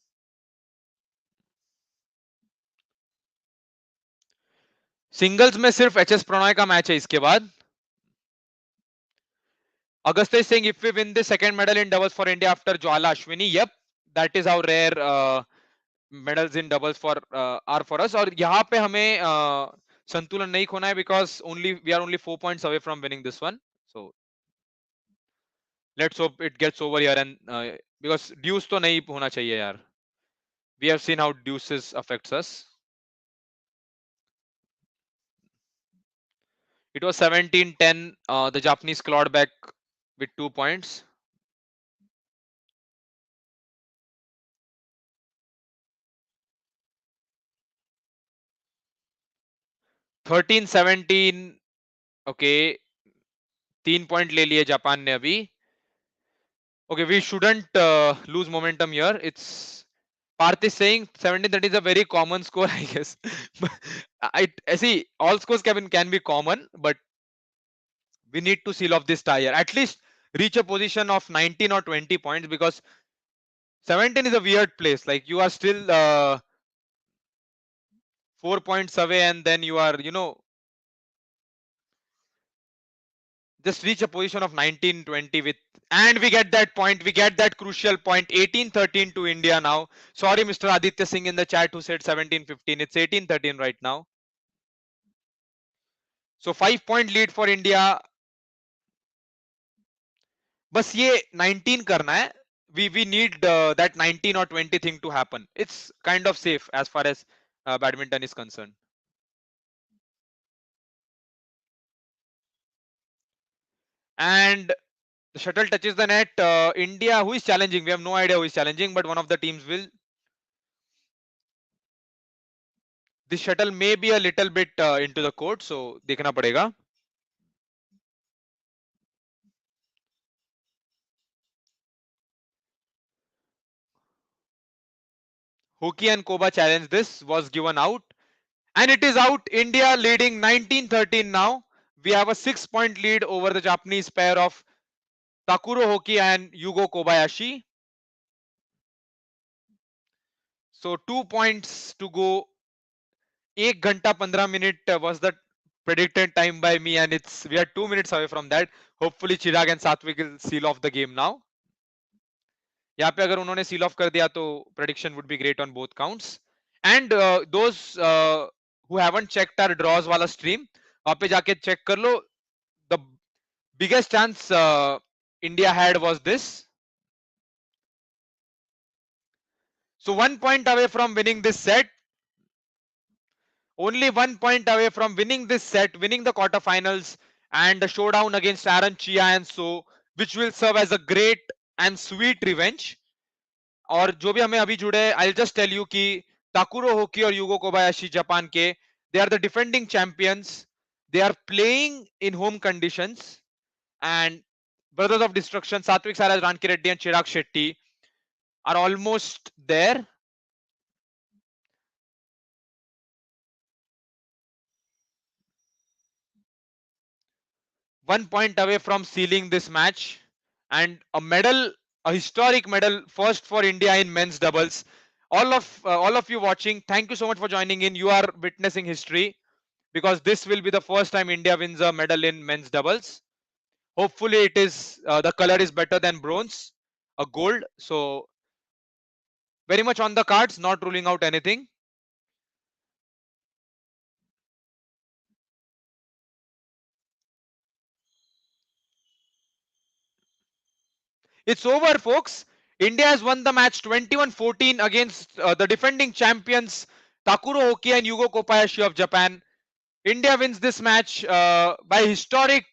Singles में सिर्फ HS Prannoy का match है इसके बाद. Augusta is saying if we win the second medal in doubles for India after Jwala Ashwini, yep, that is how rare medals in doubles for are for us. और यहाँ पे हमें संतुलन नहीं खोना है because we are only 4 points away from winning this one. So let's hope it gets over here and because deuce तो नहीं होना चाहिए यार. We have seen how deuces affects us. It was 17-10. The Japanese clawed back with 2 points. 13-17. Okay, 3 point ले लिए Japan ने अभी. Okay, we shouldn't lose momentum here. It's Parth is saying 17-13 is a very common score, I guess. I see all scores can be common, but we need to seal off this tie here. At least reach a position of 19 or 20 points, because 17 is a weird place. Like, you are still 4 points away, and then you are, just reach a position of 19-20 with, and we get that point, we get that crucial point. 18-13 to India now. Sorry, Mr. Aditya Singh in the chat who said 17-15. It's 18-13 right now. So 5 point lead for India. बस ये 19 करना है. We need that 19 or 20 thing to happen. It's kind of safe as far as badminton is concerned. And the shuttle touches the net. India, who is challenging? We have no idea who is challenging, but one of the teams will. This shuttle may be a little bit into the court, so देखना पड़ेगा. Hoki and Koba challenge. This was given out, and it is out. India leading 19-13 now. We have a 6 point lead over the Japanese pair of Takuro Hoki and Yugo Kobayashi. So 2 points to go. 1 घंटा 15 minute was the predicted time by me, and we are 2 minutes away from that. Hopefully Chirag and Satwik will seal off the game now. यहाँ पे अगर उन्होंने seal off कर दिया तो prediction would be great on both counts. And those who haven't checked our draws वाला stream, वहाँ पे जाके check कर लो. The biggest chance India had was this. So 1 point away from winning this set. Only 1 point away from winning this set, winning the quarterfinals, and the showdown against Aaron Chia and So, which will serve as a great and sweet revenge. और जो भी हमें अभी जुड़े, I'll just tell you कि Takuro Hoki और Yugo Kobayashi Japan के, they are the defending champions. They are playing in home conditions, and Brothers of Destruction, Satwik Chirag, Ranki Reddy and Chirag Shetty are almost there. One point away from sealing this match, and a medal, a historic medal, first for India in men's doubles. All of you watching, thank you so much for joining in. You are witnessing history, because this will be the first time India wins a medal in men's doubles. Hopefully it is the color is better than bronze, a gold. So very much on the cards, not ruling out anything. It's over, folks. India has won the match 21-14 against the defending champions Takuro Hoki and Yugo Kobayashi of Japan. India wins this match by historic,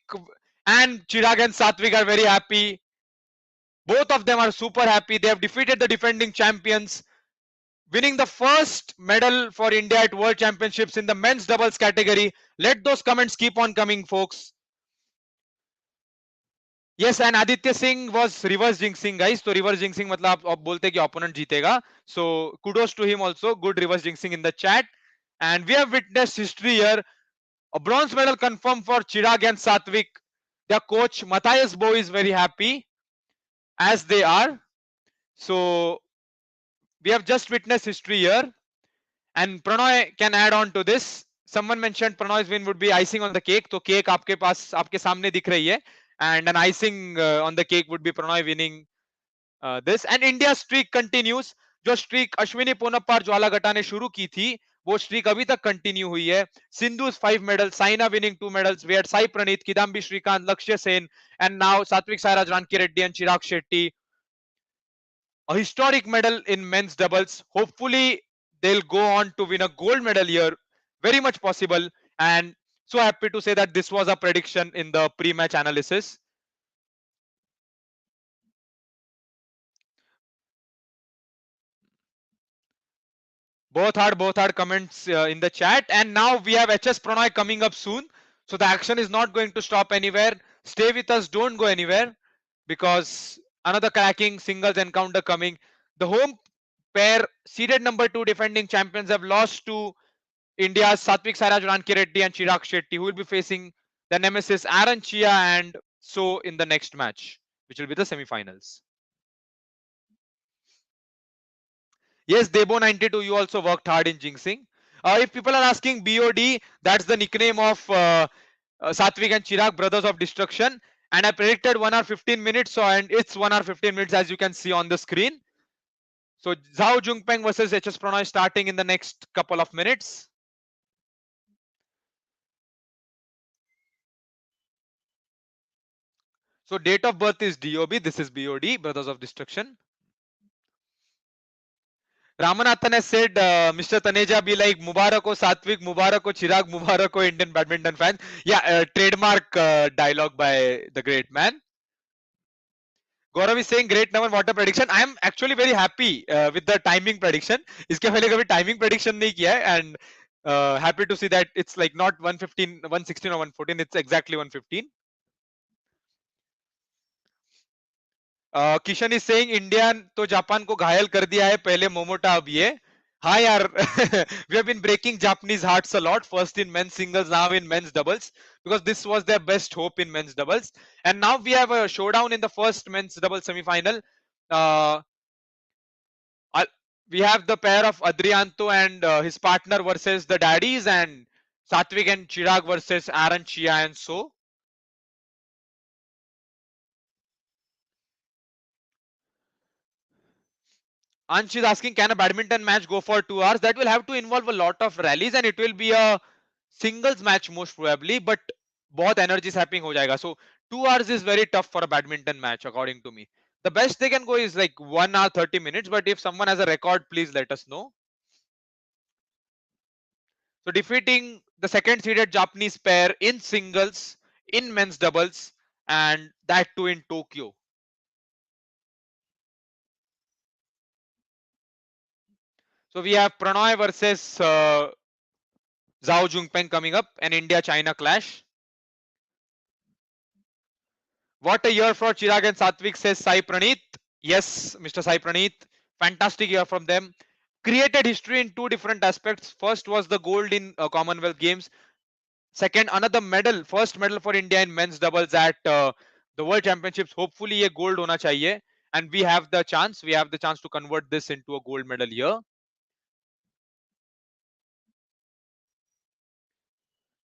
and Chirag and Satwik are very happy. Both of them are super happy. They have defeated the defending champions, winning the first medal for India at World Championships in the men's doubles category. Let those comments keep on coming, folks. Yes, and Aditya Singh was reverse jinxing, guys. So reverse jinxing मतलब आप बोलते कि opponent जीतेगा. So kudos to him also. Good reverse jinxing in the chat. And we have witnessed history here. A bronze medal confirmed for Chirag and Satwik. Their coach Matthias Bo is very happy, as they are. So we have just witnessed history here. And Prannoy can add on to this. Someone mentioned Prannoy's win would be icing on the cake. तो cake आपके पास आपके सामने दिख रही है. And an icing on the cake would be Prannoy winning this. And India's streak continues. जो streak Ashwini Ponnappa और ज्वाला गटा ने शुरू की थी, वो streak अभी तक continue हुई है. Sindhu's 5 medals, Saina winning 2 medals. We had Sai Praneeth, Kidambi Srikanth, Lakshya Sen, and now Satwik Sairaj, Ranki Reddy and Chirag Shetty. A historic medal in men's doubles. Hopefully they'll go on to win a gold medal here. Very much possible. And so happy to say that this was a prediction in the pre-match analysis. Both hard comments in the chat. And now we have HS Prannoy coming up soon. So the action is not going to stop anywhere. Stay with us, don't go anywhere, because another cracking singles encounter coming. The home pair, seeded number 2 defending champions, have lost to India's Satwik Chirag Reddy and Chirag Shetty, who will be facing the nemesis Aaron Chia and so in the next match, which will be the semi-finals. Yes, Debo92, you also worked hard in jinxing. If people are asking BOD, that's the nickname of Satwik and Chirag, brothers of destruction. And I predicted 1 hour 15 minutes, so and it's 1 hour 15 minutes as you can see on the screen. So Zhao Jungpeng versus HS Prannoy starting in the next couple of minutes. So date of birth is DOB, this is BOD, brothers of destruction. Ramanathan has said, Mr. Taneja be like Mubarako Satwik, Mubarako Chirag, Mubarako Indian badminton fans. Yeah, trademark dialogue by the great man. Gaurav is saying great number water prediction. I am actually very happy with the timing prediction. इसके पहले कभी timing prediction नहीं किया है, and happy to see that it's like not 115, 116 or 114. It's exactly 115. Kishan is saying India तो Japan को घायल कर दिया है पहले मोमोटा अब ये हाँ यार we have been breaking Japanese hearts a lot, first in men's singles, now in men's doubles, because this was their best hope in men's doubles. And now we have a showdown in the first men's doubles semi-final. uh, we have the pair of Adrianto and his partner versus the daddies, and Satwik and Chirag versus Aaron Chia and so. Ansh is asking, can a badminton match go for 2 hours? That will have to involve a lot of rallies, and it will be a singles match most probably, but बहुत energy sapping हो जाएगा. So 2 hours is very tough for a badminton match according to me. The best they can go is like 1 hour 30 minutes, but if someone has a record, please let us know. So defeating the second seeded Japanese pair in singles, in men's doubles, and that too in Tokyo. So we have Prannoy versus Zhao Jungpeng coming up, an India-China clash. What a year for Chirag and Satwik, says Sai Praneeth. Yes, Mr. Sai Praneeth. Fantastic year from them. Created history in two different aspects. First was the gold in Commonwealth Games. Second, another medal. First medal for India in men's doubles at the World Championships. Hopefully, a gold hona chahiye. And we have the chance. We have the chance to convert this into a gold medal here.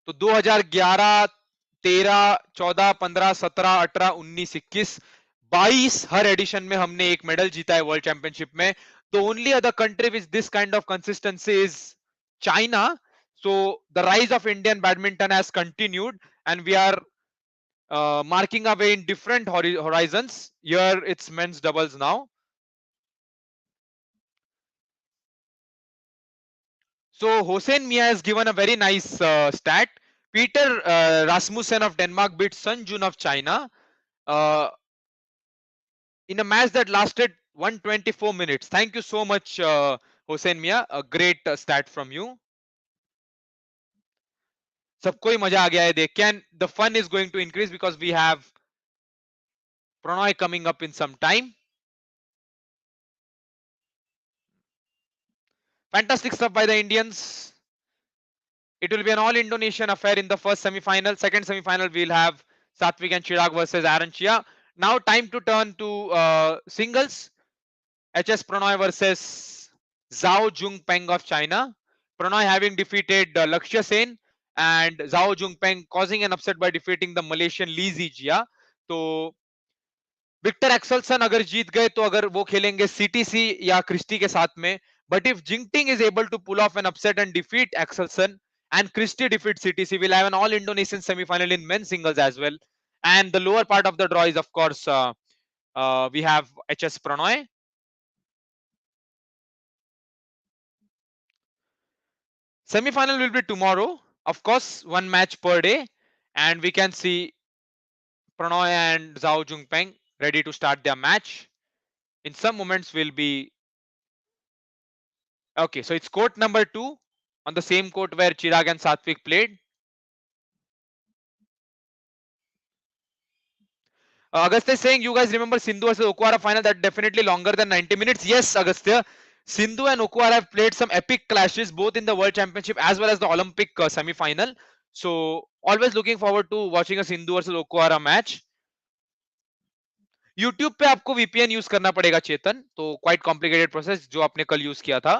तो 2011, 13, 14, 15, 17, 18, 19, 21, 22 हर addition में हमने एक medal जीता है world championship में. The only other country with this kind of consistency is China. So the rise of Indian badminton has continued, and we are marking our way in different horizons. Here it's men's doubles now. So Hossein Mia has given a very nice stat. Peter Rasmussen of Denmark beat Sun Jun of China in a match that lasted 124 minutes. Thank you so much, Hossein Mia. A great stat from you. सबको ही मजा आ गया है देख के, and the fun is going to increase because we have Prannoy coming up in some time. Fantastic stuff by the Indians. It will be an all-Indonesian affair in the first semi-final. Second semi-final, we'll have Satwik and Chirag versus Aaron Chia. Now time to turn to singles. HS Prannoy versus Zhao Jungpeng of China. Prannoy having defeated Lakshya Sen, and Zhao Jungpeng causing an upset by defeating the Malaysian Lee Zijia. तो Victor Axelsen अगर जीत गए तो अगर वो खेलेंगे CTC या Christie के साथ में, but if Jingting is able to pull off an upset and defeat Axelsen and Christie defeats CTC, we'll have an all-Indonesian semi-final in men's singles as well. And the lower part of the draw is, of course, we have HS Prannoy. Semi-final will be tomorrow, of course, one match per day, and we can see Prannoy and Zhao Jungpeng ready to start their match. In some moments, we'll be Okay, so it's court number 2 on the same court where Chirag and Satwik played. Agastya is saying, you guys remember Sindhu versus Okwara final that definitely longer than 90 minutes? Yes, Agastya. Sindhu and Okwara have played some epic clashes both in the World Championship as well as the Olympic semi-final. So always looking forward to watching a Sindhu versus Okwara match. YouTube पे आपको VPN use करना पड़ेगा चेतन, तो quite complicated process जो आपने कल use किया था,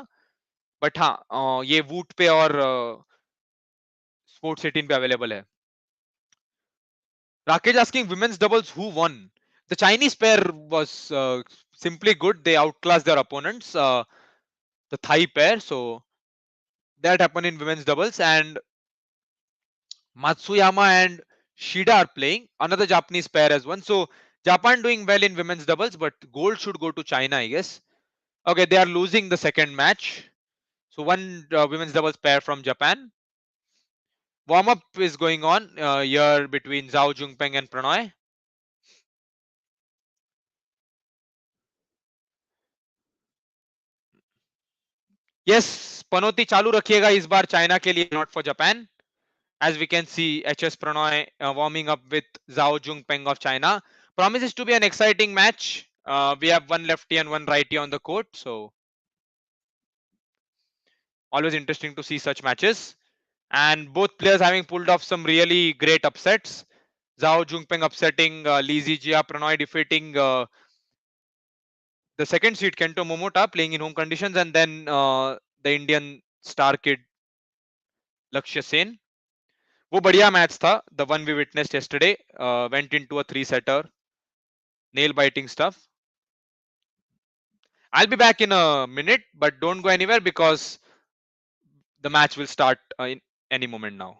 बट हाँ ये वूट पे और स्पोर्ट्स 18 पे अवेलेबल है. Rakesh asking women's doubles who won. The Chinese pair was simply good. They outclassed their opponents, the Thai pair. So that happened in women's doubles. And Matsuyama and Shida are playing. Another Japanese pair as one. So Japan doing well in women's doubles, but gold should go to China, I guess. Okay, they are losing the second match. So one women's doubles pair from Japan. Warm up is going on here between Zhao Jungpeng and Prannoy. Yes, पनौती चालू रखिएगा इस बार China के लिए, not for Japan. As we can see, HS Prannoy warming up with Zhao Jungpeng of China. Promises to be an exciting match. We have one lefty and one righty on the court, so always interesting to see such matches. And both players having pulled off some really great upsets. Zhao Jungpeng upsetting Li Zijia, Prannoy defeating the second seed Kento Momota playing in home conditions, and then the Indian star kid Lakshya Sen. वो बढ़िया match था, the one we witnessed yesterday. Went into a three setter, nail biting stuff. I'll be back in a minute, but don't go anywhere because the match will start in any moment now.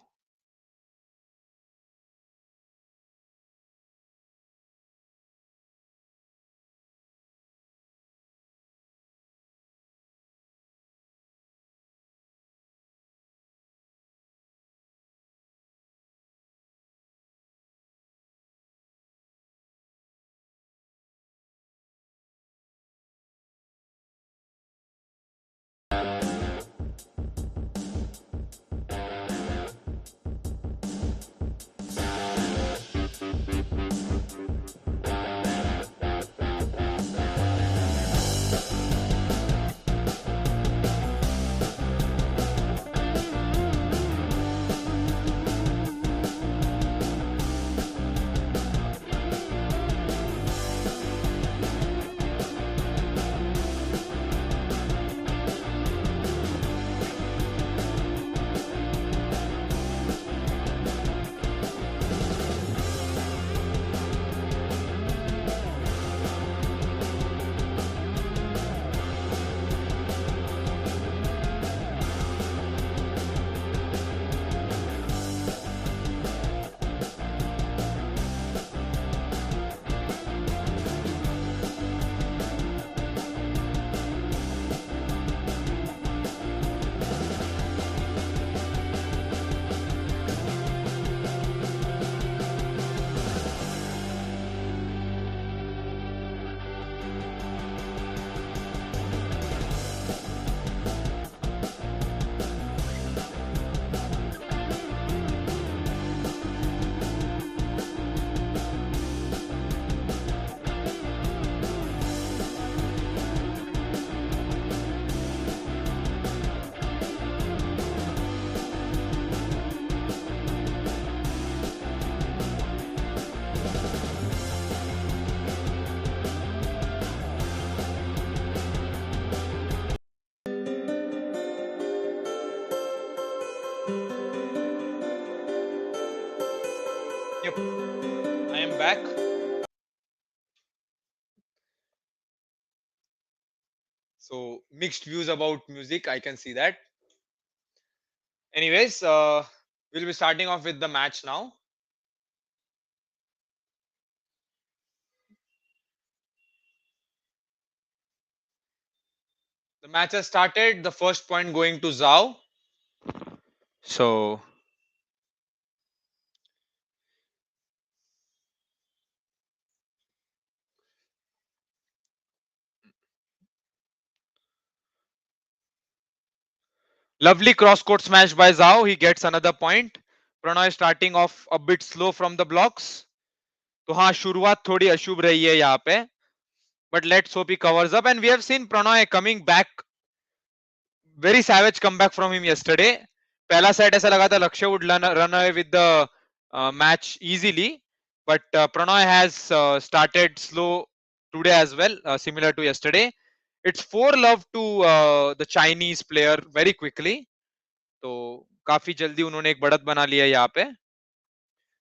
Yep, I am back. So mixed views about music, I can see that. Anyways, we'll be starting off with the match now. The match has started. The first point going to Zhao. So Lovely cross court smash by Zhao. He gets another point. Prannoy starting off a bit slow from the blocks. तो हाँ शुरुआत थोड़ी अशुभ रही है यहाँ पे. But let's hope he covers up. And we have seen Prannoy coming back. Very savage comeback from him yesterday. पहला सेट ऐसा लगा था लक्ष्य would run away with the match easily. But Prannoy has started slow today as well, similar to yesterday. It's 4-love to the Chinese player very quickly. तो काफी जल्दी उन्होंने एक बढ़त बना लिया यहाँ पे.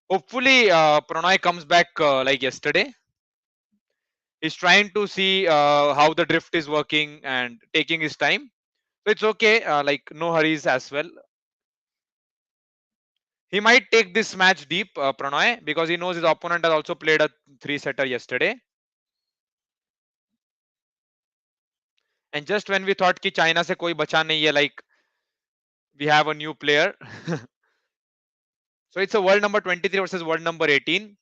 Hopefully, Prannoy comes back like yesterday. He's trying to see how the drift is working and taking his time. So it's okay, like no hurries as well. He might take this match deep, Prannoy, because he knows his opponent has also played a three-setter yesterday. And just when we thought कि China से कोई बचा नहीं है, like we have a new player. So it's a world number 23 versus world number 18.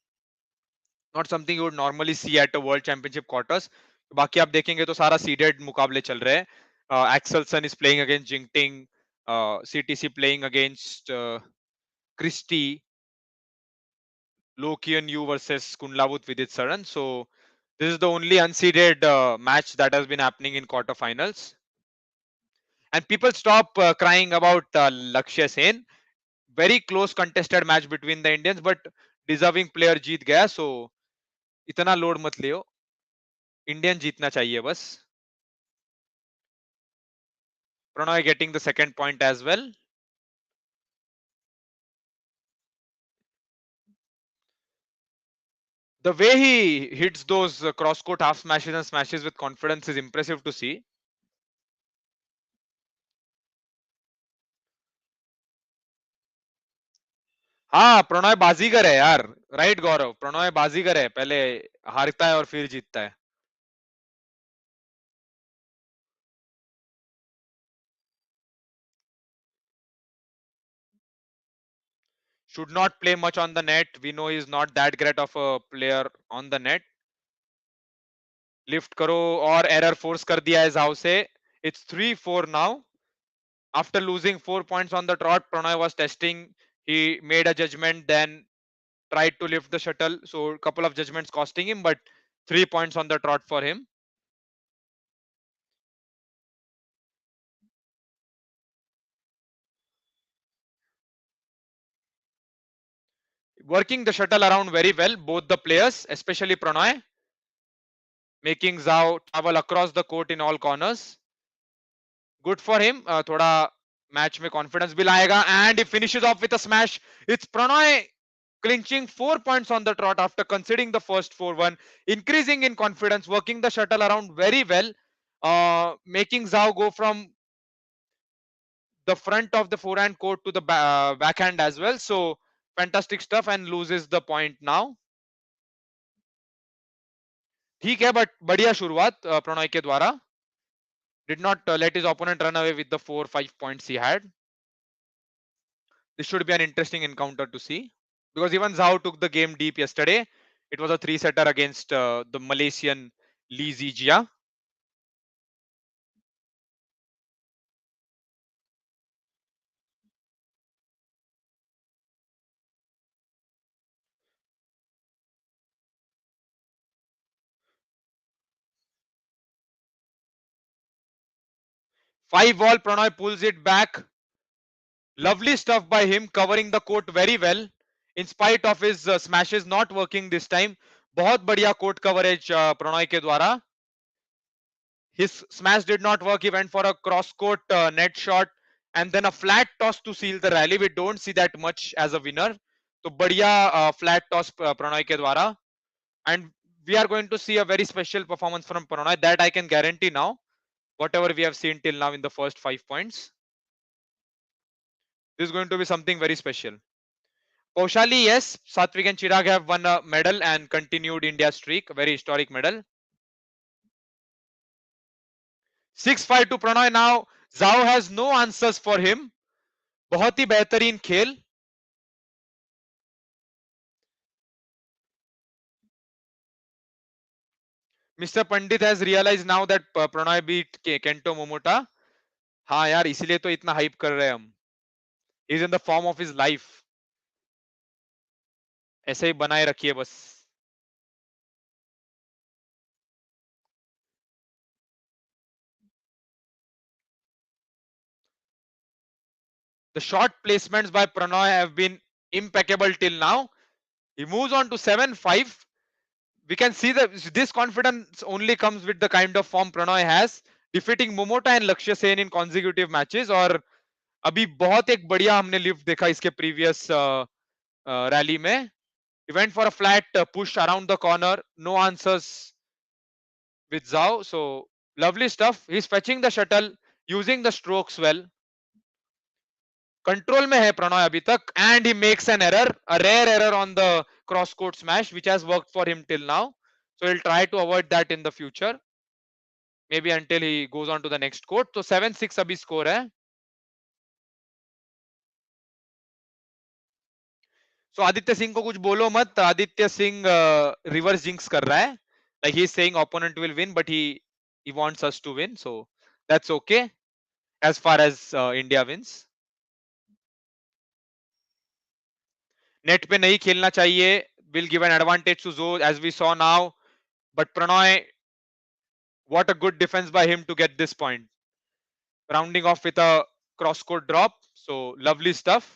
Not something you would normally see at a world championship quarters. बाकी आप देखेंगे तो सारा seeded मुकाबले चल रहे हैं. Axelsen is playing against Jingting. CTC playing against Christie. Lokian Yu versus Kunlavut Vidit Saran. So this is the only unseeded match that has been happening in quarterfinals. And people stop crying about Lakshya Sen. Very close contested match between the Indians, but deserving player जीत गया. So इतना load मत लियो. Indian जीतना चाहिए बस. Prannoy getting the second point as well. The way he hits those cross court half smashes and smashes with confidence is impressive to see. हाँ प्रणॉय बाजीगर है यार. Right गौरव, प्रणॉय बाजीगर है. पहले हारता है और फिर जीतता है. Should not play much on the net. We know he's not that great of a player on the net. Lift करो और एरर फोर्स कर दिया है जाओ से. It's 3-4 now. After losing 4 points on the trot, Prannoy was testing. He made a judgment, then tried to lift the shuttle. So a couple of judgments costing him, but 3 points on the trot for him. Working the shuttle around very well, both the players, especially Prannoy, making Zhao travel across the court in all corners. Good for him. थोड़ा match में confidence भी लाएगा, and he finishes off with a smash. It's Prannoy clinching 4 points on the trot after conceding the first 4-1, increasing in confidence, working the shuttle around very well, making Zhao go from the front of the forehand court to the backhand as well. So fantastic stuff, and loses the point now. ठीक है, but बढ़िया शुरुआत प्रणॉय के द्वारा. Did not let his opponent run away with the 4-5 points he had. This should be an interesting encounter to see, because even Zhao took the game deep yesterday. It was a three-setter against the Malaysian Lee Zijia. Five ball, Prannoy pulls it back. Lovely stuff by him, covering the court very well, in spite of his smashes not working this time. बहुत बढ़िया court coverage Prannoy के द्वारा. His smash did not work. He went for a cross court net shot and then a flat toss to seal the rally. We don't see that much as a winner. तो बढ़िया flat toss Prannoy के द्वारा. And we are going to see a very special performance from Prannoy, that I can guarantee now. Whatever we have seen till now in the first 5 points, this is going to be something very special. Paushali, yes, Satwik and Chirag have won a medal and continued India's streak, a very historic medal. 6-5 to Prannoy now. Zhao has no answers for him. बहुत ही बेहतरीन खेल. Mr. Pandit has realized now that Prannoy beat Kento Momota. हाँ यार, इसीलिए तो इतना hype कर रहे हैं हम. Is in the form of his life. ऐसे ही बनाए रखिए बस. The shot placements by Pranoy have been impeccable till now. He moves on to 7-5. We can see that this confidence only comes with the kind of form Pranoy has, defeating Momota and Lakshya Sen in consecutive matches. और अभी बहुत एक बढ़िया हमने lift देखा इसके previous rally में. He went for a flat push around the corner. No answers with Zhao. So lovely stuff. He's fetching the shuttle, using the strokes well. Control में है प्रणॉय अभी तक. And he makes an error, a rare error on the cross court smash which has worked for him till now. So he'll try to avoid that in the future, maybe until he goes on to the next court. तो 7-6 अभी score है. So Aditya Singh को कुछ बोलो मत. Aditya Singh reverse jinx कर रहा है. Like he's saying opponent will win, but he wants us to win. So that's okay as far as India wins. Net पे नहीं खेलना चाहिए. Will give an advantage to Zoe as we saw now. But Pranoy, what a good defense by him to get this point. Rounding off with a cross court drop. So lovely stuff.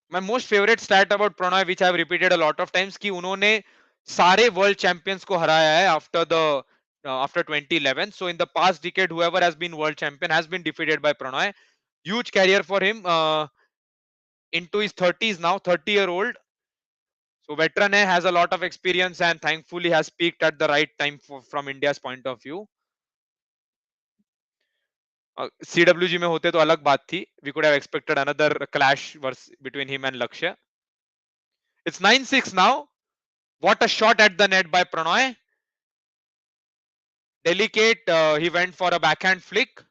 My most favorite stat about Pranoy, which I've repeated a lot of times, कि उन्होंने सारे world champions को हराया है after 2011. So in the past decade, whoever has been world champion has been defeated by Pranoy. Huge career for him. Into his 30s now, 30-year-old. So veteran hai, has a lot of experience and thankfully has peaked at the right time from India's point of view. CWG में होते तो अलग बात थी. We could have expected another clash between him and Lakshya. It's 9-6 now. What a shot at the net by Pranoy. Delicate. He went for a backhand flick.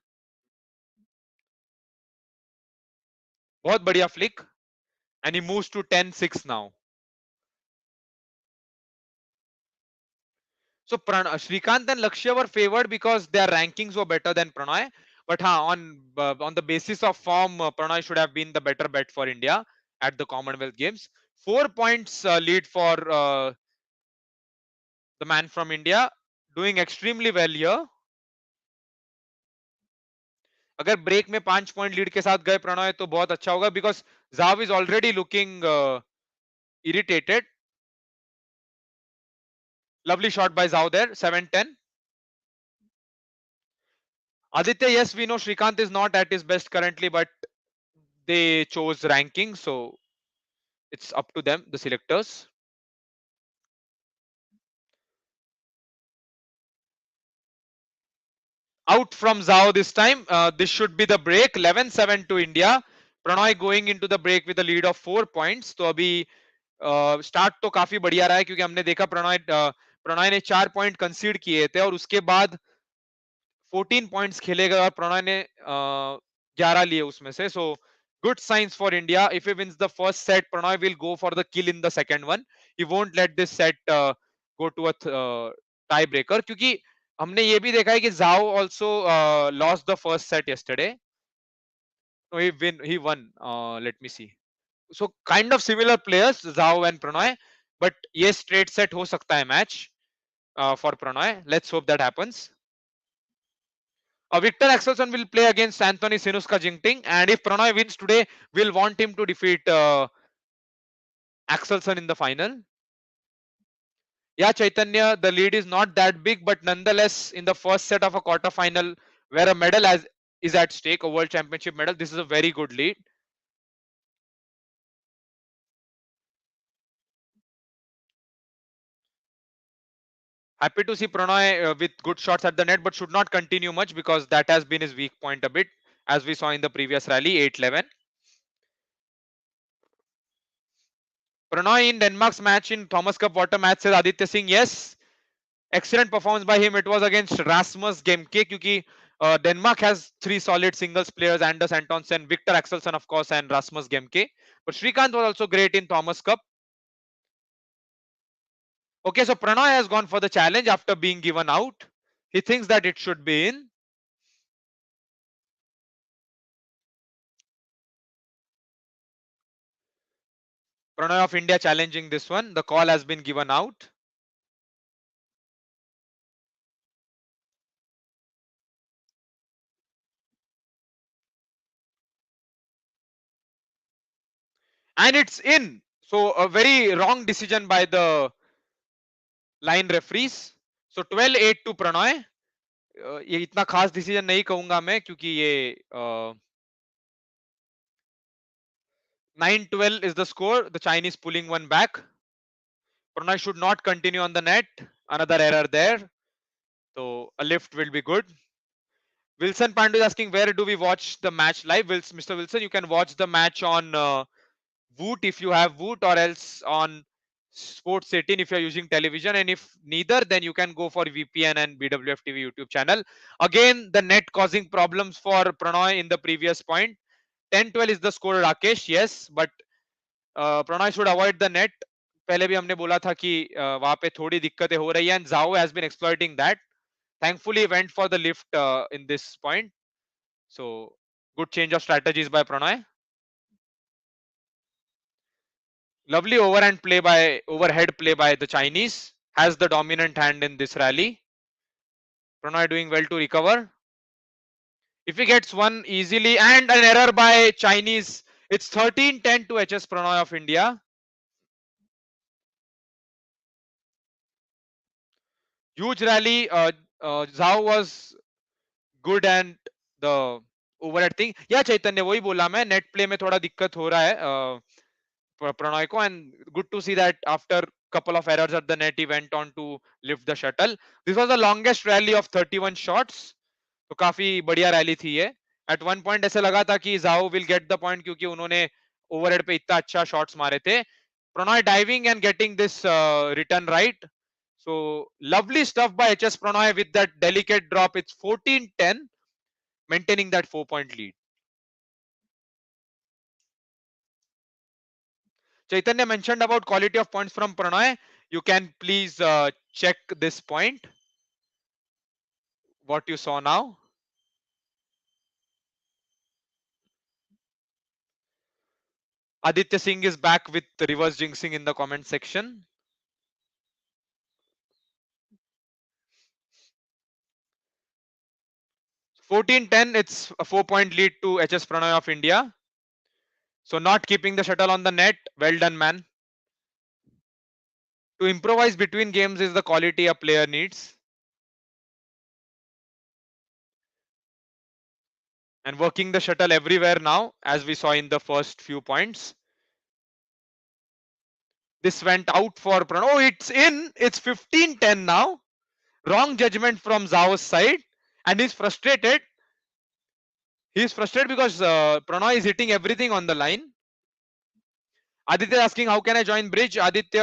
बहुत बढ़िया flick. And he moves to 10-6 now. So Srikanth and Lakshya were favored because their rankings were better than Pranoy. But on the basis of form, Pranoy should have been the better bet for India at the Commonwealth Games. 4 points lead for the man from India, doing extremely well here. अगर break में 5 point lead के साथ गए प्रणॉय तो बहुत अच्छा होगा because जाव is already looking irritated. Lovely shot by Zhao there. 7-10. Aditya, yes, we know Srikanth is not at his best currently, but they chose ranking, so it's up to them, the selectors. Out from Zhao this time. This should be the break. 11-7 to India. Pranoy going into the break with a lead of 4 points. तो अभी start तो काफी बढ़िया रहा है क्योंकि हमने देखा प्रणॉय ने 4 पॉइंट कंसीड किए थे और उसके बाद 14 पॉइंट्स खेले गए और प्रणॉय ने 11 लिए उसमें से. सो good signs for India. If he wins the first set, Pranoy will go for the kill in the second one. He won't let this set go to a tiebreaker. क्योंकि हमने ये भी देखा है कि Zhao also lost the first set yesterday. No, he won. Let me see. So kind of similar players, Zhao and Pranoy. But ये straight set हो सकता है match for Pranoy. Let's hope that happens. Victor Axelsen will play against Anthony Sinuska Jingting, and if Pranoy wins today, we'll want him to defeat Axelsen in the final. Yeah, Chaitanya, the lead is not that big, but nonetheless, in the first set of a quarterfinal, where a medal is at stake, a world championship medal, this is a very good lead. Happy to see Pranoy with good shots at the net, but should not continue much because that has been his weak point a bit, as we saw in the previous rally, 8-11. Pranoy in Denmark's match in Thomas Cup water match says Aditya Singh, yes, excellent performance by him. It was against Rasmus Gemke क्योंकि Denmark has three solid singles players: Anders Antonsen, Victor Axelsen, of course, and Rasmus Gemke. But Srikanth was also great in Thomas Cup. Okay, so Prannoy has gone for the challenge after being given out. He thinks that it should be in. Prannoy of India challenging this one. The call has been given out. And it's in. So a very wrong decision by the line referees. So 12-8 to Prannoy. ये इतना खास decision नहीं कहूंगा मैं क्योंकि ये 9-12 is the score. The Chinese pulling one back. Prannoy should not continue on the net. Another error there. So a lift will be good. Wilson Pandu is asking where do we watch the match live? Mr. Wilson, you can watch the match on Voot if you have Voot, or else on Sports 18 if you're using television. And if neither, then you can go for VPN and BWF TV YouTube channel. Again, the net causing problems for Prannoy in the previous point. 10-12 is the score, Rakesh. Yes, but Prannoy should avoid the net. पहले भी हमने बोला था कि वहां पे थोड़ी दिक्कतें हो रही है, and Zhao has been exploiting that. Thankfully, he went for the lift in this point. So good change of strategies by Prannoy. Lovely overhead play by the Chinese. Has the dominant hand in this rally. Prannoy doing well to recover. If he gets one easily, and an error by Chinese, it's 13-10 to HS Prannoy of India. Huge rally. Zhao was good and the overhead thing. Yeah, Chaitanya, वही बोला मैं, net play में थोड़ा दिक्कत हो रहा है Prannoy को, and good to see that after couple of errors at the net, he went on to lift the shuttle. This was the longest rally of 31 shots. तो काफी बढ़िया रैली थी ये. At one point ऐसे लगा था कि Zhao will get the point क्योंकि उन्होंने overhead पे इतना अच्छा shots मारे थे. Prannoy diving and getting this return right. So lovely stuff by HS Prannoy with that delicate drop. It's 14-10, maintaining that 4-point lead. Chaitanya mentioned about quality of points from Prannoy. You can please check this point. What you saw now. Aditya Singh is back with reverse jinxing in the comment section. (14-10), it's a 4-point lead to HS Prannoy of India. So not keeping the shuttle on the net. Well done, man. To improvise between games is the quality a player needs. And working the shuttle everywhere now, as we saw in the first few points. This went out for Prannoy. Oh, it's in. It's 15-10 now. Wrong judgment from Zhao's side. And he's frustrated. He's frustrated because Prannoy is hitting everything on the line. Aditya asking how can I join Bridge? Aditya,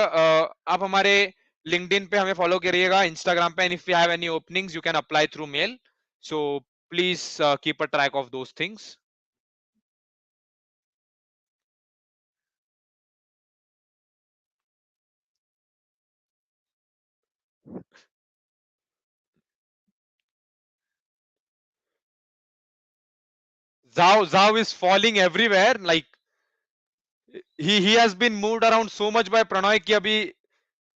आप हमारे LinkedIn पे हमें follow करिएगा, Instagram पे, and if you have any openings, you can apply through mail. So please keep a track of those things. Zhao is falling everywhere. Like he has been moved around so much by Prannoy कि अभी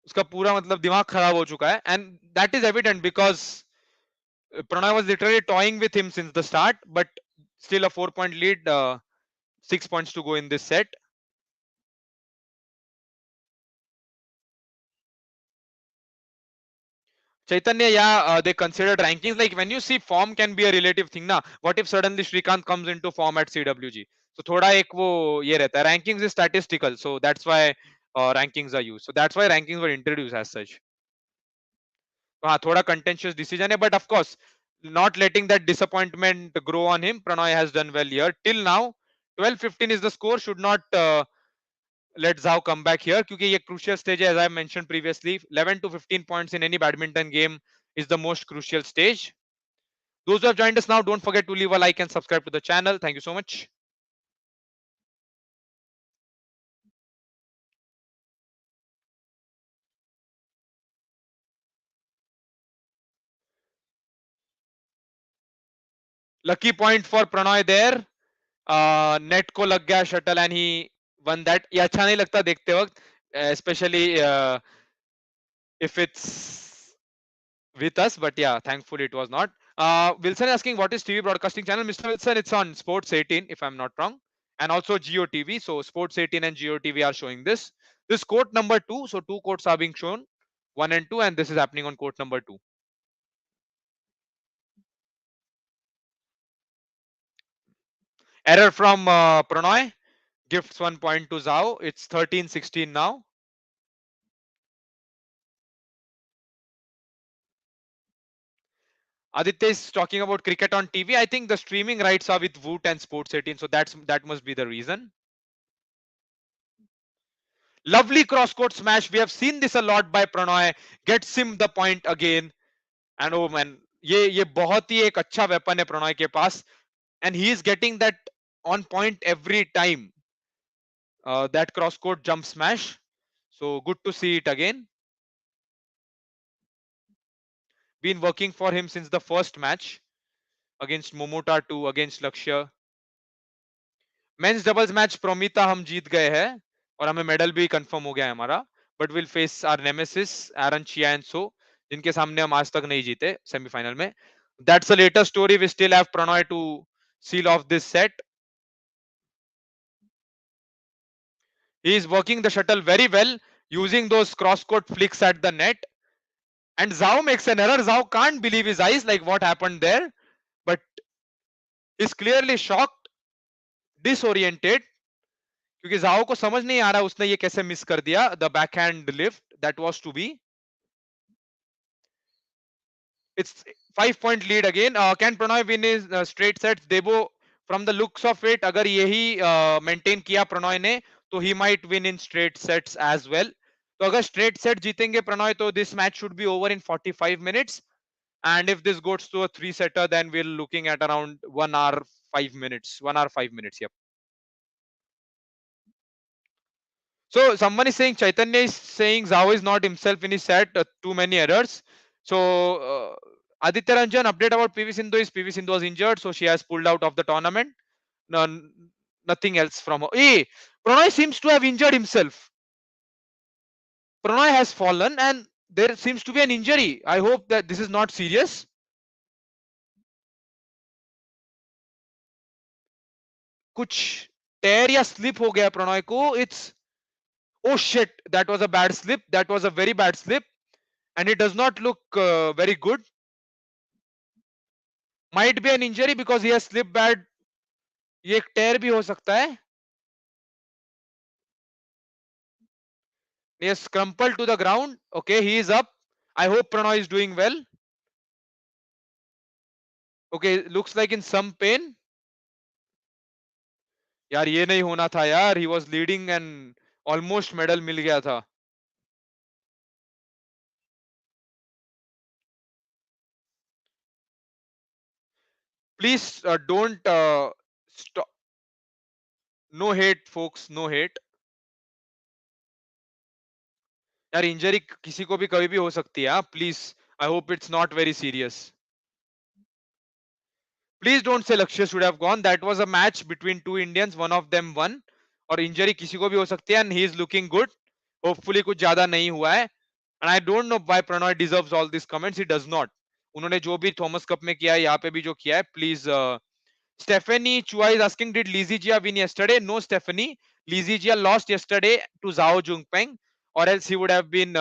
उसका पूरा मतलब दिमाग खराब हो चुका है. And that is evident because Prannoy was literally toying with him since the start, but still a 4-point lead. 6 points to go in this set. Chaitanya, yeah, they considered rankings. Like when you see form can be a relative thing, na. What if suddenly Srikanth comes into form at CWG? So थोड़ा एक वो ये रहता है. Rankings is statistical, so that's why rankings are used. So that's why rankings were introduced as such. तो हाँ, थोड़ा contentious decision है, but of course, not letting that disappointment grow on him. Prannoy has done well here. Till now, 12-15 is the score. Should not let Zhao come back here क्योंकि ये crucial stage है, as I mentioned previously. 11 to 15 points in any badminton game is the most crucial stage. Those who have joined us now, don't forget to leave a like and subscribe to the channel. Thank you so much. Lucky point for Pranoy there. Net को लग गया shuttle and he one that. ये अच्छा नहीं लगता देखते वक्त, especially if it's with us, but yeah, thankfully it was not. Wilson asking what is TV broadcasting channel. Mr. Wilson, it's on Sports 18 if I'm not wrong, and also Geo TV. So Sports 18 and Geo TV are showing this. This court number 2, so two courts are being shown, 1 and 2, and this is happening on court number 2. Error from Pranoy, gifts 1 point to Zhao. It's 13-16 now. Aditya is talking about cricket on TV. I think the streaming rights are with Voot and Sports 18, so that must be the reason. Lovely cross court smash. We have seen this a lot by Pranoy. Gets him the point again. And oh man, ये बहुत ही एक अच्छा weapon है Pranoy के पास. And he is getting that on point every time. That cross court jump smash. So good to see it again. Been working for him since the first match against Momota 2, against Lakshya. Men's doubles match Promita हम जीत गए हैं और हमें medal भी confirm हो गया है हमारा. But will face our nemesis Aaron Chia and Soh, जिनके सामने हम आज तक नहीं जीते सेमीफाइनल में. That's a latest story. We still have Prannoy to seal off this set. He is working the shuttle very well, using those cross court flicks at the net. And Zhao makes an error. Zhao can't believe his eyes, like what happened there. But he's clearly shocked, disoriented, क्योंकि जाओ को समझ नहीं आ रहा उसने ये कैसे miss कर दिया. The backhand lift that was to be. It's 5 point lead again. Can Pranoy win his straight sets? Debo, from the looks of it, अगर यही maintain किया Pranoy ने, तो he might win in straight sets as well. तो अगर straight set जीतेंगे Pranoy, तो this match should be over in 45 minutes. And if this goes to a 3-setter, then we're looking at around 1 hour 5 minutes. 1 hour 5 minutes. Yep. So someone is saying Chaitanya is saying Zhao is not himself in his set. Too many errors. So Aditya Ranjan, update about PV Sindhu is PV Sindhu was injured, so she has pulled out of the tournament. No, nothing else from her. Hey, Pranoy seems to have injured himself. Pranoy has fallen and there seems to be an injury. I hope that this is not serious. कुछ tear या slip हो गया प्रणॉय को. It's, oh shit, that was a bad slip. That was a very bad slip. And it does not look very good. Might be an injury because he has slipped bad. ये एक tear भी हो सकता है. He has crumpled to the ground. Okay, he is up. I hope Pranoy is doing well. Okay, looks like in some pain. यार ये नहीं होना था यार. He was leading and almost medal मिल गया था. Please don't stop. No hate folks, no hate. यार injury किसी को भी कभी भी हो सकती है. Please, I hope it's not very serious. Please don't say Lakshya should have gone. That was a match between two Indians, one of them one. और इंजरी किसी को भी हो सकती है and he is looking good. Hopefully कुछ ज्यादा नहीं हुआ है. And I don't know why Prannoy deserves all this comments. He does not. उन्होंने जो भी थॉमस कप में किया है, यहाँ पे भी जो किया है, please. Stephanie Chua is asking, did Lizzie Jia win yesterday? No, Stephanie. Lizzie Jia lost yesterday to Zhao Jungpeng, or else he would have been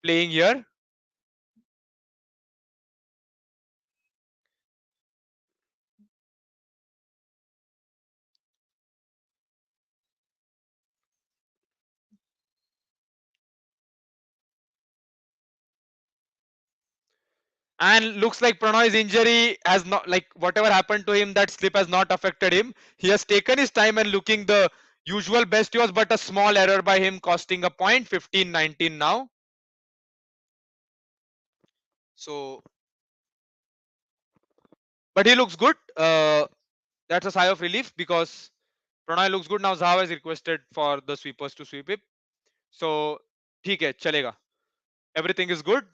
playing here. And looks like Pranoy's injury has not, like whatever happened to him, that slip has not affected him. He has taken his time and looking the usual best he was, but a small error by him costing a point. 15-19 now. So but he looks good. That's a sigh of relief because Prannoy looks good now. Zaha has requested for the sweepers to sweep it, so ठीक है चलेगा. Everything is good.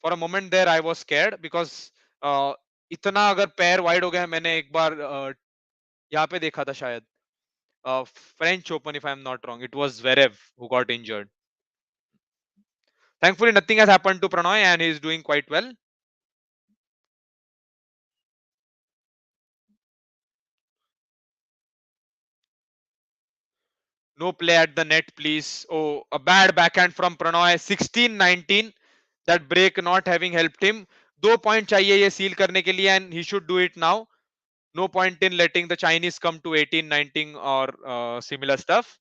For a moment there, I was scared because इतना अगर पैर wide हो गया. मैंने एक बार यहाँ पे देखा था शायद French Open, if I'm not wrong. It was Zverev who got injured. Thankfully, nothing has happened to Prannoy and he's doing quite well. No play at the net, please. Oh, a bad backhand from Prannoy. 16-19. That break not having helped him. 2 point चाहिए ये seal करने के लिए and he should do it now. No point in letting the Chinese come to 18-19 or similar stuff.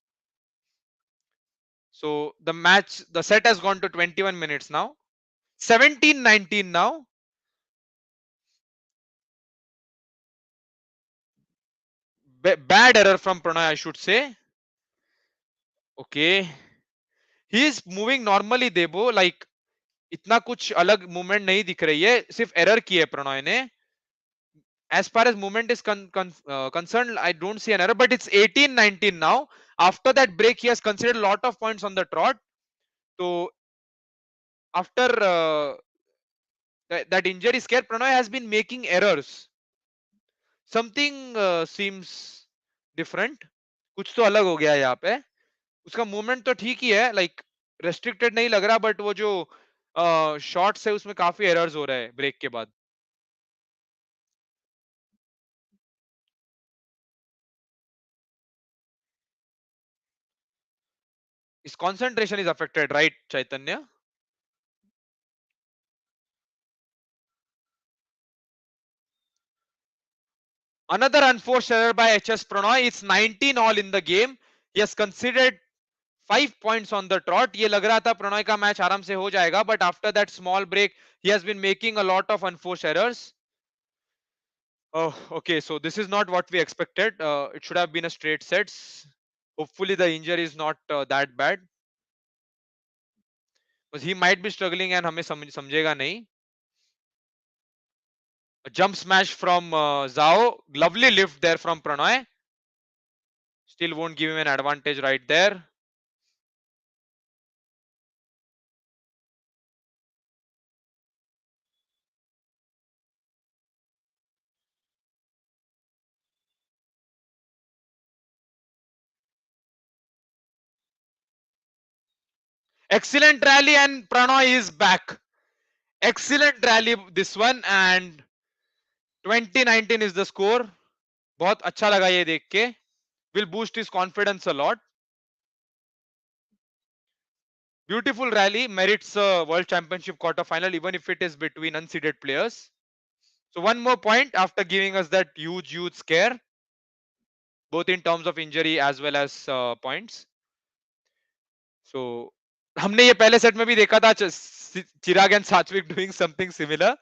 So the set has gone to 21 minutes now. 17-19 now. Bad error from Prannoy, I should say. Okay. He is moving normally, Debo. Like इतना कुछ अलग movement नहीं दिख रही है. सिर्फ error की है प्रणॉय ने. As far as movement is concerned, I don't see an error, but it's 18-19 now. After that break, he has considered a lot of points on the trot. So after that injury scare, Prannoy has been making errors. Something seems different. कुछ तो अलग हो गया है यहाँ पे. उसका movement तो ठीक ही है, लाइक रेस्ट्रिक्टेड नहीं लग रहा, बट वो जो शॉट्स है उसमें काफी एरर्स हो रहे हैं ब्रेक के बाद. His concentration is affected, right, Chaitanya? Another unforced error by HS Prannoy. It's 19 all in the game. He has considered 5 points on the trot. ये लग रहा था प्रणॉय का मैच आराम से हो जाएगा, but after that small break, he has been making a lot of unforced errors. Oh, okay. So this is not what we expected. It should have been a straight sets. Hopefully the injury is not that bad. Because he might be struggling and हमें समझेगा नहीं. A jump smash from Zhao. Lovely lift there from Prannoy. Still won't give him an advantage right there. Excellent rally and Prannoy is back. Excellent rally this one and 2019 is the score. बहुत अच्छा लगा ये देख के. Will boost his confidence a lot. Beautiful rally, merits a World Championship quarterfinal even if it is between unseeded players. So one more point after giving us that huge scare, both in terms of injury as well as points. So हमने ये पहले set में भी देखा था Chirag and Satwik doing something similar.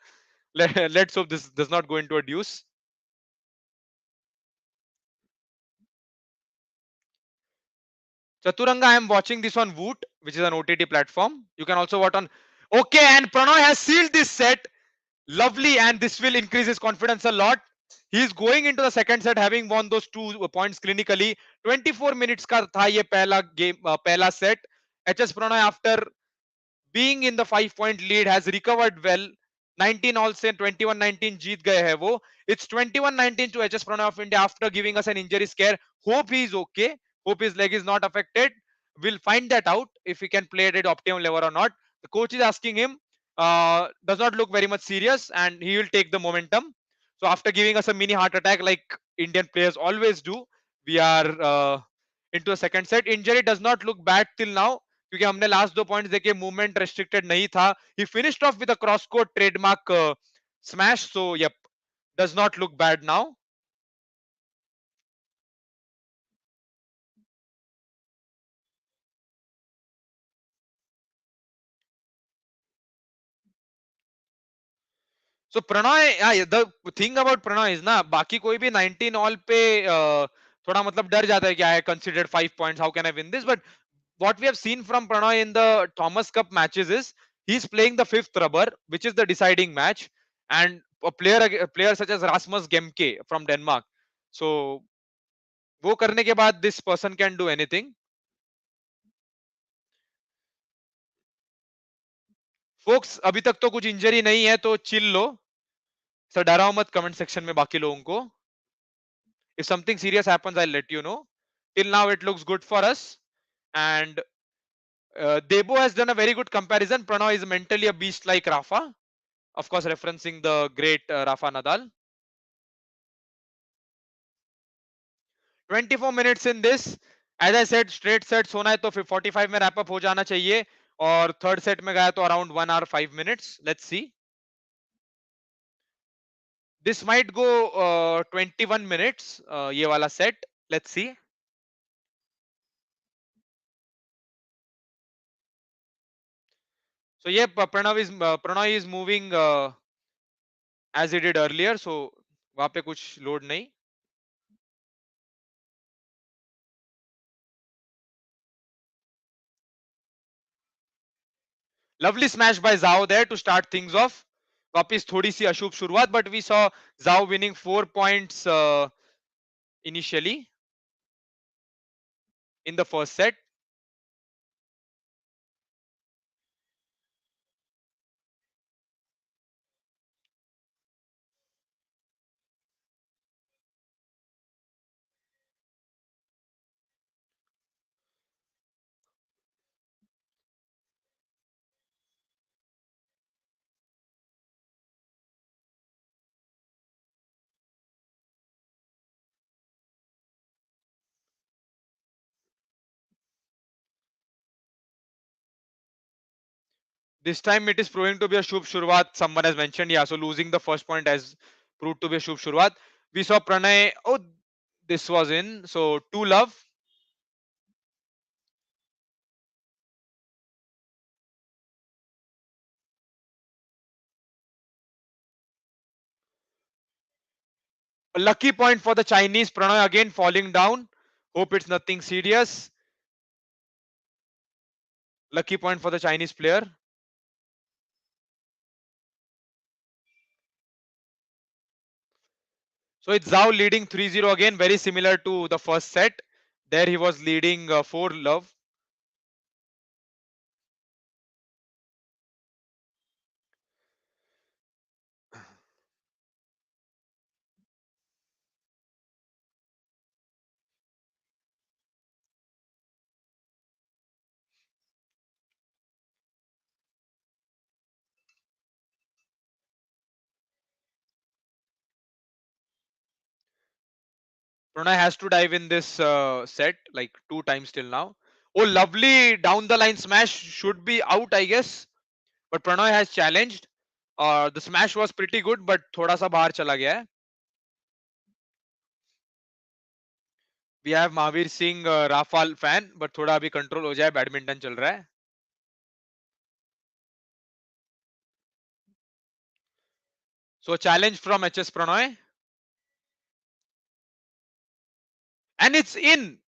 Let's hope this does not go into a deuce. Chaturanga, I am watching this on Woot, which is an OTT platform. You can also watch on. Okay, and Prannoy has sealed this set. Lovely, and this will increase his confidence a lot. He's going into the second set having won those 2 points clinically. 24 minutes का था ये पहला game, पहला set. HS Prannoy after being in the 5 point lead has recovered well. 19 all से 21-19 जीत गए हैं वो. It's 21-19 to HS Prannoy of India after giving us an injury scare. Hope he is okay. Hope his leg is not affected. We'll find that out if he can play at optimum level or not. The coach is asking him. Does not look very much serious and he will take the momentum. So after giving us a mini heart attack like Indian players always do, we are into a second set. Injury does not look bad till now. क्योंकि हमने last 2 points देखे movement restricted नहीं था. He finished off with a cross court trademark smash, so yep, does not look bad now. So Prannoy, the thing about Prannoy is ना बाकी कोई भी 19 all पे थोड़ा मतलब डर जाता है कि I considered 5 points, how can I win this? But what we have seen from Prannoy in the Thomas Cup matches is he's playing the 5th rubber, which is the deciding match, and a player such as Rasmus Gemke from Denmark. So वो करने के बाद this person can do anything. Folks, अभी तक तो कुछ injury नहीं है तो चिल लो, सर डराओ मत कमेंट सेक्शन में बाकी लोगों को. If something serious happens, I'll let you know. Till now, it looks good for us. And Debo has done a very good comparison. Pranoy is mentally a beast like Rafa. Of course, referencing the great Rafa Nadal. 24 minutes in this. As I said, straight sets होना है तो फिर 45 में wrap up हो जाना चाहिए. और third set में गया तो around 1 hour 5 minutes. Let's see. This might go 21 minutes. ये वाला set. Let's see. So yeah, Pranoy is moving as he did earlier. So वहां पे कुछ load नहीं. Lovely smash by Zhao there to start things off. वापिस थोड़ी सी अशुभ शुरुआत, but we saw Zhao winning 4 points initially in the first set. This time it is proving to be a Shubh Shuruat. Someone has mentioned, yeah. So losing the first point has proved to be a Shubh Shuruat. We saw Pranay. Oh, this was in. So 2 love. A lucky point for the Chinese. Pranay again falling down. Hope it's nothing serious. Lucky point for the Chinese player. So it's Zhao leading 3-0 again, very similar to the first set. There he was leading 4 love. Pranay has to dive in this set like 2 times till now. Oh, lovely down the line smash. Should be out, I guess. But Pranay has challenged. The smash was pretty good, but थोड़ा सा बाहर चला गया है. We have Mahavir Singh, Rafal fan, but थोड़ा अभी control हो जाए, बैडमिंटन चल रहा है. So challenge from HS Prannoy. And it's in.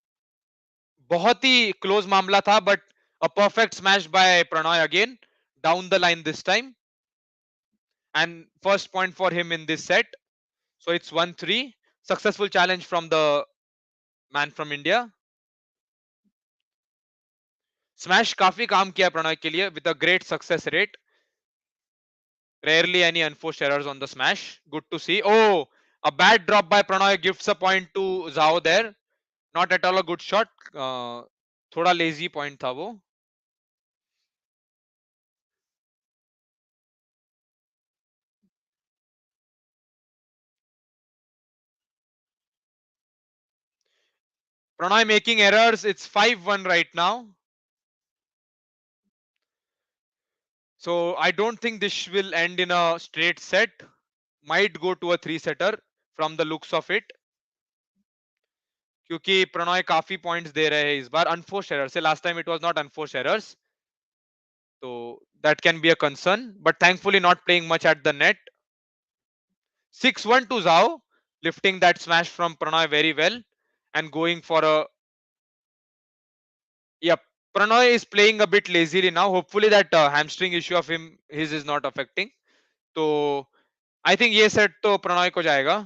बहुत ही क्लोज मामला था, but a perfect smash by Prannoy again. Down the line this time. And first point for him in this set. So it's 1-3. Successful challenge from the man from India. Smash काफी काम किया प्रणय के लिए with a great success rate. Rarely any unforced errors on the smash. Good to see. Oh, a bad drop by Prannoy gives a point to Zhao there. Not at all a good shot. थोड़ा lazy point था वो. Prannoy making errors. It's 5-1 right now. So I don't think this will end in a straight set. Might go to a 3-setter from the looks of it. क्योंकि प्रणॉय काफी points दे रहे हैं इस बार unforced error से. Last time it was not unforced errors, तो that can be a concern, but thankfully not playing much at the net. 6-1 to Zhao, lifting that smash from Prannoy very well and going for a. Yep, Prannoy is playing a bit lazily now. Hopefully that hamstring issue of his is not affecting. So I think ये set तो प्रणॉय को जाएगा.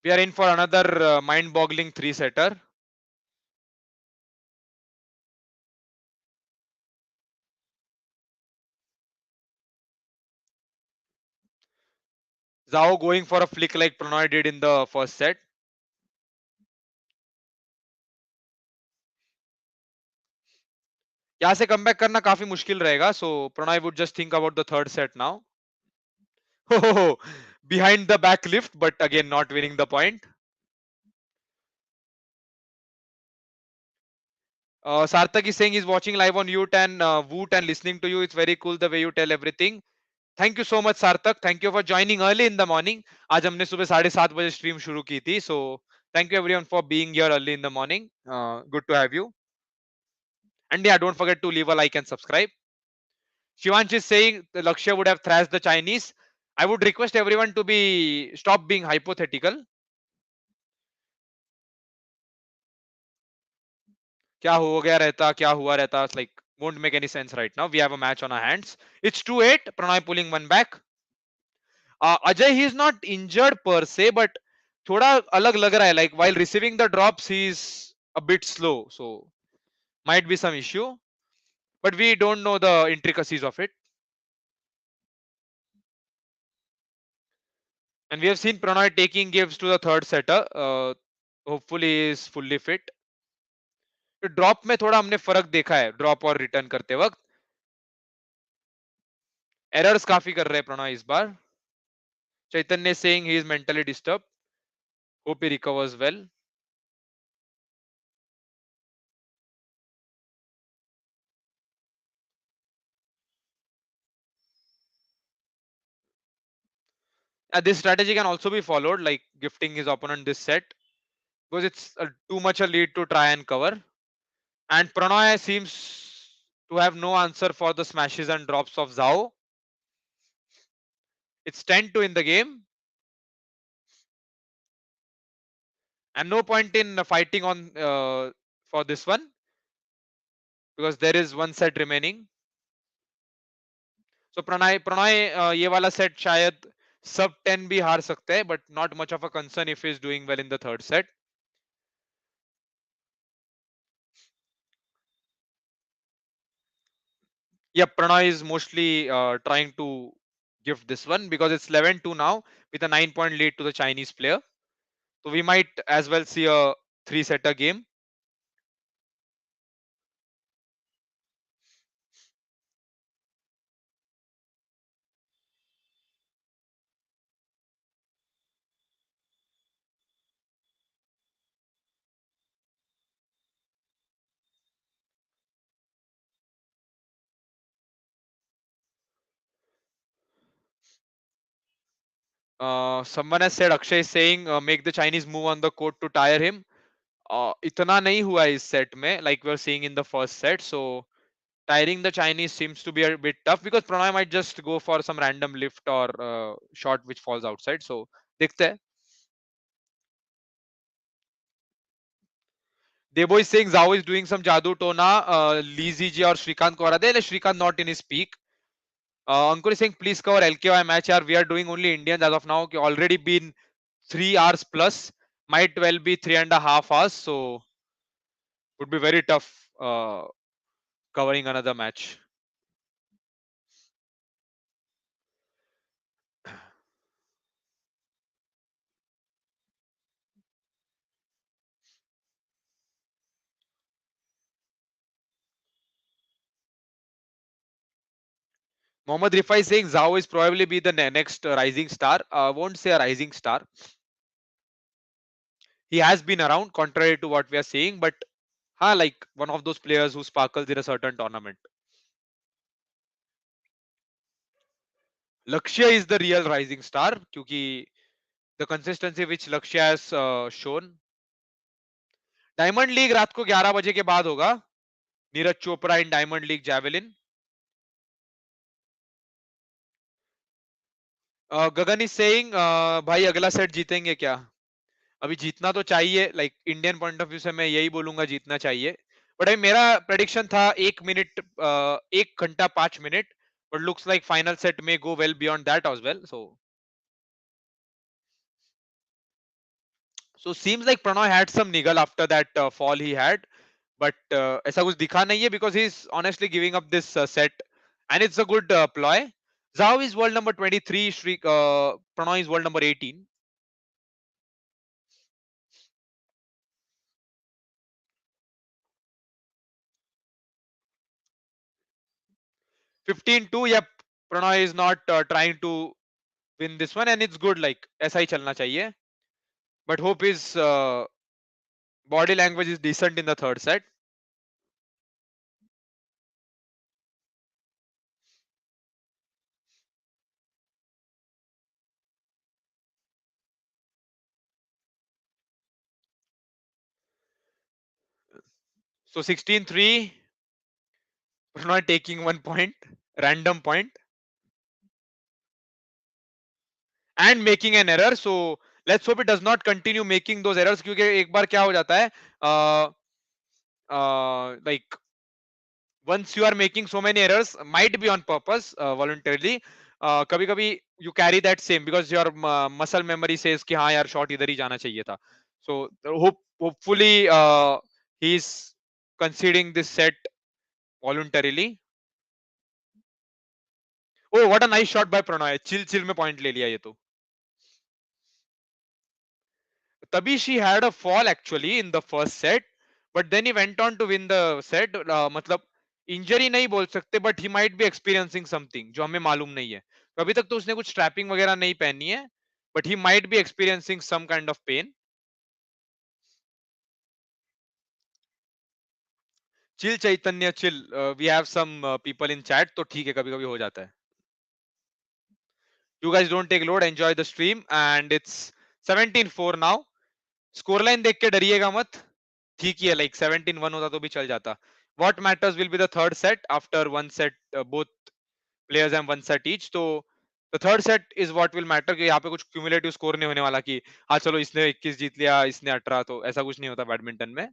We are in for another mind-boggling three-setter. Zhao going for a flick like Pranoy did in the first set. यहाँ से comeback करना काफी मुश्किल रहेगा. So Pranay would just think about the third set now. Oh, behind the back lift, but again not winning the point. Sarthak is saying he's watching live on Yoot and Woot and listening to you. It's very cool the way you tell everything. Thank you so much, Sarthak. Thank you for joining early in the morning. आज हमने सुबह 7:30 बजे stream शुरू की थी. So thank you everyone for being here early in the morning. Good to have you. And yeah, don't forget to leave a like and subscribe. Shivansh is saying the Lakshya would have thrashed the Chinese. I would request everyone to be stop being hypothetical. क्या हो गया रहता, क्या हुआ रहता, it's like won't make any sense right now. We have a match on our hands. It's 2-8. Pranay pulling one back. Ajay, he is not injured per se, but थोड़ा अलग लग रहा है. Like while receiving the drops, he's a bit slow, so might be some issue. But we don't know the intricacies of it. And we have seen Pranay taking gives to the third setter. Hopefully, he is fully fit. Drop में थोड़ा हमने फर्क देखा है drop और return करते वक्त. Errors काफी कर रहे हैं प्रणॉय इस बार. Chaitanya saying he is mentally disturb. Hope he recovers well. This strategy can also be followed, like gifting his opponent this set, because it's too much a lead to try and cover. And Pranoy seems to have no answer for the smashes and drops of Zhao. It's 10-2 in the game, and no point in fighting on for this one because there is one set remaining. So Prannoy ये वाला set शायद सब 10 भी हार सकते हैं, but not much of a concern if he is doing well in the third set. Yeah, Pranay is mostly trying to gift this one because it's 11-2 now with a 9-point lead to the Chinese player. So we might as well see a three-setter game. Someone has said Akshay is saying make the Chinese move on the court to tire him. इतना नहीं हुआ इस set में, like we are seeing in the first set. So tiring the Chinese seems to be a bit tough because Pranay might just go for some random lift or shot which falls outside. So देखते हैं. Debo is saying Zhao is doing some jadoo tona. Lee or Shrikant को हरा दे. Shrikant not in his peak. Ankur is saying please cover LKY match. Yaar, we are doing only Indians as of now. Already been 3 hours plus. Might well be 3.5 hours. So would be very tough covering another match. Mohammad Rifai is saying Zhao is probably be the next rising star. Won't say a rising star. He has been around, contrary to what we are saying, but like one of those players who sparkles in a certain tournament. Lakshya is the real rising star, क्योंकि the consistency which Lakshya has shown. Diamond league रात को 11 बजे के बाद होगा. Neeraj Chopra in diamond league javelin. Gagan is saying भाई अगला set जीतेंगे क्या? अभी जीतना तो चाहिए, like Indian point of view से मैं यही बोलूंगा जीतना चाहिए। बट अभी मेरा प्रेडिक्शन था 1 मिनट, 1 घंटा 5 मिनट, but looks like final set में go well beyond that as well. So seems like Pranoy had some niggle after that fall he had, but ऐसा कुछ दिखा नहीं है because he's honestly giving up this set, and it's a good ploy. Zhao is world number 23, Shri Pranoy is world number 18. 15-2, yep. Pranoy is not trying to win this one, and it's good, like ऐसा ही चलना चाहिए. But hope his body language is decent in the third set. So 16-3, Pranoy taking 1 point, random point, and making an error. So let's hope it does not continue making those errors, क्योंकि एक बार क्या हो जाता है, like once you are making so many errors, might be on purpose, voluntarily, कभी कभी you carry that same because your muscle memory says कि हाँ यार shot इधर ही जाना चाहिए था. So hopefully he is conceding this set voluntarily. Oh, what a nice shot by Pranoy, chill chill में point ले लिया ये तो. तभी she had a fall actually in the first set, but then he went on to win the set. मतलब injury नहीं बोल सकते, but he might be experiencing something जो हमें मालूम नहीं है. तो अभी तक तो उसने कुछ स्ट्रैपिंग वगैरह नहीं पहनी है, but he might be experiencing some kind of pain. Chill Chaitanya chill, we have some people in chat, तो ठीक है, कभी कभी हो जाता है. You guys don't take load, enjoy the stream, and it's 17-4 नाउ. स्कोर लाइन देख के डरिएगा मत, ठीक ही है, लाइक 17-1 होता तो भी चल जाता. What matters will be the third set after one set, both players have one set each. तो the third set is what will matter, कि यहाँ पे कुछ cumulative score नहीं होने वाला कि हाँ चलो इसने 21 जीत लिया इसने 18, तो ऐसा कुछ नहीं होता बैडमिंटन में.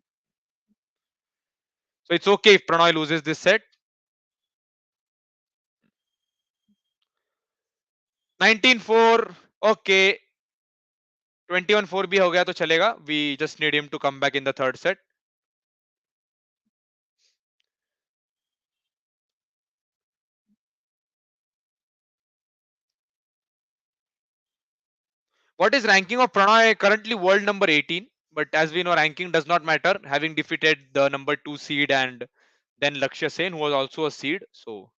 So it's okay if Pranoy loses this set. 19-4, okay. 21-4 भी हो गया तो चलेगा. We just need him to come back in the third set. What is ranking of Pranoy? Currently world number 18, but as we know, ranking does not matter, having defeated the number 2 seed and then Lakshya Sen, who was also a seed. So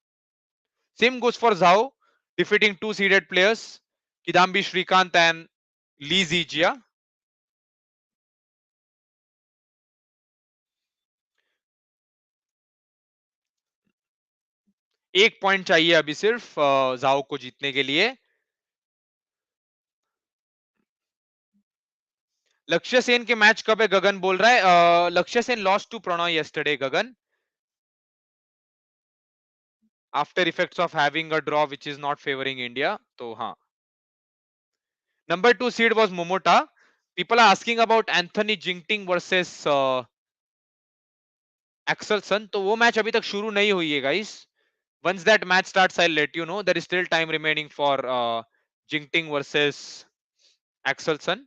same goes for Zhao, defeating 2 seeded players, Kidambi Shrikant and Lee Zijia. एक point चाहिए अभी सिर्फ जाओ को जीतने के लिए. लक्ष्य सेन के मैच कब है, गगन बोल रहा है. Lakshya Sen lost to Prannoy yesterday, Gagan, after effects of having a draw which is not favoring India. तो हाँ, number 2 seed was Momota. People are asking about Anthony Jinting versus Axelson. तो वो मैच अभी तक शुरू नहीं हुई है guys. Once that match starts, I'll let you know. There is still time remaining for Jinting versus Axelson.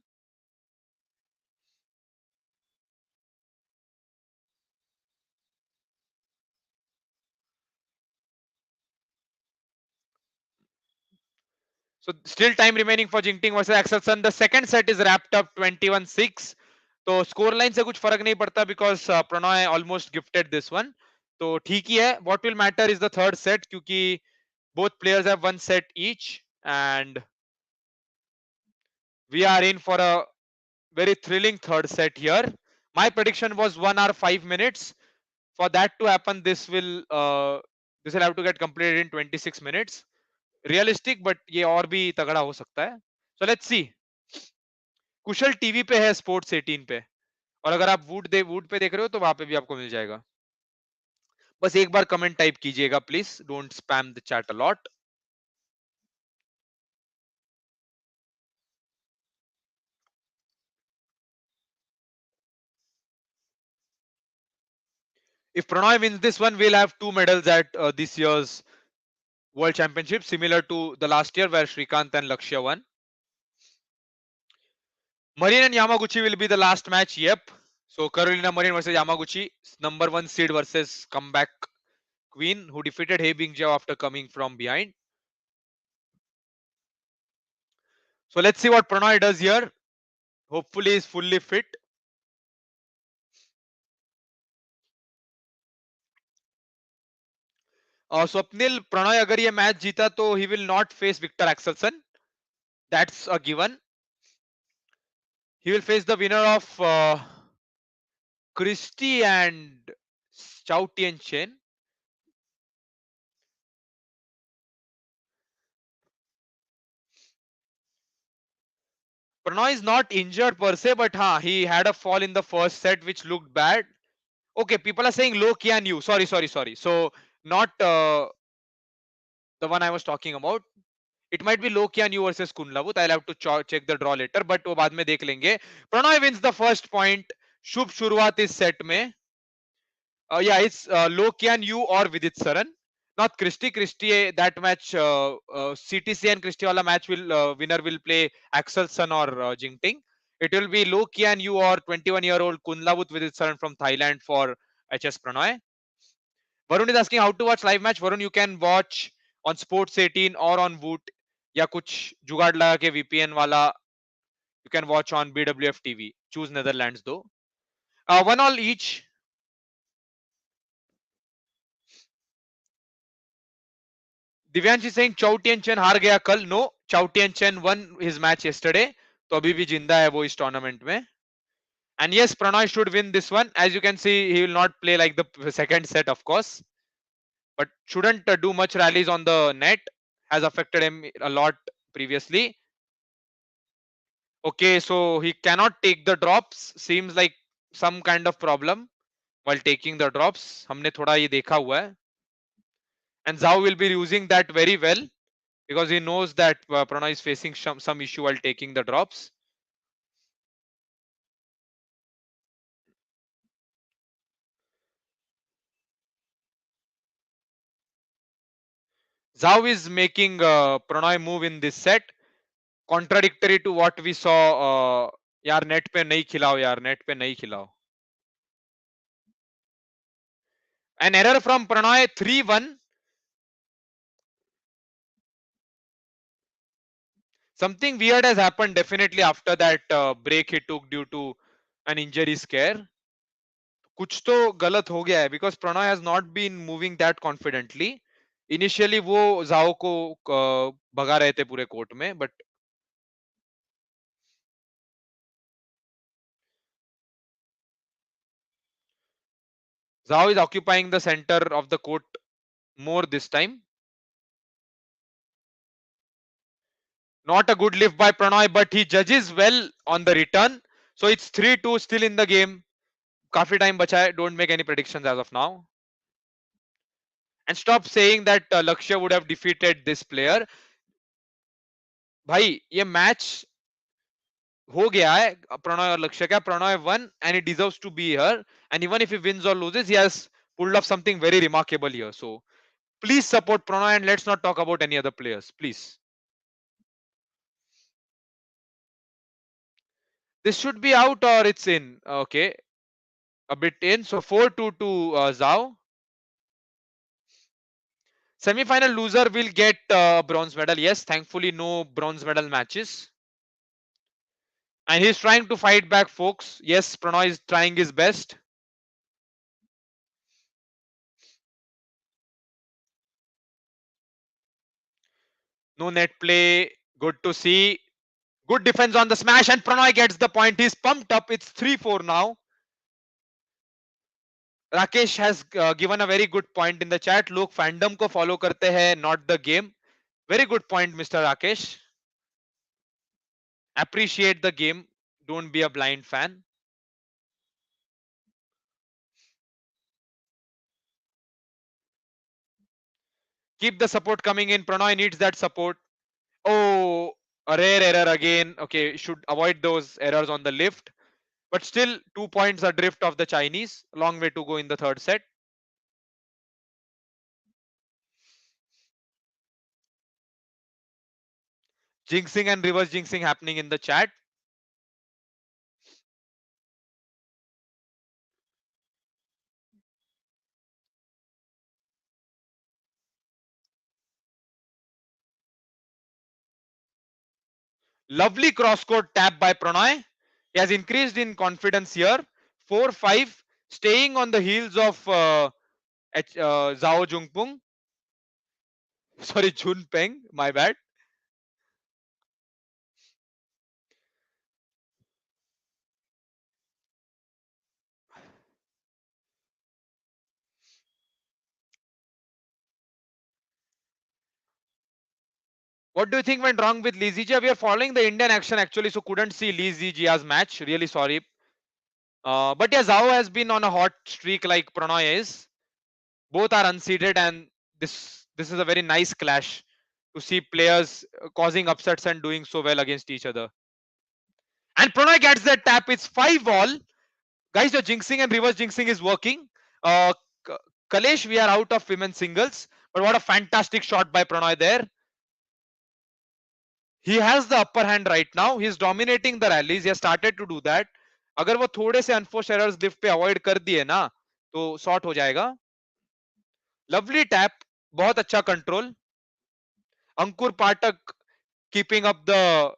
So still time remaining for Jinting versus Axelson. The second set is wrapped up 21-6. तो score line से कुछ फर्क नहीं पड़ता because Prannoy almost gifted this one. तो ठीक ही है. What will matter is the third set, क्योंकि both players have one set each, and we are in for a very thrilling third set here. My prediction was 1 hour 5 minutes. For that to happen, this will have to get completed in 26 minutes. Realistic, but ये और भी तगड़ा हो सकता है. So let's see. Kusal TV पे है sports 18 पे, और अगर आप वूड पे देख रहे हो तो वहां पे भी आपको मिल जाएगा. बस एक बार कमेंट टाइप कीजिएगा please, don't spam the chat a lot. If Prannoy wins this one, we'll have 2 medals at this year's World Championship, similar to the last year where Shrikant and Lakshya won. Marin and Yamaguchi will be the last match. Yep. So Carolina Marin versus Yamaguchi, number 1 seed versus comeback queen who defeated Hei Bingjiao after coming from behind. So let's see what Prannoy does here. Hopefully he's fully fit. Swapnil, Prannoy अगर ये match जीता तो he will not face Victor Axelsen. That's a given. He will face the winner of Christie and Chao Tien Chen. Prannoy is not injured per se, but he had a fall in the first set which looked bad. Okay, people are saying low Kian Yu. Sorry. So not the one I was talking about. It might be low Kian Yu versus Kunlavut. I'll have to check the draw later, but वो बाद में देख लेंगे. Prannoy wins the first point. शुभ शुरुआत इस set में. Yeah, it's Low Kian Yu or Vidit Saran. Not Christie. Christie, that match, CTC and Christie wala match will winner will play Axel Sun or Jingting. It will be Low Kian Yu or 21-year-old Kunlavut Vidit Saran from Thailand for HS Prannoy. Varun is asking how to watch live match. Varun, you can watch on Sports 18 or on Voot या कुछ जुगाड़ लगा के VPN वाला you can watch on BWF TV. Choose Netherlands though. 1-1 each. Divyansh is saying Chao Tien Chen हार गया कल. No, Chao Tien Chen won his match yesterday. तो अभी भी जिंदा है वो इस टूर्नामेंट में. And yes, Prannoy should win this one. As you can see, he will not play like the second set, of course, but shouldn't do much rallies on the net. Has affected him a lot previously. Okay, so he cannot take the drops. Seems like some kind of problem while taking the drops. हमने थोड़ा ये देखा हुआ है. And Zhao will be using that very well because he knows that Prannoy is facing some issue while taking the drops. Zhao is making Prannoy move in this set, contradictory to what we saw. यार net पे नहीं खिलाओ यार, net पे नहीं खिलाओ. An error from Prannoy, 3-1. Something weird has happened definitely after that break he took due to an injury scare. कुछ तो गलत हो गया है because Prannoy has not been moving that confidently. Initially वो Zhao को भगा रहे थे पूरे कोर्ट में, but Zhao is occupying the center of the court more this time. Not a good lift by Prannoy, but he judges well on the return. So it's 3-2 still in the game. काफी time बचा है. Don't make any predictions as of now. And stop saying that Lakshya would have defeated this player. भाई ये match हो गया है प्रणॉय और लक्ष्य का. Prannoy won and he deserves to be here, and even if he wins or loses he has pulled off something very remarkable here. So please support Prannoy and let's not talk about any other players, please. This should be out or it's in. Okay, a bit in. So 4-2 to Zhao. Semi-final loser will get bronze medal. Yes, thankfully no bronze medal matches. And he's trying to fight back, folks. Yes, Prannoy is trying his best. No net play. Good to see. Good defense on the smash and Prannoy gets the point. He's pumped up. It's 3-4 now. Rakesh has given a very good point in the chat. लोग fandom को follow करते हैं, not the game. Very good point, Mr. Rakesh. Appreciate the game. Don't be a blind fan. Keep the support coming in. Prannoy needs that support. Oh, a rare error again. Okay, should avoid those errors on the lift. But still, 2 points adrift of the Chinese. Long way to go in the third set. jinxing and reverse jinxing happening in the chat. Lovely cross court tap by Prannoy. He has increased in confidence here. 4-5, staying on the heels of Zhao Jungpung. Sorry, Jun Peng. My bad. What do you think went wrong with Lee Zijia? We are following the Indian action actually, so couldn't see Lee Zijia's match. Really sorry. But yeah, Zhao has been on a hot streak like Prannoy is. Both are unseeded, and this is a very nice clash to see players causing upsets and doing so well against each other. And Prannoy gets that tap. It's 5-all. Guys, the jinxing and reverse jinxing is working. Uh, K- Kalesh, we are out of women's singles. But what a fantastic shot by Prannoy there. He has the upper hand right now. He's dominating the rallies. He has started to do that. अगर वो थोड़े से अनफोर्स errors lift पे avoid कर दिए ना तो short हो जाएगा. लवली टैप, बहुत अच्छा control. Ankur Pathak keeping up the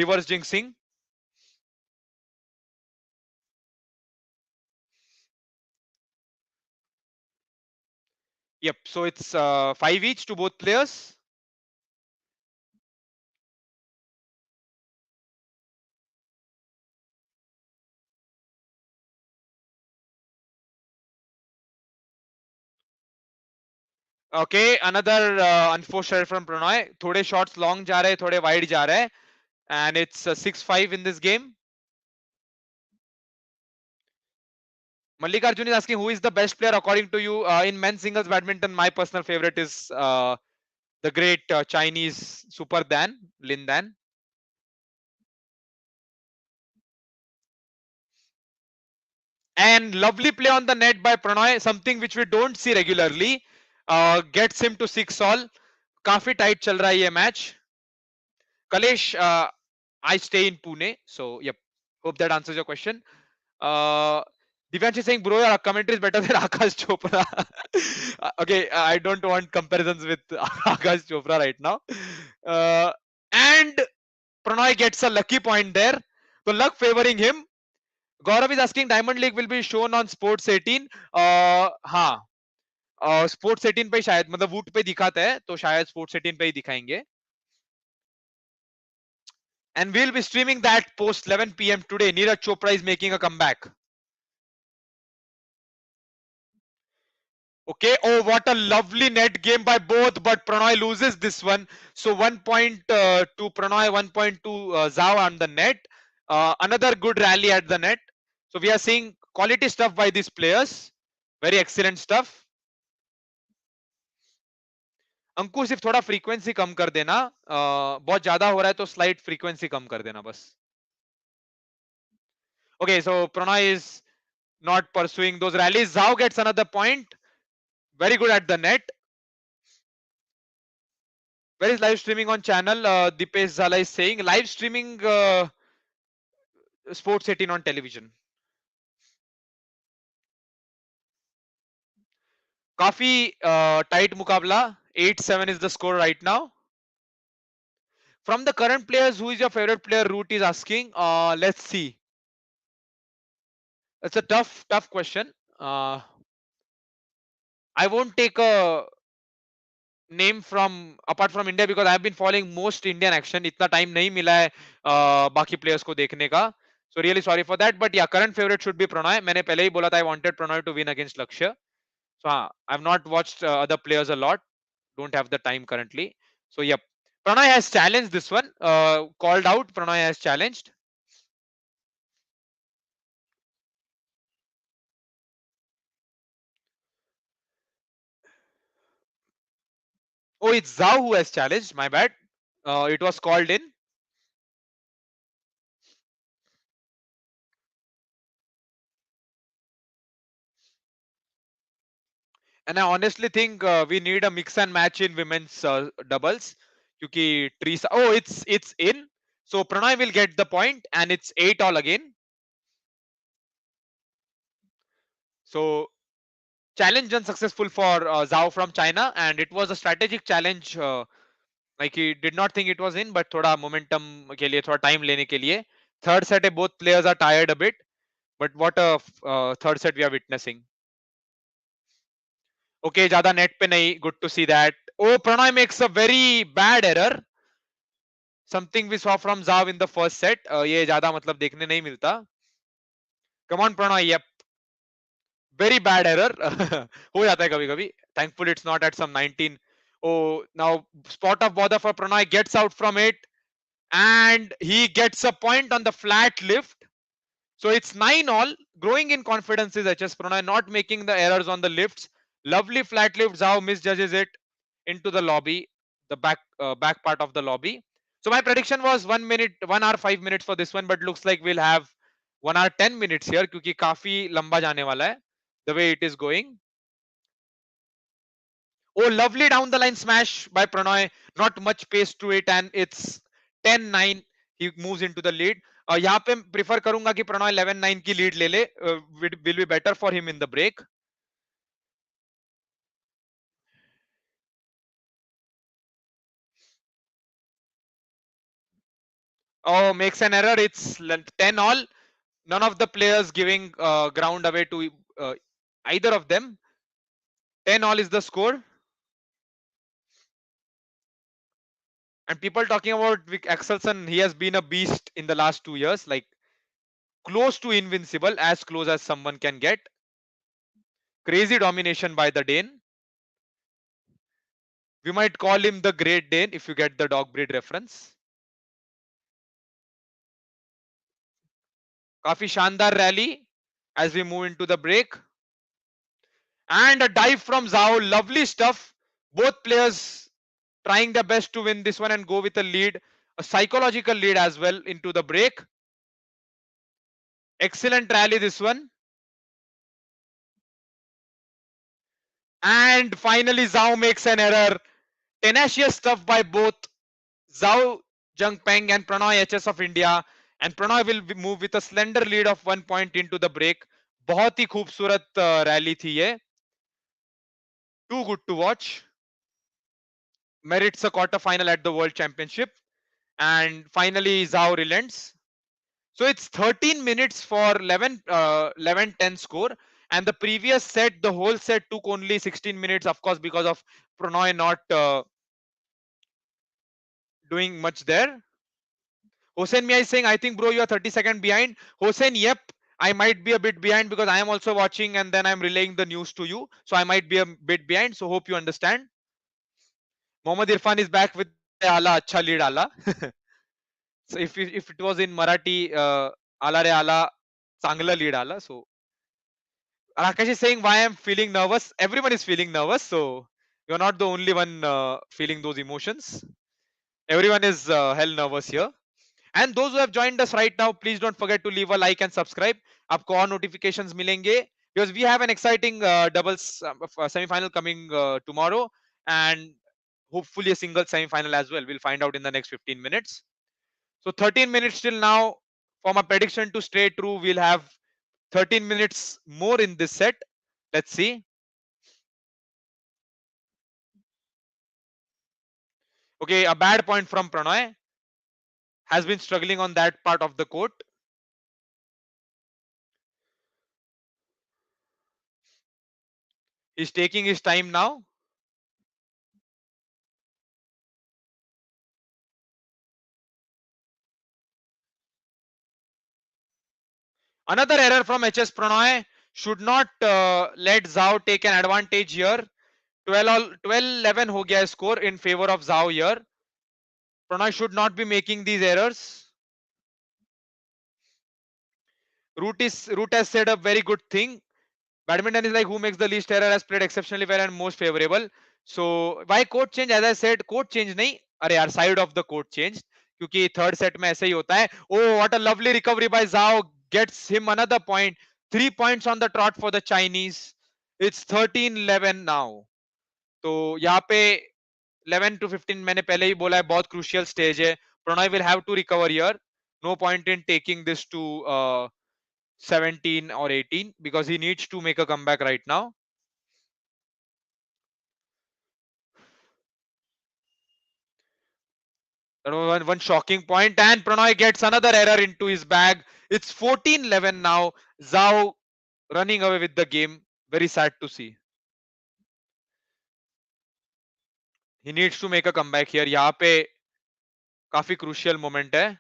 reverse jinxing. Yep, so it's 5 each to both players. Okay, another unforced error from Prannoy. थोड़े shots long जा रहे, थोड़े wide जा रहे, and it's 6-5 in this game. Mallikarjun is asking who is the best player according to you in men's singles badminton. My personal favorite is the great Chinese Super Dan, Lin Dan. And lovely play on the net by Prannoy, something which we don't see regularly. Gets him to 6-all. काफी tight चल रहा है ये match. Kalesh, I stay in Pune, so yep. Hope that answers your question. Uh, Divyansh is saying, bro, your commentary is better than Akash Chopra. Okay, I don't want comparisons with Akash Chopra right now. And Prannoy gets a lucky point there. So luck favoring him. Gaurav is asking, Diamond League will be shown on Sports 18. हाँ, Sports 18 पे शायद, मतलब वूट पे दिखाता है, तो शायद Sports 18 पे ही दिखाएंगे. And we'll be streaming that post 11 p.m. today. Neeraj Chopra is making a comeback. Okay. Oh, what a lovely net game by both, but Prannoy loses this one. So 1 point to Prannoy, 1 point to Zhao on the net. Another good rally at the net. So we are seeing quality stuff by these players. Very excellent stuff. अंकुर सिर्फ थोड़ा frequency कम कर देना, बहुत ज्यादा हो रहा है तो स्लाइट फ्रीक्वेंसी कम कर देना बस. Okay, so Prannoy is not pursuing those rallies. Zhao gets another point. Very good at the net. Where is live streaming on channel? Dipesh Zala is saying live streaming Sports 18 on television. काफी tight मुकाबला. 8-7 is the score right now. From the current players, who is your favorite player? Root is asking. Let's see. It's a tough question. I won't take a name from apart from India because I've been following most Indian action. इतना time नहीं मिला है बाकी players को देखने का. So really sorry for that. But yeah, current favorite should be Prannoy. मैंने पहले ही बोला था I wanted Prannoy to win against Lakshya. So I've not watched other players a lot. Don't have the time currently. So yep, Prannoy has challenged this one. Called out. Prannoy has challenged. Oh, it's Zhao who has challenged. My bad. It was called in. And I honestly think we need a mix and match in women's doubles. क्योंकि Treesa it's in, so Prannoy will get the point and it's 8-all again. So challenge unsuccessful for Zhao from China, and it was a strategic challenge. Like he did not think it was in, but थोड़ा momentum के लिए, थोड़ा time लेने के लिए. Third set है, both players are tired a bit, but what a third set we are witnessing. Okay, ज़्यादा net पे नहीं. Good to see that. Oh, Prannoy makes a very bad error. Something we saw from Zhao in the first set. ये ज़्यादा मतलब देखने नहीं मिलता. Come on, Prannoy. Yep. Very bad error. हो जाता है कभी कभी. Thankfully it's not at some 19. Oh, now spot of bother for Prannoy, gets out from it, and he gets a point on the flat lift. So it's 9-all. Growing in confidence is HS Prannoy, not making the errors on the lifts. Lovely flat lift. Zhao misjudges it into the lobby, the back part of the lobby. So my prediction was 1 minute, 1 hour 5 minutes for this one, but looks like we'll have 1 hour 10 minutes here क्योंकि काफी लंबा जाने वाला है the way it is going. Oh, lovely down the line smash by Prannoy. Not much pace to it, and it's 10-9. He moves into the lead. यहाँ पे prefer करूंगा कि Prannoy 11-9 की lead ले ले. Will be better for him in the break. Oh, makes an error. It's 10-all. None of the players giving ground away to either of them. 10-all is the score. And people talking about Vic Axelson, he has been a beast in the last 2 years, like close to invincible, as close as someone can get. Crazy domination by the Dane. We might call him the Great Dane if you get the dog breed reference. Kafi Shandar rally as we move into the break. And a dive from Zhao. Lovely stuff. Both players trying their best to win this one and go with a lead. A psychological lead as well into the break. Excellent rally this one. And finally Zhao makes an error. Tenacious stuff by both Zhao Jungpeng and Prannoy HS of India. And Prannoy will move with a slender lead of 1 point into the break. बहुत ही खूबसूरत rally थी ये. Too good to watch. Merits a quarter final at the World Championship. And finally Zhao relents. So it's 13 minutes for 11-10 score. And the previous set, the whole set took only 16 minutes, of course, because of Prannoy not doing much there. Hossein Mia is saying, I think, bro, you are 30 seconds behind. Hossein, yep, I might be a bit behind because I am also watching and then I'm relaying the news to you. So I might be a bit behind. So hope you understand. Mohammad Irfan is back with Ala, Acha lead Ala. So if it was in Marathi, Ala re Ala, Changla lead Ala. So Rakesh is saying why I'm feeling nervous. Everyone is feeling nervous. So you're not the only one feeling those emotions. Everyone is hell nervous here. And those who have joined us right now, please don't forget to leave a like and subscribe. आपको और notifications मिलेंगे because we have an exciting doubles semi-final coming tomorrow and hopefully a single semi-final as well. We'll find out in the next 15 minutes. So 13 minutes till now. For my prediction to stay true, we'll have 13 minutes more in this set. Let's see. Okay, a bad point from Prannoy. Has been struggling on that part of the court. He's taking his time now. Another error from HS Prannoy. Should not let Zhao take an advantage here. 12-11 ho gaya score in favor of Zhao here. Prannoy should not be making these errors. Root has said a very good thing. Badminton is like who makes the least error has played exceptionally well and most favorable. So why court change? As I said, court change nahi. अरे यार side of the court changed. क्योंकि third set में ऐसे ही होता है. Oh, what a lovely recovery by Zhao. Gets him another point. 3 points on the trot for the Chinese. It's 13-11 now. तो यहाँ पे 11 to 15 मैंने पहले ही बोला है बहुत क्रूशियल स्टेज है. Prannoy will have to recover here. No point in taking this to 17 or 18 because he needs to make a comeback right now. That was one shocking point, and Prannoy gets another error into his bag. It's 14-11 now. Zhao running away with the game. Very sad to see. He needs to make a comeback here. यहाँ पे काफी crucial moment है.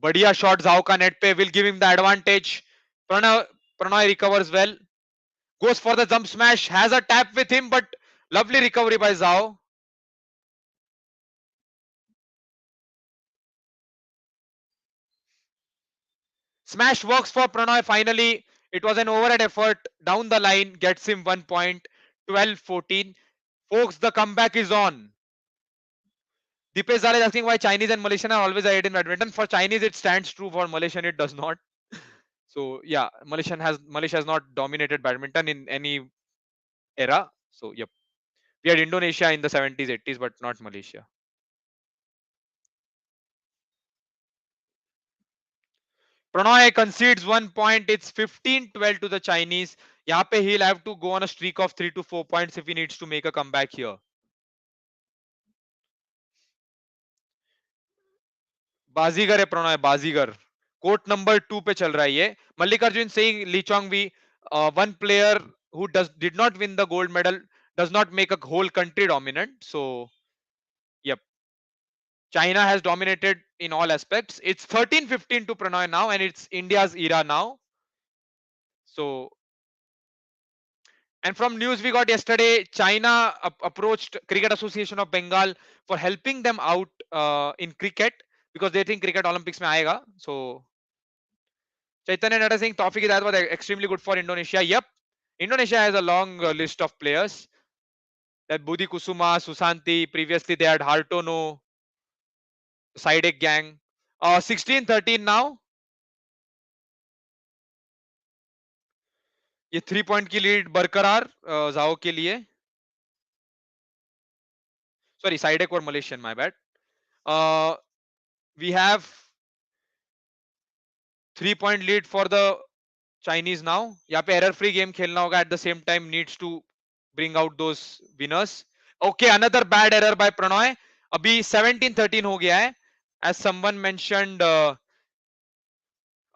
बढ़िया shot जाओ का net पे, will give him the advantage. Prannoy Prannoy recovers well, goes for the jump smash, has a tap with him, but lovely recovery by Zhao. Smash works for Prannoy finally. It was an overhead effort down the line, gets him 1 point. 12-14. Folks, the comeback is on. Dipesh Zale is asking why Chinese and Malaysian are always ahead in badminton. For Chinese, it stands true. For Malaysian, it does not. So yeah, Malaysia has not dominated badminton in any era. So yep, we had Indonesia in the 70s, 80s, but not Malaysia. Prannoy concedes 1 point. It's 15-12 to the Chinese. यहाँ पे he'll have to go on a streak of 3 to 4 points if he needs to make a comeback here. बाजीगर है प्रणॉय, बाजीगर. Court number 2 पे चल रहा है ये. Mallikarjun saying Lee Chong Wei, one player who did not win the gold medal does not make a whole country dominant. So yep, China has dominated in all aspects. It's 13-15 to Prannoy now, and it's India's era now. So, and from news we got yesterday, China approached Cricket Association of Bengal for helping them out in cricket because they think cricket Olympics mein aayega. So Chaitanya Nada saying Tawfiq Hidayat was extremely good for Indonesia. Yep, Indonesia has a long list of players. That Budi Kusuma, Susanti. Previously they had Hartono, Sidek gang. 16-13 now. ये 3 point की lead बरकरार जाओ के लिए. Sorry, Sidek or Malaysian, my bad. We have 3 point lead for the Chinese now. यहाँ पे error free game खेलना होगा. At the same time needs to bring out those winners. Okay, another bad error by Prannoy. अभी 17-13 हो गया है. As someone mentioned, a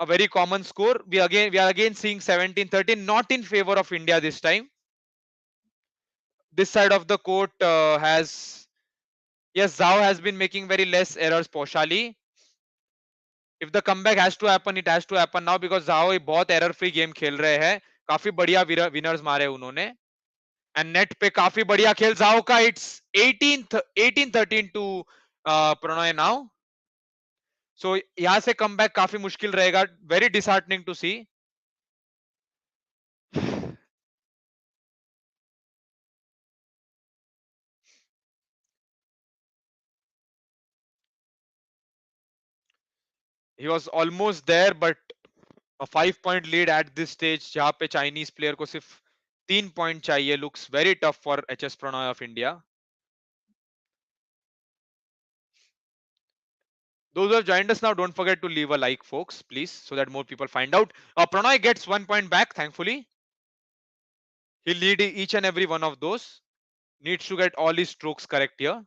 very common score. We are again seeing 17-13, not in favor of India this time. This side of the court has, yes, Zhao has been making very less errors partially. If the comeback has to happen, it has to happen now because Zhao एक बहुत error free game खेल रहे हैं. काफी बढ़िया winners मारे उन्होंने. And net पे काफी बढ़िया खेल Zhao का. It's 18-13 to Prannoy now. So यहाँ से comeback काफी मुश्किल रहेगा. Very disheartening to see. He was almost there, but a 5 point lead at this stage जहां पे Chinese player को सिर्फ 3 point चाहिए looks very tough for HS Prannoy of India. Those who have joined us now, don't forget to leave a like, folks, please, so that more people find out. Prannoy gets 1 point back, thankfully. He'll lead each and every one of those. Needs to get all his strokes correct here.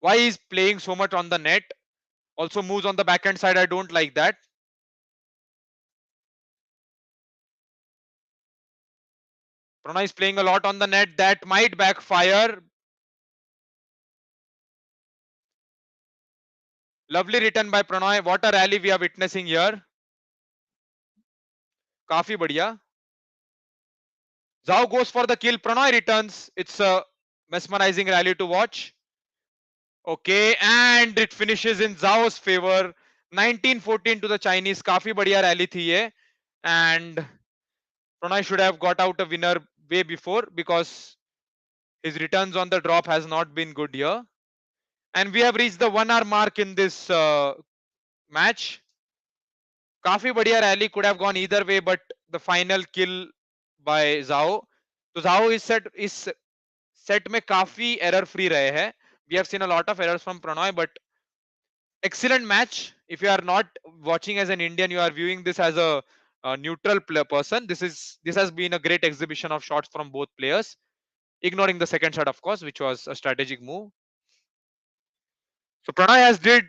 Why he's playing so much on the net? Also moves on the backhand side. I don't like that. Prannoy is playing a lot on the net. That might backfire. Lovely return by Prannoy. What a rally we are witnessing here. काफी बढ़िया. Zhao goes for the kill. Prannoy returns. It's a mesmerizing rally to watch. Okay, and it finishes in Zhao's favor. 19-14 to the Chinese. काफी बढ़िया rally थी ये. And Prannoy should have got out a winner way before because his returns on the drop has not been good here. And we have reached the 1 hour mark in this match. काफी बढ़िया rally, could have gone either way, but the final kill by Zhao. तो Zhao इस set में काफी error free रहे हैं. We have seen a lot of errors from Prannoy, but excellent match. If you are not watching as an Indian, you are viewing this as a neutral person. This has been a great exhibition of shots from both players, ignoring the second shot, of course, which was a strategic move. So Prannoy has did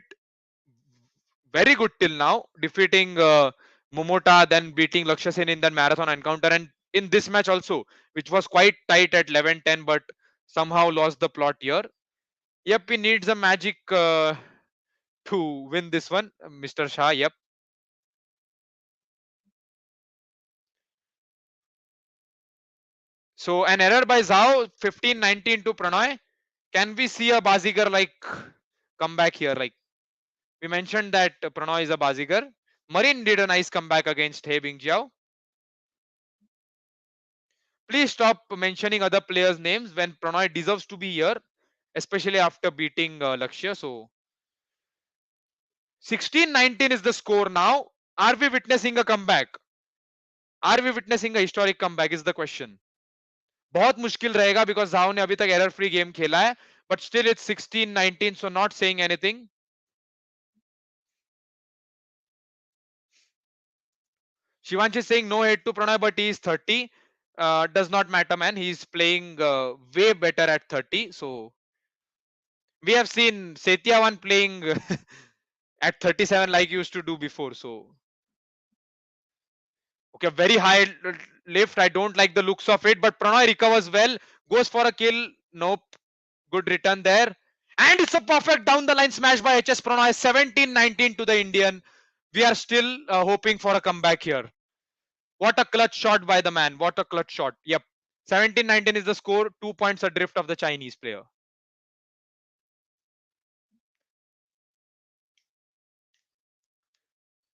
very good till now, defeating Momota, then beating Lakshya Sen in that marathon encounter, and in this match also, which was quite tight at 11-10, but somehow lost the plot here. Yep, he needs a magic to win this one, Mr. Shah. Yep. So an error by Zhao, 15-19 to Prannoy. Can we see a Bazigar like comeback here? Like we mentioned that Prannoy is a Bazigar. Marin did a nice comeback against He Bingjiao. Please stop mentioning other players' names when Prannoy deserves to be here, especially after beating Lakshya. So 16-19 is the score now. Are we witnessing a comeback? Are we witnessing a historic comeback is the question. बहुत मुश्किल रहेगा because Zhao ने अभी तक error free game खेला है, but still it's 16-19, so not saying anything. Shivansh is saying no hate to Pranay, but he is 30. Does not matter, man. He's playing way better at 30. So we have seen Setyawan playing at 37 like he used to do before. So okay, very high lift. I don't like the looks of it, but Pranay recovers well, goes for a kill. Nope. Good return there. And it's a perfect down the line smash by HS Prannoy. 17-19 to the Indian. We are still hoping for a comeback here. What a clutch shot by the man. What a clutch shot. Yep. 17-19 is the score. 2 points adrift of the Chinese player.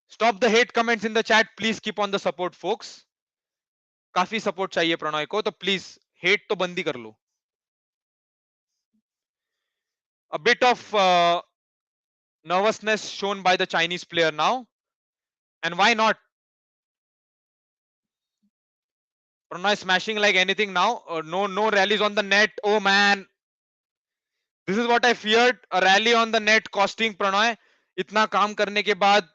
Stop the hate comments in the chat. Please keep on the support, folks. काफी support चाहिए प्रणॉय को, तो please hate तो बंदी कर लो. A bit of nervousness shown by the Chinese player now. And why not? Prannoy smashing like anything now. No rallies on the net. Oh man. This is what I feared. A rally on the net costing Prannoy. इतना काम करने के बाद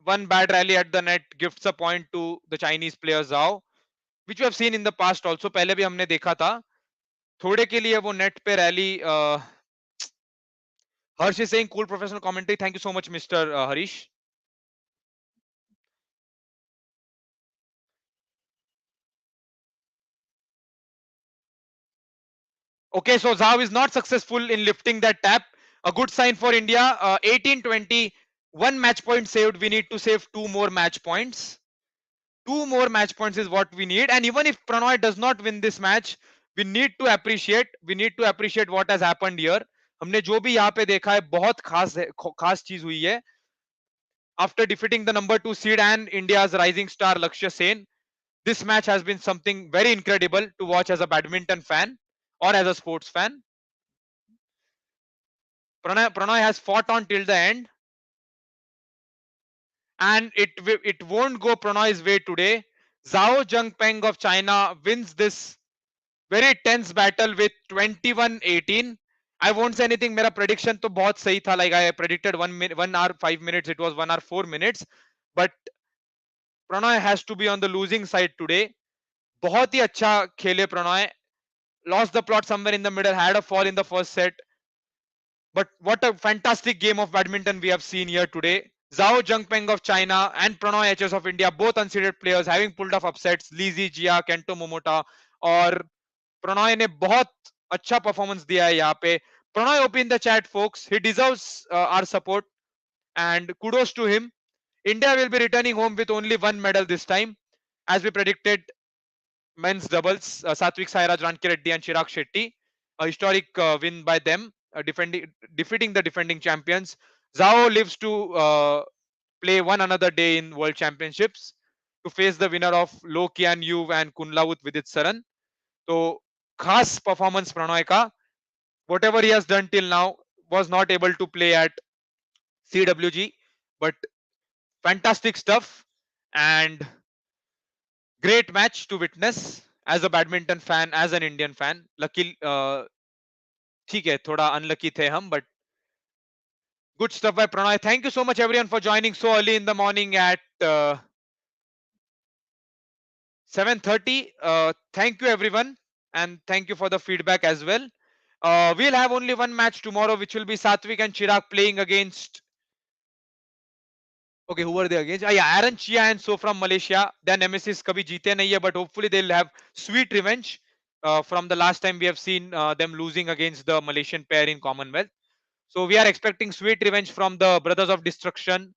one bad rally at the net gifts a point to the Chinese players Zhao, which we have seen in the past also. पहले भी हमने देखा था. थोड़े के लिए वो net पे rally. Harsh is saying cool professional commentary. Thank you so much, Mr. Harish. Okay, so Zhao is not successful in lifting that tap. A good sign for India. 18-20. One match point saved. We need to save 2 more match points. 2 more match points is what we need. And even if Prannoy does not win this match, we need to appreciate what has happened here. हमने जो भी यहाँ पे देखा है बहुत खास चीज हुई है. After defeating the number 2 seed and India's rising star Lakshya Sen, this match has been something very incredible to watch as a badminton fan or as a sports fan. Prannoy has fought on till the end, and it won't go Prannoy's way today. Zhao Zhengpeng of China wins this very tense battle with 21-18. I won't say anything. मेरा prediction तो बहुत सही था. Like I predicted 1 hour 5 minutes. It was 1 hour 4 minutes. But Prannoy has to be on the losing side today. बहुत ही अच्छा खेले Prannoy. Lost the plot somewhere in the middle. Had a fall in the first set. But what a fantastic game of badminton we have seen here today. Zhao Zhengpeng of China and Prannoy HS of India, both unseeded players having pulled off upsets. Lizzie Jia, Kento Momota और Prannoy ने बहुत अच्छा performance दिया है यहाँ पे. Prannoy OP in the chat, folks. He deserves our support and kudos to him. India will be returning home with only 1 medal this time, as we predicted. Men's doubles, Satwik Chirag, Ranki Reddy and Chirag Shetty. A historic win by them, defeating the defending champions. Zhao lives to play one another day in World Championships to face the winner of Lo Kian Yu and Kunlavut Vidit Saran. So, khas performance Prannoy ka. Whatever he has done till now was not able to play at CWG, but Fantastic stuff and great match to witness as a badminton fan, as an Indian fan. Lucky, ठीक है, थोड़ा unlucky थे हम, but good stuff by Prannoy. Thank you so much everyone for joining so early in the morning at 7:30. Thank you everyone, and thank you for the feedback as well. We'll have only one match tomorrow, which will be Satwik and Chirag playing against. Okay, who were they against? Yeah, Aaron Chia and So from Malaysia. Their nemesis kabhi jeete nahi hai, but hopefully they'll have sweet revenge from the last time we have seen them losing against the Malaysian pair in Commonwealth. So we are expecting sweet revenge from the Brothers of Destruction